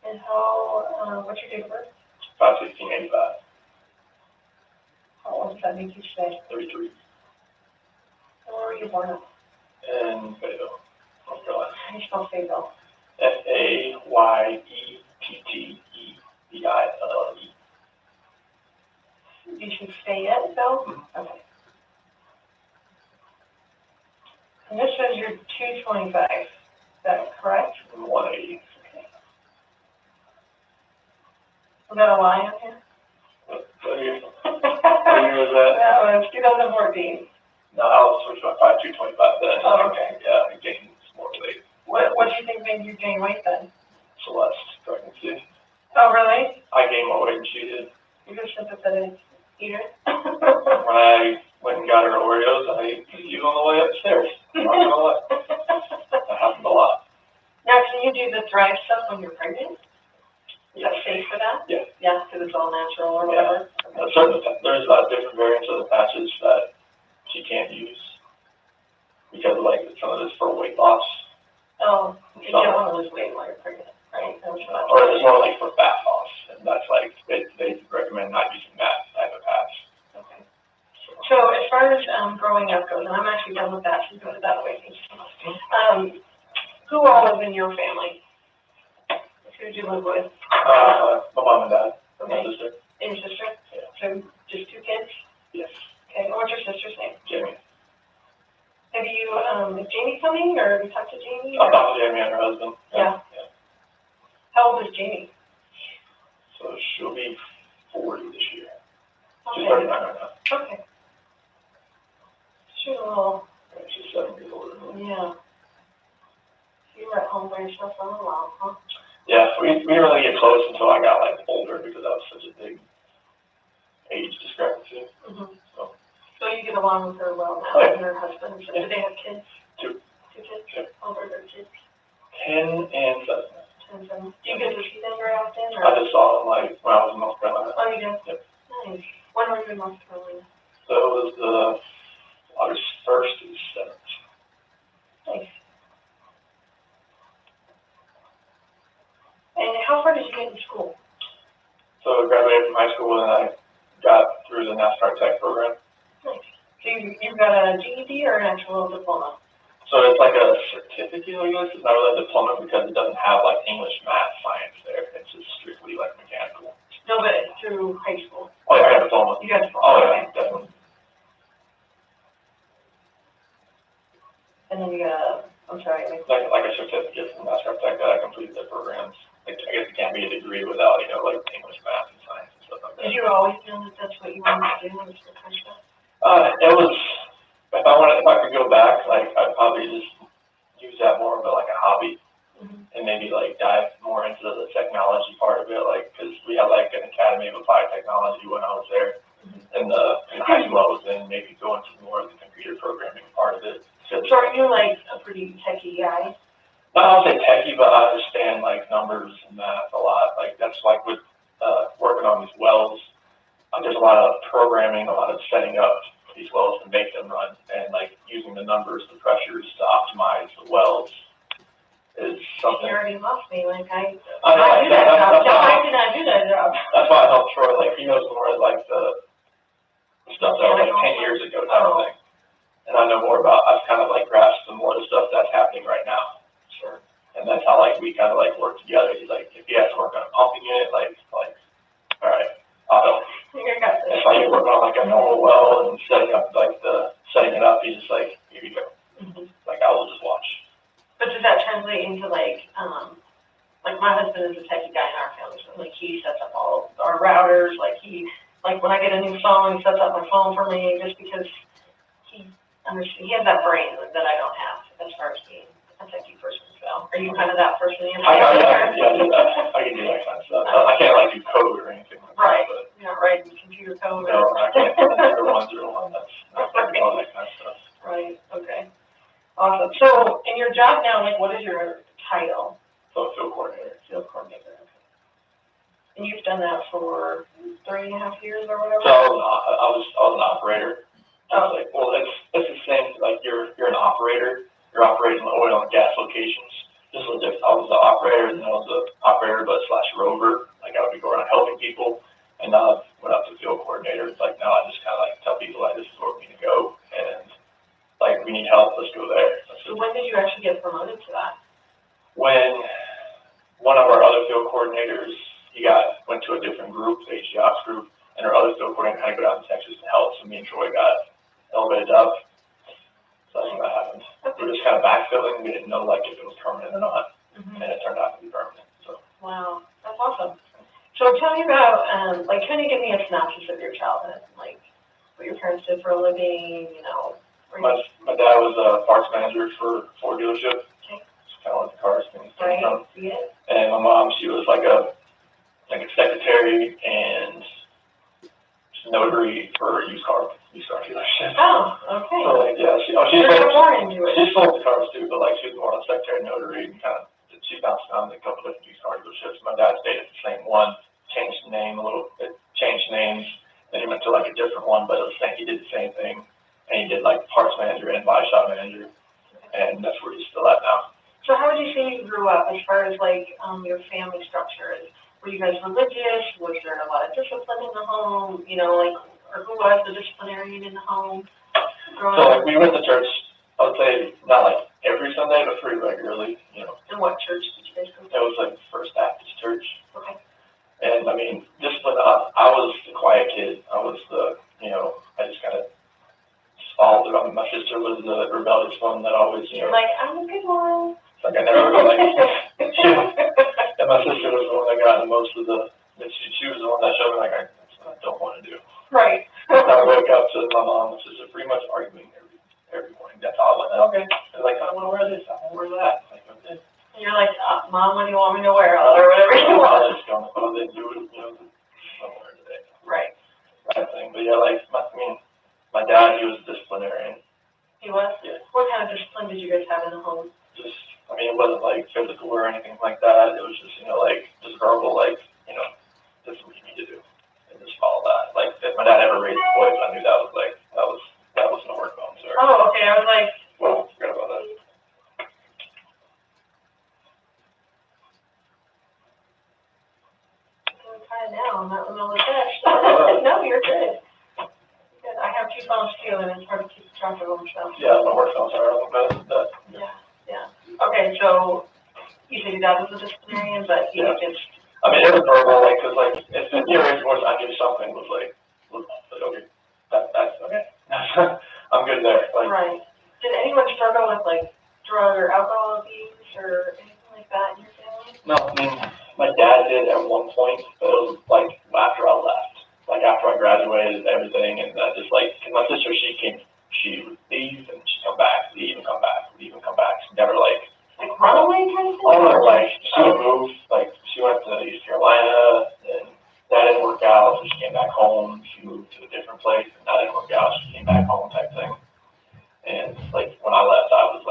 And how, what's your date of birth? 5/16/85. How old does that make you today? 33. And where were you born at? In Fayetteville, North Carolina. How do you spell Fayetteville? FAYETTEVILLE. You should stay in, though? Okay. And this says you're 225. Is that correct? 180. Okay. Was that a lie on here? What year was that? That was 2014. No, I was switched my 225 then. Oh, okay. Yeah, I gained more weight. What do you think made you gain weight then? Celeste, pregnancy. Oh, really? I gained more weight than she did. You're a sympathetic eater? When I went and got her Oreos, I was you on the way upstairs. I'm not gonna lie. That happened a lot. Now, can you do the Thrive stuff when you're pregnant? Is that safe for that? Yeah. Yeah, because it's all natural or whatever? There's different variants of the patches that she can't use because like some of this for weight loss. Oh, you don't want to lose weight while you're pregnant, right? Or it's more like for fat loss, and that's like they recommend not using that type of patch. Okay. So as far as growing up goes, and I'm actually done with that, so you put it that way. Thank you so much. Who all live in your family? Who do you live with? My mom and dad, Okay. my sister. And your sister? Yeah. So just 2 kids? Yes. Okay. And what's your sister's name? Jamie. Have you, is Jamie coming, or have you talked to Jamie? I talked to Jamie and her husband. Yeah. How old is Jamie? So she'll be 40 this year. She's Okay. 39 right now. Okay. She's a little, And she's 7 years older than me. yeah. You were at home by yourself for a little while, huh? Yeah, we didn't really get close until I got like older because that was such a big age discrepancy. Mm-hmm. So you get along with her well now, Oh, yeah. and her husband. So Yeah. do they have kids? 2. 2 kids? Yeah. How old are their kids? 10 and 7. 10 and 7. Do you get to see them very often? Or? I just saw them like when I was in North Carolina. Oh, you do? Yep. Nice. When were you in North Carolina? So it was the August 1st to the 7th. Nice. And how far did you get in school? So I graduated from high school and I got through the NASCAR Tech program. Nice. So you've got a GED or an actual diploma? So it's like a certificate, I guess. It's not really a diploma because it doesn't have like English, math, science there. It's just strictly like mechanical. No, but it's through high school. Oh yeah, I got a diploma. You got a diploma? Oh yeah, Okay. definitely. And then you got a, I'm sorry. Like a certificate from NASCAR Tech that I completed the programs. Like, I guess it can't be a degree without, like English, math, and science and stuff like that. Did you always know that that's what you wanted to do when you were stuff? It was, if I could go back, like, I'd probably just use that more of like a hobby. And maybe like dive more into the technology part of it, like, because we had like an Academy of Applied Technology when I was there. In high school I was in, maybe go into more of the computer programming part of it. So are you like a pretty techie guy? Not I don't say techie, but I understand like numbers and math a lot. Like that's like with working on these wells. There's a lot of programming, a lot of setting up these wells to make them run, and like using the numbers, the pressures to optimize the wells is something. You already lost me. Like I do that job. No, I why, did not do that job. that's why I helped Troy. Like he knows more like the stuff that was like 10 years ago type of thing. And I know more about. I've kind of like grasped some more of the stuff that's happening right now. Sure. And that's how like we kind of like work together. He's like, if he has to work on a pumping unit, like, all right, I'll help. If I work on like a normal well and setting it up, he's just like, here you go. Like I will just watch. But does that translate into like my husband is a techie guy in our family, so like he sets up all our routers, like when I get a new phone, he sets up my phone for me just because he has that brain that I don't have as far as being a techie person. So are you kind of that person in your family? I can do that. I can do that kind of stuff. I can't like do code or anything like right. that. But you're not writing computer code. No, I can't. 101. That's all that kind of stuff. Right. Okay. Awesome. So in your job now, like, what is your title? So field coordinator. Field coordinator. Okay. And you've done that for 3.5 years or whatever? So I was an operator. I was like, well, it's the same. Like you're an operator. You're operating the oil and gas locations. This was just I was the operator, and I was the operator but / rover. Like I would be going around helping people, and now I went up to field coordinator. It's like now I just kind of like tell people like this is where we need to go, and like we need help. Let's go there. So when did you actually get promoted to that? When one of our other field coordinators, went to a different group, the HG Ops group, and our other field coordinator had to go down to Texas to help. So me and Troy got elevated up. So that's what happened. We were just kind of backfilling. We didn't know like if it was permanent or not, and it turned out to be permanent. So. Wow, that's awesome. So tell me about kind of give me a synopsis of your childhood, like what your parents did for a living, My dad was a parts manager for Ford dealership. Okay. Just kind of like the cars things. Right. Yeah. And my mom, she was like a secretary and notary for used car dealership. Oh, okay. So like yeah, she sold the cars too, but like she was more on secretary notary and kind of she bounced around a couple different used car dealerships. My dad stayed at the same one, changed the name a little bit, changed names, then he went to like a different one, but it was he did the same thing. And he did like parts manager and body shop manager, and that's where he's still at now. So how would you say you grew up as far as like your family structure? Were you guys religious? Was there a lot of discipline in the home? Or who was the disciplinarian in the home? So like we went to church, I would say not like every Sunday, but pretty regularly, And what church did you guys go to? It was like First Baptist Church. Okay. And I mean, discipline, I was the quiet kid. I was I just kind of followed it. I mean, my sister was the rebellious one that always, You're like, I'm a good one. It's like I never really and my sister was the one that got most of she was the one that showed me like that's what I don't want to do. Right. And I wake up to my mom and sister pretty much arguing every morning. That's all I went, okay. They're like, I want to wear this, I want to wear that. Like, okay. And you're like, Mom, what do you want me to wear? Or whatever you want. I just don't know. They do it, somewhere today. Right. Right thing. But yeah, like my dad, he was a disciplinarian. He was? Yeah. What kind of discipline did you guys have in the home? It wasn't like physical or anything like that. It was just, just verbal, like, this is what you need to do. And just follow that. Like, if my dad ever raised boys, I knew that was no work on, sir. Oh, okay. I was like, well, forget about that. I'm tired now. I'm phones too, and it's hard to keep track of them, so. Yeah, my work phones are on the best, but, Yeah. Okay, so you said your dad was a disciplinarian, but you just. I mean, it was verbal, like, cause like, if the hearing was, I knew something was like, okay, that's okay. I'm good there, like. Right. Did anyone struggle with like drug or alcohol abuse or anything like that in your family? No, I mean, my dad did at one point, but it was like after I left, like after I graduated and everything, and just like, cause my sister, she would leave and she'd come back, leave and come back, leave and come back. She never like runaway kind of thing? Oh, no, like, she would move, like, she went to East Carolina, and that didn't work out, so she came back home, she moved to a different place, and that didn't work out, she came back home type thing. And, like, when I left, I was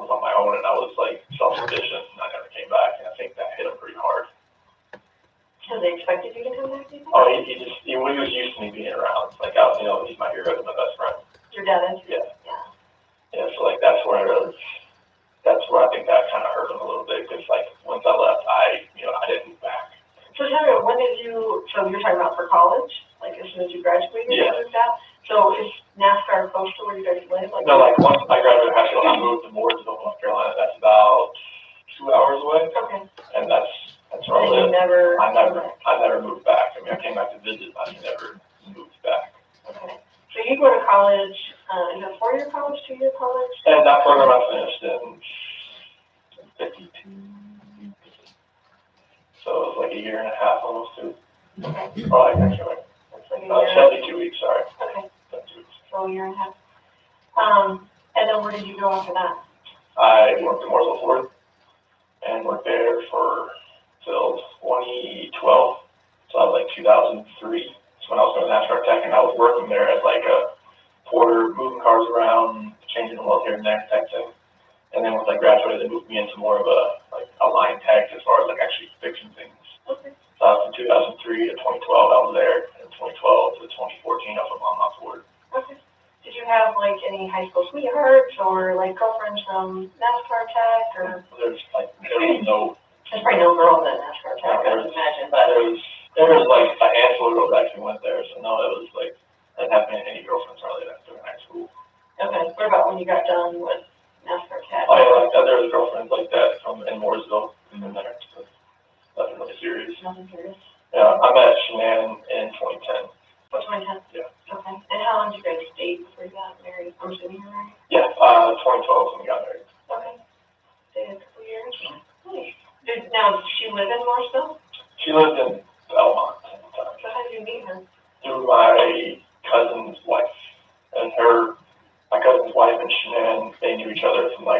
on my own, and I was, like, self-sufficient, and I never came back, and I think that hit him pretty hard. So they expected you to come back, do you think? Oh, he was used to me being around, like, he's my hero, he's my best friend. Your dad is? Yeah. Yeah, so, like, that's where I think that kind of hurt him a little bit, because, like, once I left, I didn't move back. So tell me, so you're talking about for college? Like, as soon as you graduated, Yeah. you moved out? So is NASCAR close to where you guys live? Like, No, like, once I graduated high school, I moved to Mooresville, North Carolina. That's about 2 hours away. Okay. And that's where I And live. I never never moved back. I mean, I came back to visit, but I never moved back. Okay. So you go to college, is it a 4-year college, 2-year college? And that program I finished in 52. So it was like a year and a half, almost 2. Okay. Oh, actually, That's like a year. 72 weeks, sorry. Okay. 72 weeks. So a year and a half. And then where did you go after that? I worked at Mooresville Ford and worked there till 2012. So I was like 2003. That's when I was going to NASCAR Tech, and I was working there as like a porter, moving cars around, changing the oil here and there type thing. And then once I graduated, they moved me into more of a line tech as far as like actually fixing things. Okay. So from 2003 to 2012, I was there. And 2012 to 2014, I was on my Ford. Okay. Did you have like any high school sweethearts or like girlfriends from NASCAR Tech or? There was no. There's probably no girls at NASCAR Tech, I would imagine, but. There was like a handful of girls that actually went there, so no, it was like, I didn't have any girlfriends really after high school. Okay, what about when you got done with NASCAR Tech? Oh yeah, like there was girlfriends like that in Mooresville, in there, so nothing really serious. Nothing serious. Yeah, I met Shanann in 2010. What's 2010? Yeah. Okay, and how long did you guys date before you got married? I'm assuming you were married? Yeah, 2012 when we got married. Okay, dated a couple years. Nice. Now, does she live in Mooresville? She lived in Belmont at the time. So how did you meet her? Through my cousin's wife. And my cousin's wife and Shanann, they knew each other from a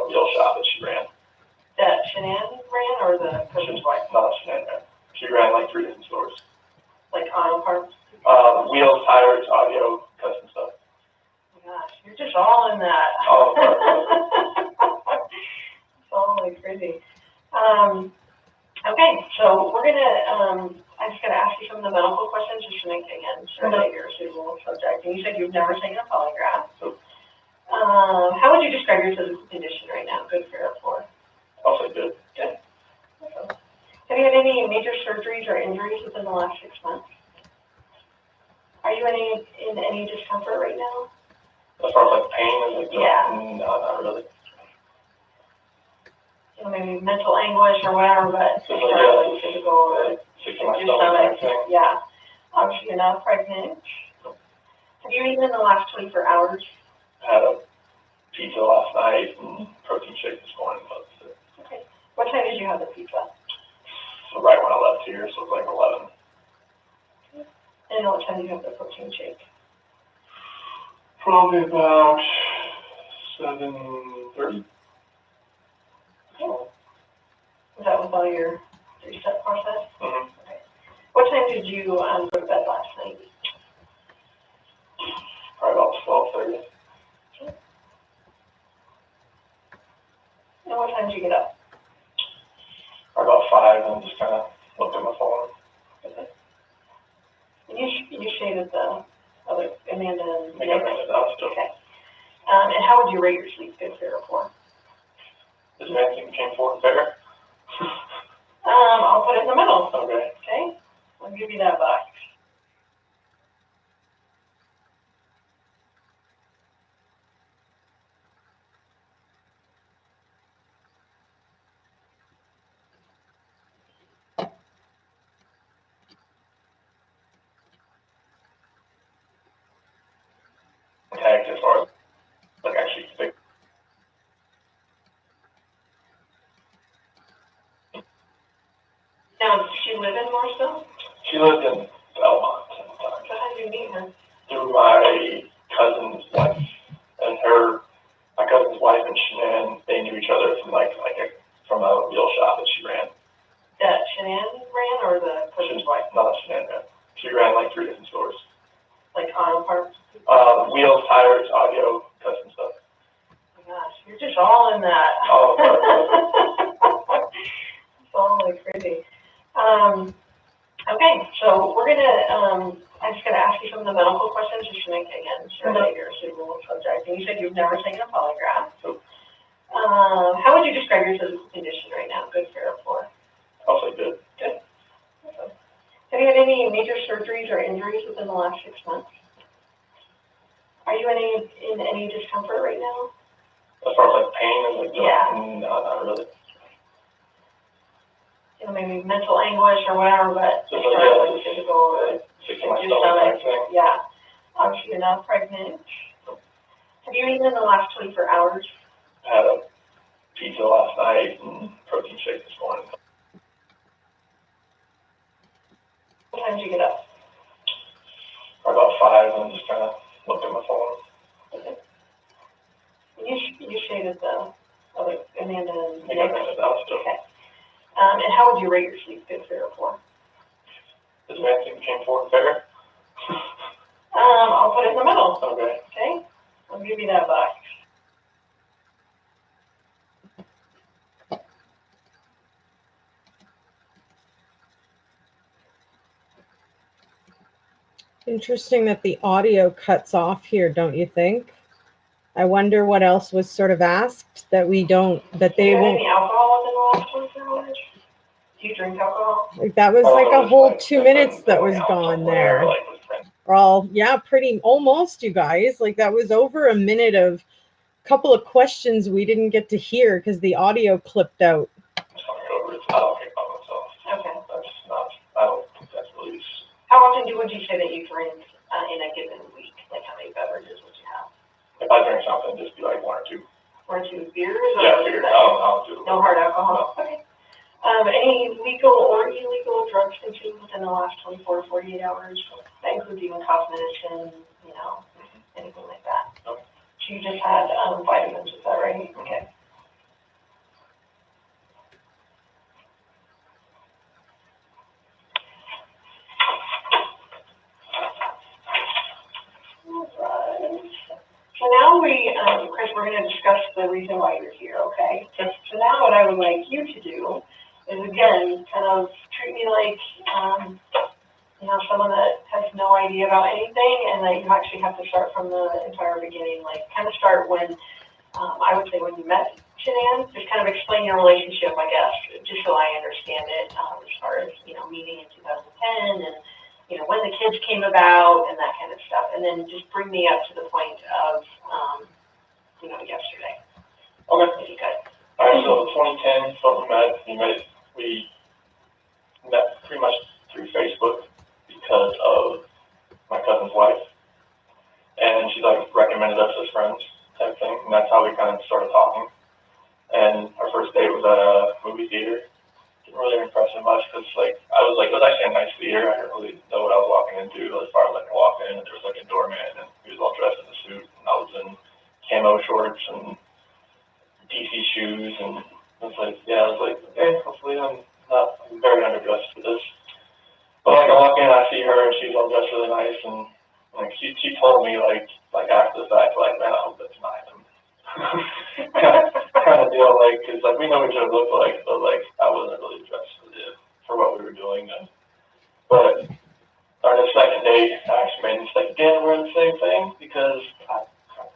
wheel shop that she ran. That Shanann ran or the cousin's wife? No, Shanann ran. She ran like 3 different stores. Like auto parts? Wheels, tires, audio, custom stuff. Oh my gosh, you're just all in that. All of that. It's all like crazy. Okay, so we're gonna, I'm just gonna ask you some of the medical questions just to make, again, sure that you're a suitable subject. And you said you've never taken a polygraph. How would you describe your physical condition right now? Good, fair, or poor? I'll say good. Good. Okay. Have you had any major surgeries or injuries within the last 6 months? Are you in any discomfort right now? As far as like pain, Yeah. No, not really. Maybe mental anguish or whatever, but Just like physical, sick to my your stomach stomach, thing. yeah. Obviously, you're not pregnant. Have you eaten in the last 24 hours? I had a pizza last night and protein shake this morning. Okay. What time did you have the pizza? So right when I left here, so it was like 11. And what time did you have the protein shake? Probably about 7:30. Was that with all your 3-step process? Mm-hmm. Okay. What time did you go to bed last night? Probably about 12:30. Okay. And what time did you get up? Probably about 5 and just kind of looked at my phone. Okay. And you stated the other Amanda and Make everything else still. Okay. And how would you rate your sleep, good, fair, or poor? Is there anything came forward fair? I'll put it in the middle. Okay. Okay? I'll give you that box. She lived in Belmont at the time. So how did you meet her? Through my cousin's wife. And my cousin's wife and Shanann, they knew each other from a wheel shop that she ran. That Shanann ran or the cousin's wife? No, that Shanann ran. She ran like 3 different stores. Like auto parts? Wheels, tires, audio, custom stuff. Oh my gosh, you're just all in that. All of It's all like crazy. Okay, so we're gonna, I'm just gonna ask you some of the medical questions just to make, again, sure that you're a suitable subject. And you said you've never taken a polygraph. How would you describe your physical condition right now? Good, fair, or poor? I'll say good. Good. Okay. Have you had any major surgeries or injuries within the last 6 months? Are you in any discomfort right now? As far as like pain and like Yeah. No, not really. You know, maybe mental anguish or whatever, but Just as far as like just, physical, fixing my your stomach stomach, type thing. yeah. Obviously, you're not pregnant. Have you eaten in the last 24 hours? I had a pizza last night and protein shake this morning. What time did you get up? Probably about 5 and just kind of looked at my phone. Okay. You shaded the other Amanda and I think I ran it down still. Okay. And how would you rate your sleep, good, fair, or poor? This man thing came forward fair. I'll put it in the middle. Okay. Okay. I'll give you that box. Interesting that the audio cuts off here, don't you think? I wonder what else was sort of asked that we don't, that they Do you have won't. any alcohol in the last 24 hours? Do you drink alcohol? Like that was like a whole 2 minutes that was gone there. All, yeah, pretty almost, you guys. Like that was over a minute of a couple of questions we didn't get to hear because the audio clipped out. I don't think about myself. Okay. I don't think that's really. How often would you say that you drink in a given week? Like how many beverages would you have? If I drink something, just be like 1 or 2. 1 or 2 beers? Yeah, beers. I'll do it. No hard alcohol? No. Okay. Any legal or illegal drugs consumed within the last 24 to 48 hours? That includes even cough medicine, anything like that. No. So you just had vitamins, is that right? Okay. Alright. So now Chris, we're going to discuss the reason why you're here, okay? So now what I would like you to do is, again, kind of treat me like, someone that has no idea about anything, and that you actually have to start from the entire beginning, like kind of start when, I would say when you met Shanann, just kind of explain your relationship, I guess, just so I understand it, as far as, meeting in 2010 and, when the kids came about and that kind of stuff, and then just bring me up to the point of, yesterday. Okay. If you could. All right, so 2010, so we met pretty much through Facebook because of my cousin's wife. And she recommended us as friends type thing. And that's how we kind of started talking. And our first date was at a movie theater. Didn't really impress him much because it was actually a nice theater. I didn't really know what I was walking into as far as I walked in, and there was a doorman and he was all dressed in a suit and I was in camo shorts and DC shoes, and I was like, okay, hopefully I'm not very underdressed for this. But I walk in, I see her, and she's all dressed really nice, and she told me after the fact, man, I hope that's not him. kind of deal, because we know what each other look like, but I wasn't really dressed for what we were doing then. But our second date, I actually made a mistake again. We're in the same thing because I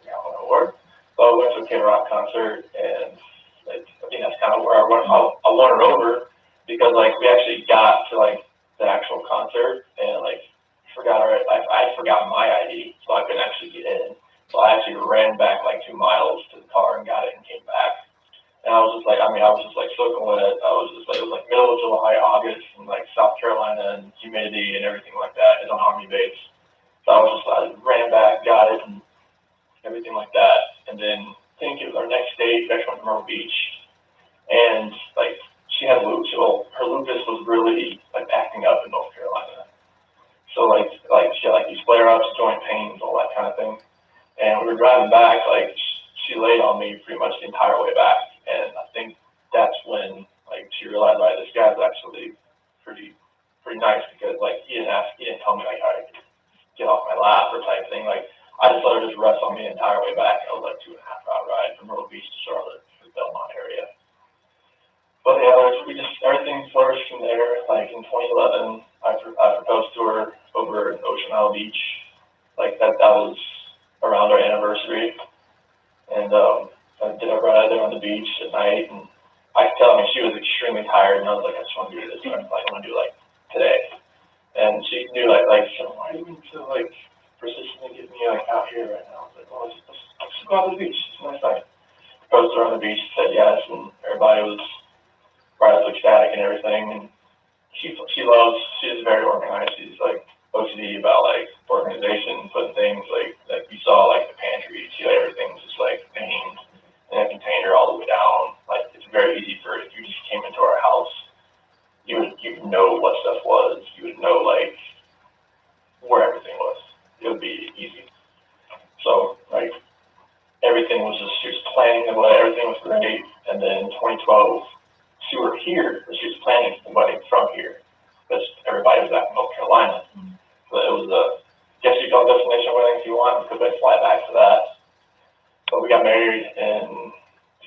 forgot what I wore. So we went to a K-Rock concert, and I think that's kind of where I won her over, because we actually got to the actual concert, and I forgot my ID, so I couldn't actually get in. So I actually ran back 2 miles to the car and got it and came back. And I was just soaking wet. I was just it was middle of July, August, in South Carolina, and humidity and everything like that. It's on Army base. So I ran back, got it, and everything like that. And then I think it was our next date, we actually went to Myrtle Beach. And she had lupus. Well, her lupus was really acting up in North Carolina. So she had these flare-ups, joint pains, all that kind of thing. And we were driving back, she laid on me pretty much the entire way back. And I think that's when she realized this guy's actually pretty nice, because he didn't tell me how to get off my lap or type thing. I just let her just rest on me the entire way back. It was 2.5 hour ride from Myrtle Beach to Charlotte, the Belmont area. But yeah, everything flourished from there. In 2011, I proposed to her over in Ocean Isle Beach. That was around our anniversary. And I did a ride there on the beach at night, and I could tell, she was extremely tired, and I was I just want to do this. I want to do today. And she knew, so why are you so persistently getting me out here right now? I was well, let's go out to the beach. It's a nice night. Proposed her on the beach, said yes, and everybody was right up ecstatic and everything. And she's very organized. She's OCD about organization, putting things you saw the pantry. She everything's just named in a container all the way down. It's very easy for, if you just came into our house, you would know what stuff was. You would know where everything was. It would be easy. So everything was just, she was planning the wedding, everything was great. And then 2012, she was here, but she was planning the wedding from here, because everybody was back in North Carolina. So it was a, guess you call destination wedding if you want, because I fly back to that. But we got married in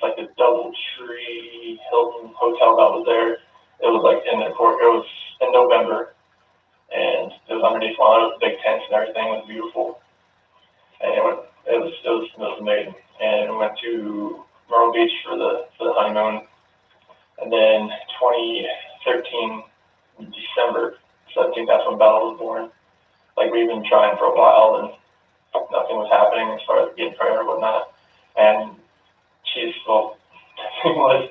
the DoubleTree Hilton Hotel that was there. It was in the court. It was in November, and it was underneath one of those big tents and everything. It was beautiful, and it was amazing. And we went to Myrtle Beach for the honeymoon, and then 2013 December 17th, that's when Bella was born. We've been trying for a while, and nothing was happening as far as getting pregnant or whatnot. And the thing was,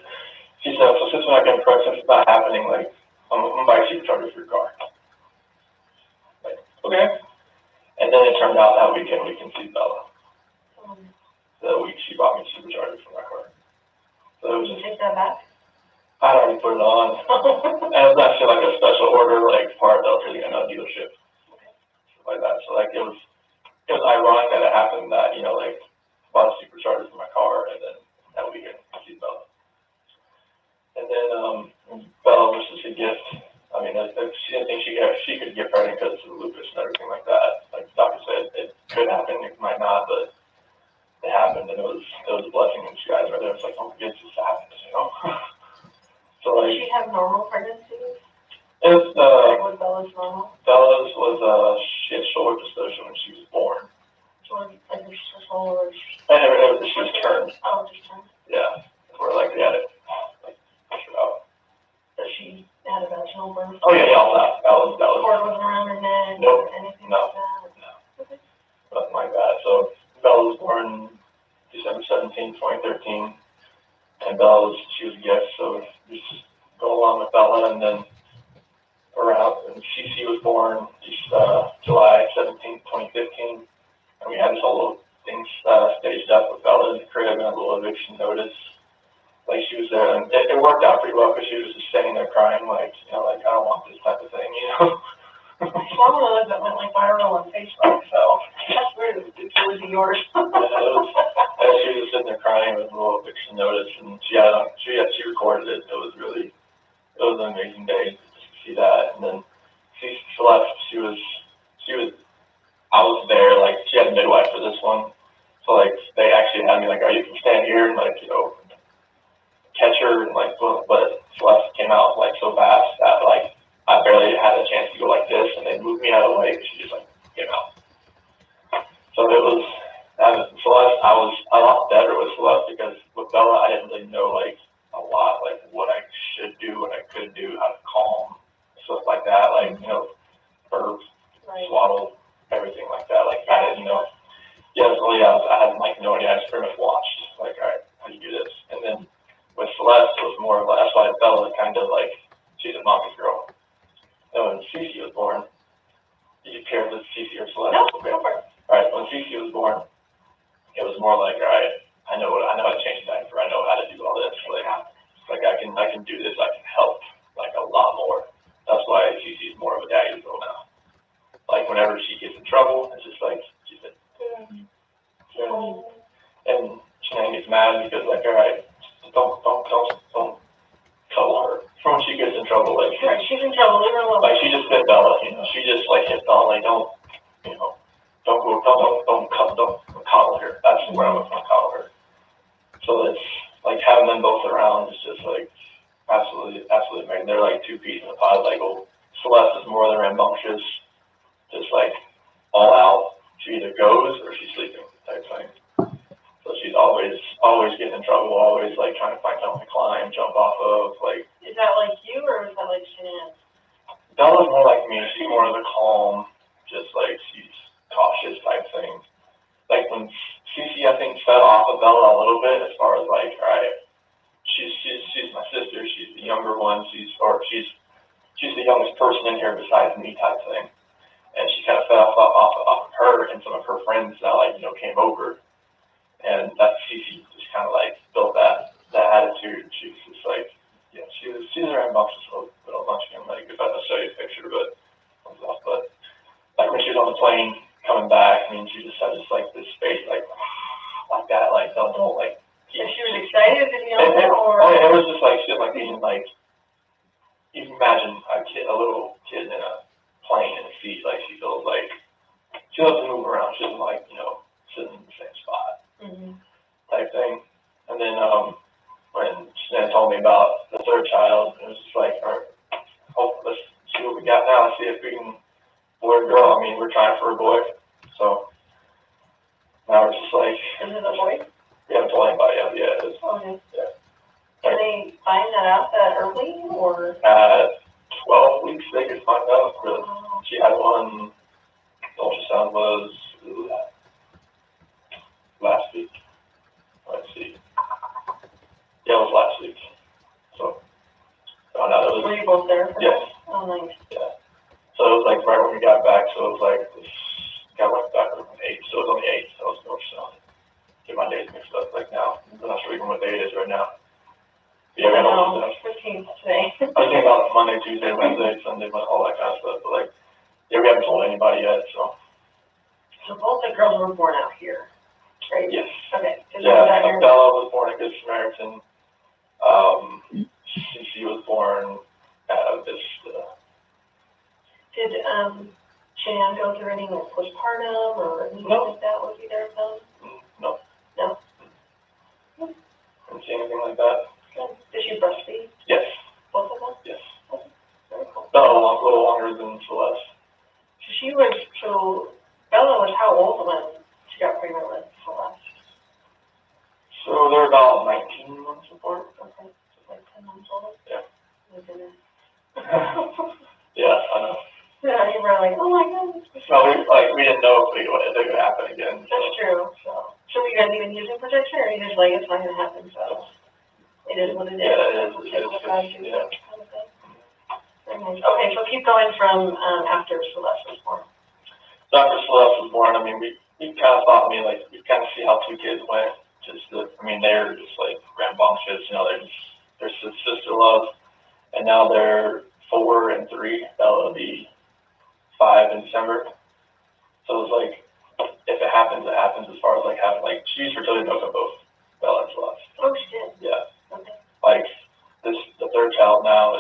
she said, so since we're not getting pregnant, since it's not happening, I'm going to buy a supercharger for your car. Okay. And then it turned out that weekend we conceived Bella. The week she bought me a supercharger for my car. So it was just, take that back? I already put it on. And it was actually a special order, part that was really in a dealership. Stuff that. So it was ironic that it happened that, bought a supercharger for my car, and then that weekend conceived Bella. And then Bella was just a gift. She didn't think she could get pregnant because of lupus and everything like that. Like the doctor said, it could happen, it might not, but it happened, and it was a blessing in disguise right there. It's oh, it just happened, So Did she have normal pregnancies? It was Was Bella's normal? Bella's was she had shoulder dystocia when she was born. So her shoulders. And she was turned. Oh, just turned. Yeah, where we had it pushed out. So she had a vaginal birth? Oh yeah, all that. That was. Cord wasn't around her neck? Nope. Or anything No. like that? No. Okay. Nothing like that. So Bella was born December 17, 2013, and she was a gift. So just go along with Bella, and then and Cece was born July 17, 2015, and we had this whole thing staged up with Bella in the crib and a little eviction notice. She was there, and it worked out pretty well because she was just standing there crying, I don't want this type of thing, I saw one of those that went viral on Facebook, so that's weird. It's really yours. And she was just sitting there crying with a little eviction notice, and she recorded it. It was an amazing day to see that. And then Celeste, she was I was there, she had a midwife for this one, so they actually had me you can stand here and catch her, and but Celeste came out so fast that I barely had a chance to go this, and they moved me out of the way because she just came out. So it was Celeste. I was a lot better with Celeste because with Bella I didn't really know a lot what I should do, what I could do, how to calm, stuff like that, burp, swaddle, everything like that. I didn't know. Yeah, so I had no idea. I just pretty much watched. All right, how do you do this? And then with Celeste, it was more of that's why Bella kind of she's a mommy's girl. And when Cece was born, did you care with Cece or Celeste? No, okay. Go for it. All right, when Cece was born, it was more all right, I know how to change the diaper. I know how to do all this. I can do this. I can help a lot more. That's why Cece's more of a daddy's girl now. trouble, leave her alone. Like, she just hit Bella, you know, she just, like, hit Bella, like, don't, you know, don't coddle her. That's where I was gonna coddle her. So it's, like, having them both around is just, like, absolutely amazing. They're, like, two peas in a pod. Like, oh, Celeste is more than rambunctious, just, like, all out. She either goes or she's sleeping type thing. So she's always getting in trouble, always, like, trying to find something to climb, jump off of, like. Is that like you, or is that like Shanann? Bella's more like me. She's more of the calm, just, like, she's cautious type thing. Like, when Cece, I think, fed off of Bella a little bit as far as, like, all right, she's my sister, she's the younger one, she's the youngest person in here besides me type thing. And she kind of fed off of her, and some of her friends that, like, you know, came over. And that Cece just kind of, like, built that attitude. She was just, like, yeah, she's a rambunctious little munchkin. Like, if I had to show you a picture, but like, when she was on the plane coming back, I mean, she just had like this face, like that, like, don't, like. And she was excited to be on there, or? It was just like, she was like being, like, you can imagine a little kid in a plane in a seat, like, she feels like, she loves to move around. She doesn't like, you know, sitting in the same spot. Mm-hmm. Type thing. And then when Shanann told me about the third child, it was just like, all right, let's see what we got now. Let's see if we can, boy or girl. I mean, we're trying for a boy. So now it's just like. Is it a boy? We haven't told anybody yet. Yeah, it is. Okay. Yeah. Can they find that out that early, or? At 12 weeks, they could find out. Really. She had one, the ultrasound was last week. Let's see. Yeah, it was last week. So, found out it was. Were you both there? Yes. Oh, nice. Yeah. So it was like right when we got back. So it was like got back on the 8th. So it was on the 8th. So it was the ultrasound. Get my days mixed up. Like now, I'm not sure even what day it is right now. Yeah, I know. 15th today. I was thinking about Monday, Tuesday, Wednesday, Sunday, all that kind of stuff. But, like, yeah, we haven't told anybody yet. So. So both the girls were born out here, right? Yes. Okay. Yeah, Bella was born at Good Samaritan. Cece was born at Vista. Did Shanann go through any like postpartum or anything like that with either of them? No. No? Didn't see anything like that. Good. Did she breastfeed? Yes. Both of them? Yes. Okay. Very cool. Bella was a little longer than Celeste. So Bella was how old when she got pregnant with Celeste? So they're about 19 months apart. Okay. So like 10 months old? Yeah. My goodness. Yeah, I know. Yeah, you were like, oh my goodness. No, we didn't know if it could happen again. That's true. So were you guys even using protection, or are you just like, it's not going to happen, so it is what it is? Yeah, it is. Yeah. Very nice. Okay, so keep going from after Celeste was born. So after Celeste was born, I mean, we kind of thought, we kind of see how two kids went. They're just like rambunctious, you know, they're sister love. And now they're 4 and 3. That'll be 5 in December. So it's like, if it happens, it happens. As far as like having, like, she used fertility milk on both Bella and Celeste. Oh, she did? Yeah. Okay. Like, the third child now,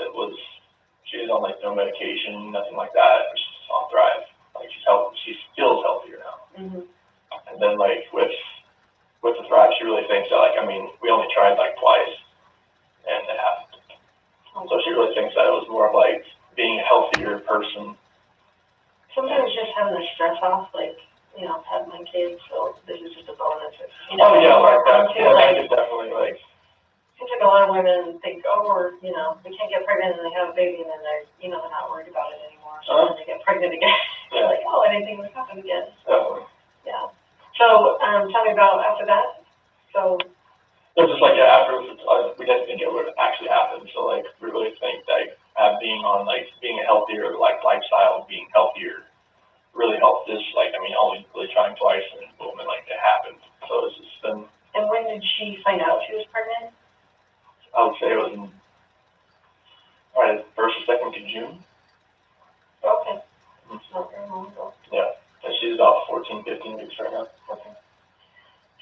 she was on, like, no medication, nothing like that. She's on Thrive. Like, she feels healthier now. Mm-hmm. And then, like, with the Thrive, she really thinks that, like, we only tried, like, twice, and it happened. So she really thinks that it was more of, like, being a healthier person. Sometimes just having the stress off, like, you know, I've had my kids, so this is just a bonus. Oh, yeah, like that. Yeah, that is definitely, like. Seems like a lot of women think, we can't get pregnant, and they have a baby, and then they're not worried about it anymore. So then they get pregnant again. They're like, oh, I didn't think it would happen again. Definitely. Yeah. So, tell me about after that. So. It was just like, after we didn't think it would actually happen. So, like, we really think that being a healthier, like, lifestyle, being healthier really helped this. Like, only really trying twice, and boom, and like, it happened. So it's just been. And when did she find out she was pregnant? I would say it was in probably the 1st or 2nd of June. Okay. It's not very long ago. Yeah. And she's about 14, 15 weeks right now. Okay.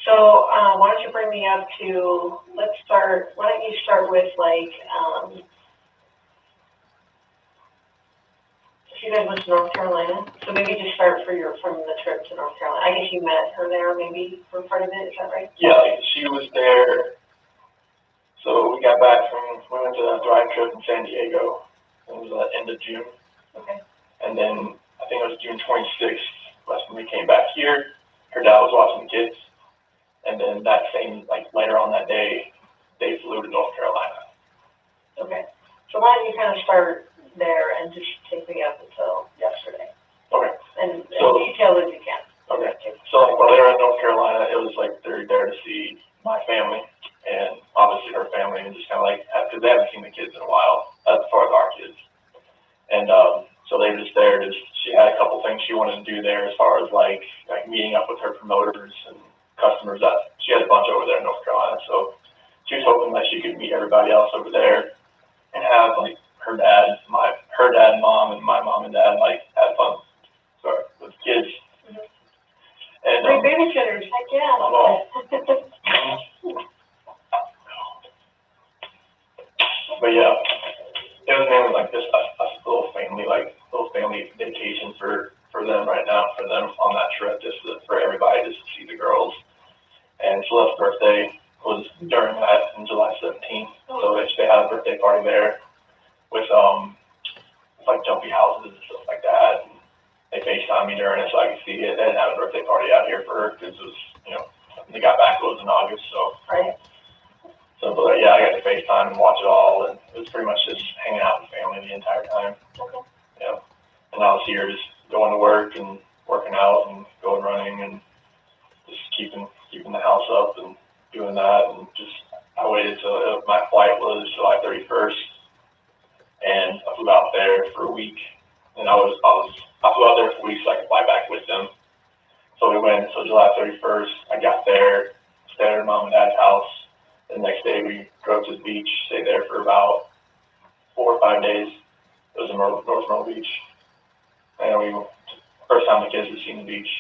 So, why don't you bring me up to, why don't you start with, like, So you guys went to North Carolina, so maybe just start from the trip to North Carolina. I guess you met her there maybe for part of it, is that right? Yeah, like, she was there. So we got back we went to a drive trip in San Diego. It was end of June. Okay. And then I think it was June 26th. That's when we came back here. Her dad was watching the kids. And then that same, like later on that day, they flew to North Carolina. Okay. So why don't you kind of start there and just take me up until yesterday? Okay. And detail as you can. Okay. So like, while they were in North Carolina, it was like they're there to see my family and obviously her family, and just kind of like, because they haven't seen the kids in a while, as far as our kids. And so they were just there. She had a couple things she wanted to do there as far as like meeting up with her promoters and customers. That she had a bunch over there in North Carolina. So she was hoping that she could meet everybody else over there and have like her dad, and mom, and my mom and dad like have fun. Sorry, with kids. And great babysitters, heck yeah. But yeah, it was mainly like this a little family vacation for them right now, for them on that trip, just for everybody just to see the girls. And Celeste's birthday was during that in July 17th, so they had a birthday party there with like jumpy houses and stuff like that. And they FaceTimed me during it so I could see it. They didn't have a birthday party out here for her because it was, they got back, it was in August, so. Right. So, but yeah, I got to FaceTime and watch it all, and it was pretty much just hanging out with family the entire time. Okay. Yeah. And I was here just going to work and working out and going running and just keeping the house up and doing that. And just, I waited till my flight was July 31st, and I flew out there for a week. And I flew out there for a week so I could fly back with them. So July 31st, I got there, stayed at mom and dad's house. The next day we drove to the beach, stayed there for about 4 or 5 days. It was in North Myrtle Beach. And first time the kids had seen the beach.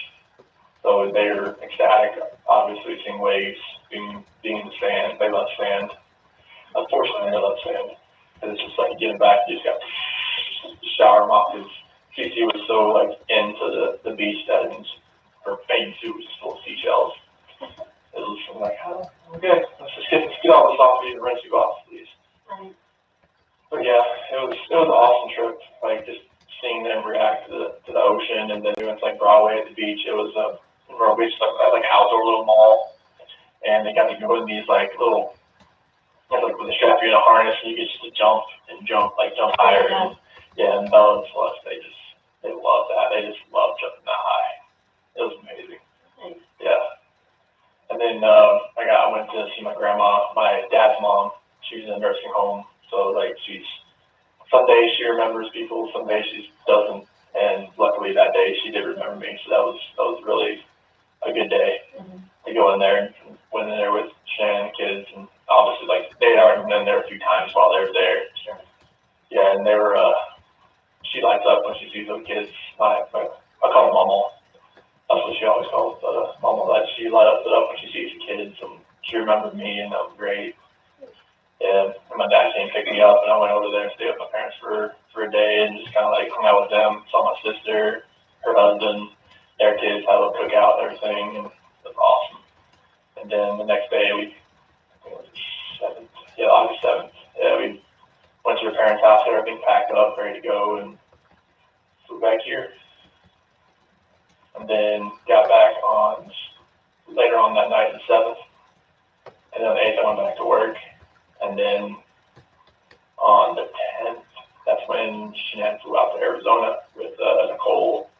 So they were ecstatic, obviously seeing waves, being in the sand. They love sand. Unfortunately, they love sand. And it's just like getting back, you just got to shower them off, because CC was so like into the beach that her bathing suit was just full of seashells. It was like, okay, let's get all this off you and rinse you off, please. Right. But yeah, it was an awesome trip. Like just seeing them react to the ocean, and then we went to like Broadway at the beach. It was in Myrtle Beach, like an outdoor little mall, and they got to go in these like little, like with a strap you in a harness, and you get just to jump higher. And, yeah, and Bella and Celeste, they love that. They just love jumping that high. It was amazing. Nice. Yeah. And then I went to see my grandma, my dad's mom. She's in a nursing home, so like some days she remembers people, some days she doesn't. And luckily that day she did remember me, so that was really a good day to go in there. And went in there with Shannon and the kids, and obviously like they had already been in there a few times while they were there. Sure. Yeah, and they were. She lights up when she sees those kids. I call them Mama. That's what she always calls Mama. That she light up when she sees the kids, and she remembered me, and that was great. And my dad came pick me up, and I went over there and stayed with my parents for a day, and just kind of like hung out with them. Saw my sister, her husband, their kids, had a cookout and everything, and it was awesome. And then the next day, August 7th, we went to her parents' house, had everything packed up, ready to go, and flew back here. And then got back later on that night, the 7th. And then the 8th, I went back to work. And then on the 10th, that's when Shanann flew out to Arizona with Nicole.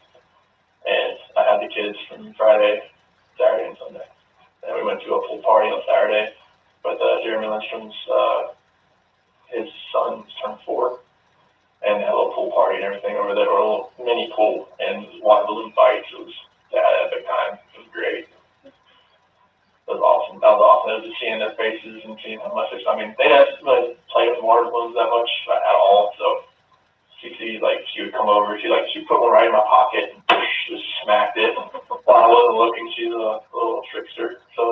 And I had the kids from Friday, Saturday, and Sunday. And we went to a pool party on Saturday with Jeremy Lindstrom's, his son turned 4. And they had a little pool party and everything over there, or a little mini pool, and water balloon fights. They had a big time. It was great. It was awesome. That was awesome. It was just seeing their faces and seeing how much they didn't really play with water balloons that much at all. So she would come over, she put one right in my pocket and just smacked it. While I wasn't looking, she's a little trickster. So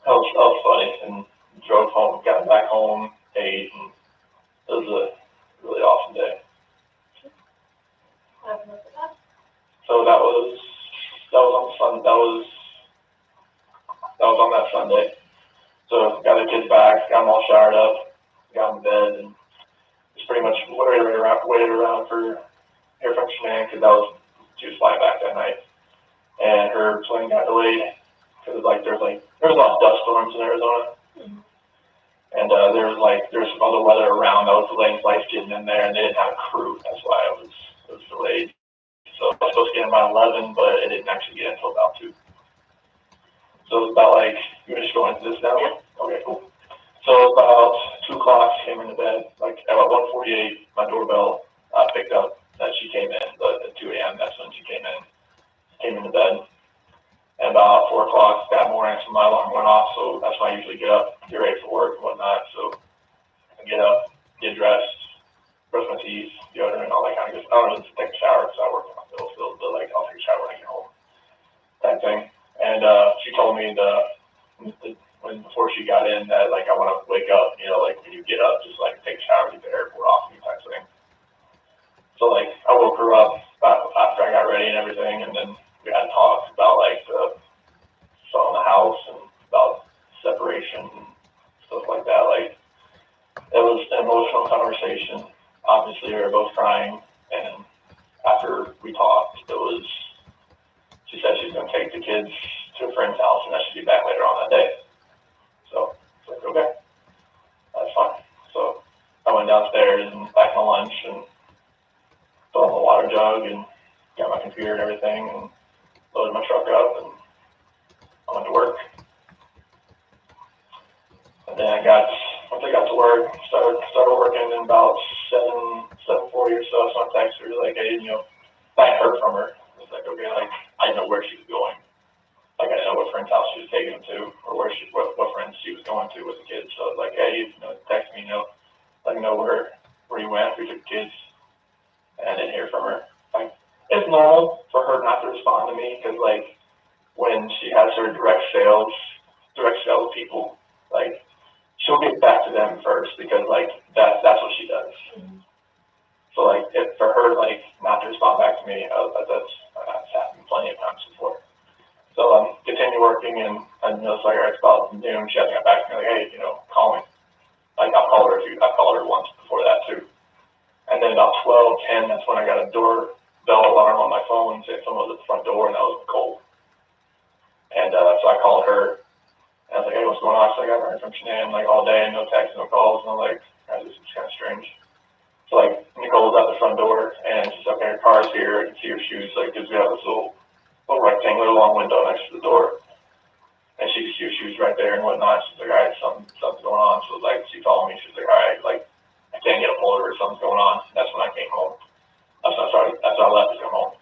that was funny. And drove home, got back home, ate, and it was a really awesome day. So that was on that Sunday. So got the kids back, got them all showered up, got them to bed, and just pretty much waited around for hear from Shanae because she was flying back that night, and her plane got delayed because there's a lot of dust storms in Arizona, and there was some other weather around that was delaying flights getting in there, and they didn't have a crew. That's why it was delayed. So I was supposed to get in by 11, but it didn't actually get in until about 2. So it was about you were just going into this now? Yeah. Okay, cool. So about 2 o'clock, came into bed. At about 1:48, my doorbell picked up that she came in. But at 2 a.m., that's when she came into bed. And about 4 o'clock that morning, so my alarm went off. So that's when I usually get up, get ready for work and whatnot. So I get up, get dressed, brush my teeth, deodorant, all that kind of good stuff. I don't really take a shower because I work in the hospital still, but I'll take a shower when I get home, type thing. And she told me before she got in that I want to wake up, when you get up, just take a shower, get the airport off me type thing. So I woke her up after I got ready and everything, and then we had talks about selling the house and about separation and stuff like that. It was an emotional conversation. Obviously, we were both crying, and after we talked, she said she's going to take the kids to a friend's house, and that she'd be back later on that day. So it's okay, that's fine. So I went downstairs and back to lunch and filled the water jug and got my computer and everything and loaded my truck up and I went to work. And then once I got to work, started working in about 7:40 or so. So I texted her hey, I heard from her. I was okay, I know where she was going. I didn't know what friend's house she was taking them to, or what friends she was going to with the kids. So I was hey, text me, let me know where you went, who took the kids, and I didn't hear from her. It's normal for her not to respond to me because when she has her direct sales people, she'll get back to them first because that's what she does. Mm-hmm. So for her not to respond back to me, that's happened plenty of times before. So continue working, and I know it's about noon. She hasn't got back to me hey, call me. I've called her once before that too. And then about 12:10, that's when I got a doorbell alarm on my phone saying someone was at the front door, and that was Nicole. And so I called her, and I was hey, what's going on? So I got heard from Shanae all day, no texts, no calls, and I'm this is kind of strange. So Nicole's at the front door, and she's okay, her car's here, I can see her shoes, because we have this little rectangular long window next to the door. And she could see her shoes right there and whatnot. She's all right, something's going on. So she called me, she's all right, I can't get a hold of her, something's going on. That's when I came home. That's when I left to come home.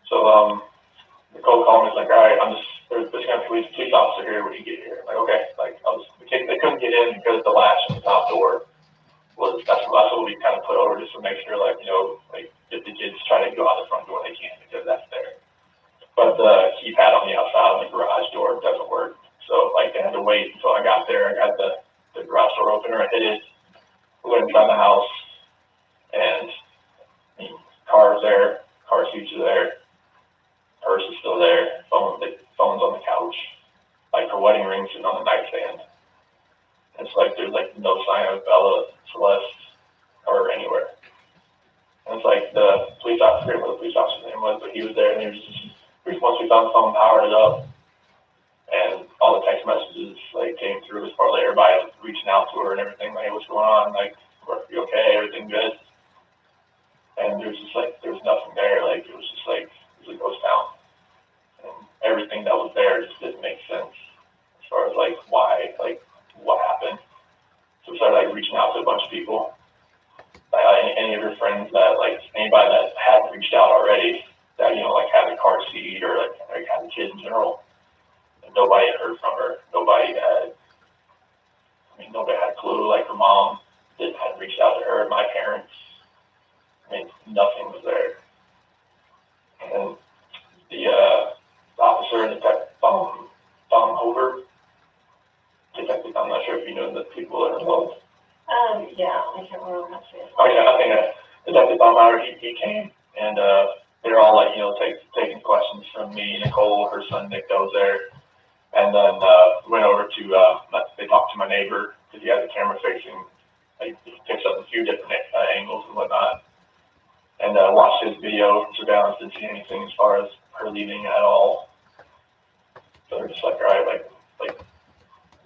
So Nicole called me, all right, there's going to be a police officer here when you get here. Okay. They couldn't get in because the latch on the top door that's what we kind of put over just to make sure, if the kids try to go out the front door, they can't because that's there. But the keypad on the outside on the garage door doesn't work. So, they had to wait until I got there. I got the garage door opener, I hit it, went inside the house, and car's there, car seats are there, purse is still there, the phone's on the couch, her wedding ring's sitting on the nightstand. It's there's no sign of Bella, Celeste, or anywhere. And it's the police officer, I forget what the police officer's name was, but he was there, and he was just, once we found the phone, powered it up, and all the text messages came through as far as everybody reaching out to her and everything, hey, what's going on? Are you okay? Everything good? And there was just there was nothing there. It was just it was a ghost town. And everything that was there just didn't make sense as far as why, what happened. So we started reaching out to a bunch of people. Any of your friends that anybody that had reached out already that had a car seat or had a kid in general. And nobody had heard from her. Nobody had a clue. Her mom hadn't reached out to her. My parents. Nothing was there. And the officer and Tom Hover, detective, I'm not sure if you know the people that are involved. Yeah, I can't remember how to say it. Oh yeah, I think Detective Tom Hover, he came, and they're all me, Nicole, her son Nick, that was there. And then went over to, they talked to my neighbor because he had the camera facing, like, he picks up a few different angles and whatnot. And watched his video surveillance, didn't see anything as far as her leaving at all. So they're just like, all right, like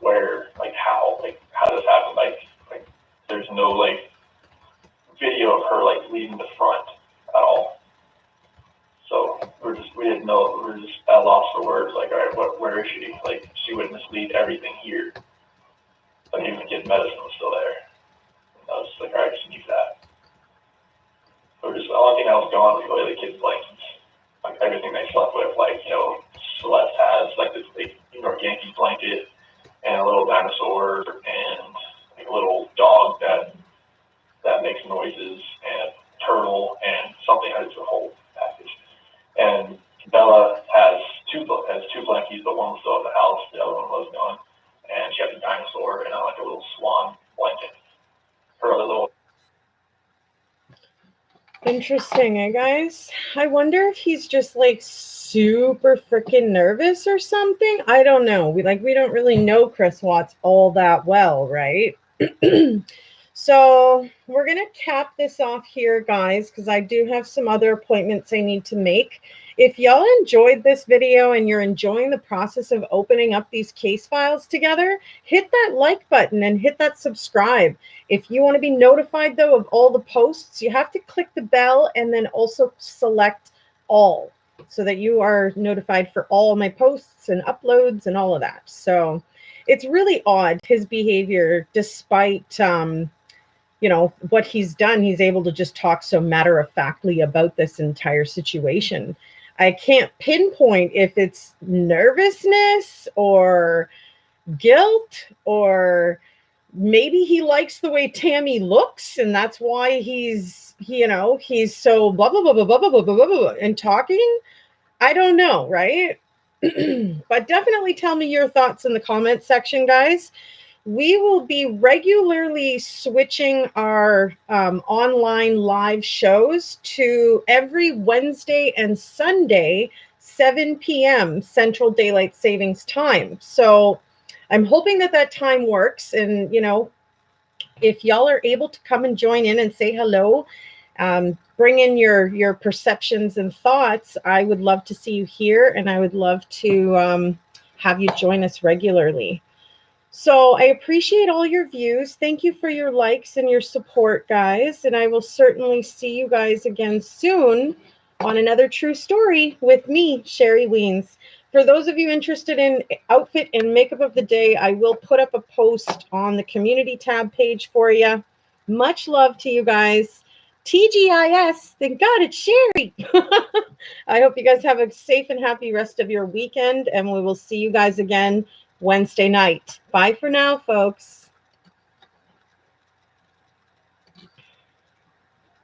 where, like how does this happen? Like there's no like video of her like leaving the front at all. So we didn't know, we were just at a loss for words. Like, all right, where is she? Like, she witnessed leave everything here. But even the kid's medicine was still there. And I was just like, all right, just need that. So just the only thing that was gone was really the kids' blankets. Like everything they slept with, like, you know, Celeste has like this big New York Yankees blanket and a little dinosaur and like a little dog that makes noises and a turtle and something has a whole package. And Bella has two blankets, but one was still in the house, the other one was gone. And she has a dinosaur and like a little swan blanket. Her other little. Interesting, eh, guys? I wonder if he's just like super freaking nervous or something. I don't know. We don't really know Chris Watts all that well, right? So we're gonna cap this off here, guys, because I do have some other appointments I need to make. If y'all enjoyed this video and you're enjoying the process of opening up these case files together, hit that like button and hit that subscribe. If you want to be notified, though, of all the posts, you have to click the bell and then also select all so that you are notified for all my posts and uploads and all of that. So it's really odd, his behavior, despite you know, what he's done. He's able to just talk so matter-of-factly about this entire situation. I can't pinpoint if it's nervousness or guilt, or maybe he likes the way Tammy looks and that's why he's, you know, he's so blah blah blah blah blah blah blah blah, blah and talking. I don't know, right? But definitely tell me your thoughts in the comment section, guys. We will be regularly switching our online live shows to every Wednesday and Sunday, 7 p.m. Central Daylight Savings Time. So I'm hoping that time works. And, you know, if y'all are able to come and join in and say hello, bring in your perceptions and thoughts, I would love to see you here, and I would love to have you join us regularly. So I appreciate all your views. Thank you for your likes and your support, guys. And I will certainly see you guys again soon on another true story with me, Sherry Weens. For those of you interested in outfit and makeup of the day, I will put up a post on the community tab page for you. Much love to you guys. TGIS, thank God it's Sherry. I hope you guys have a safe and happy rest of your weekend, and we will see you guys again Wednesday night. Bye for now, folks.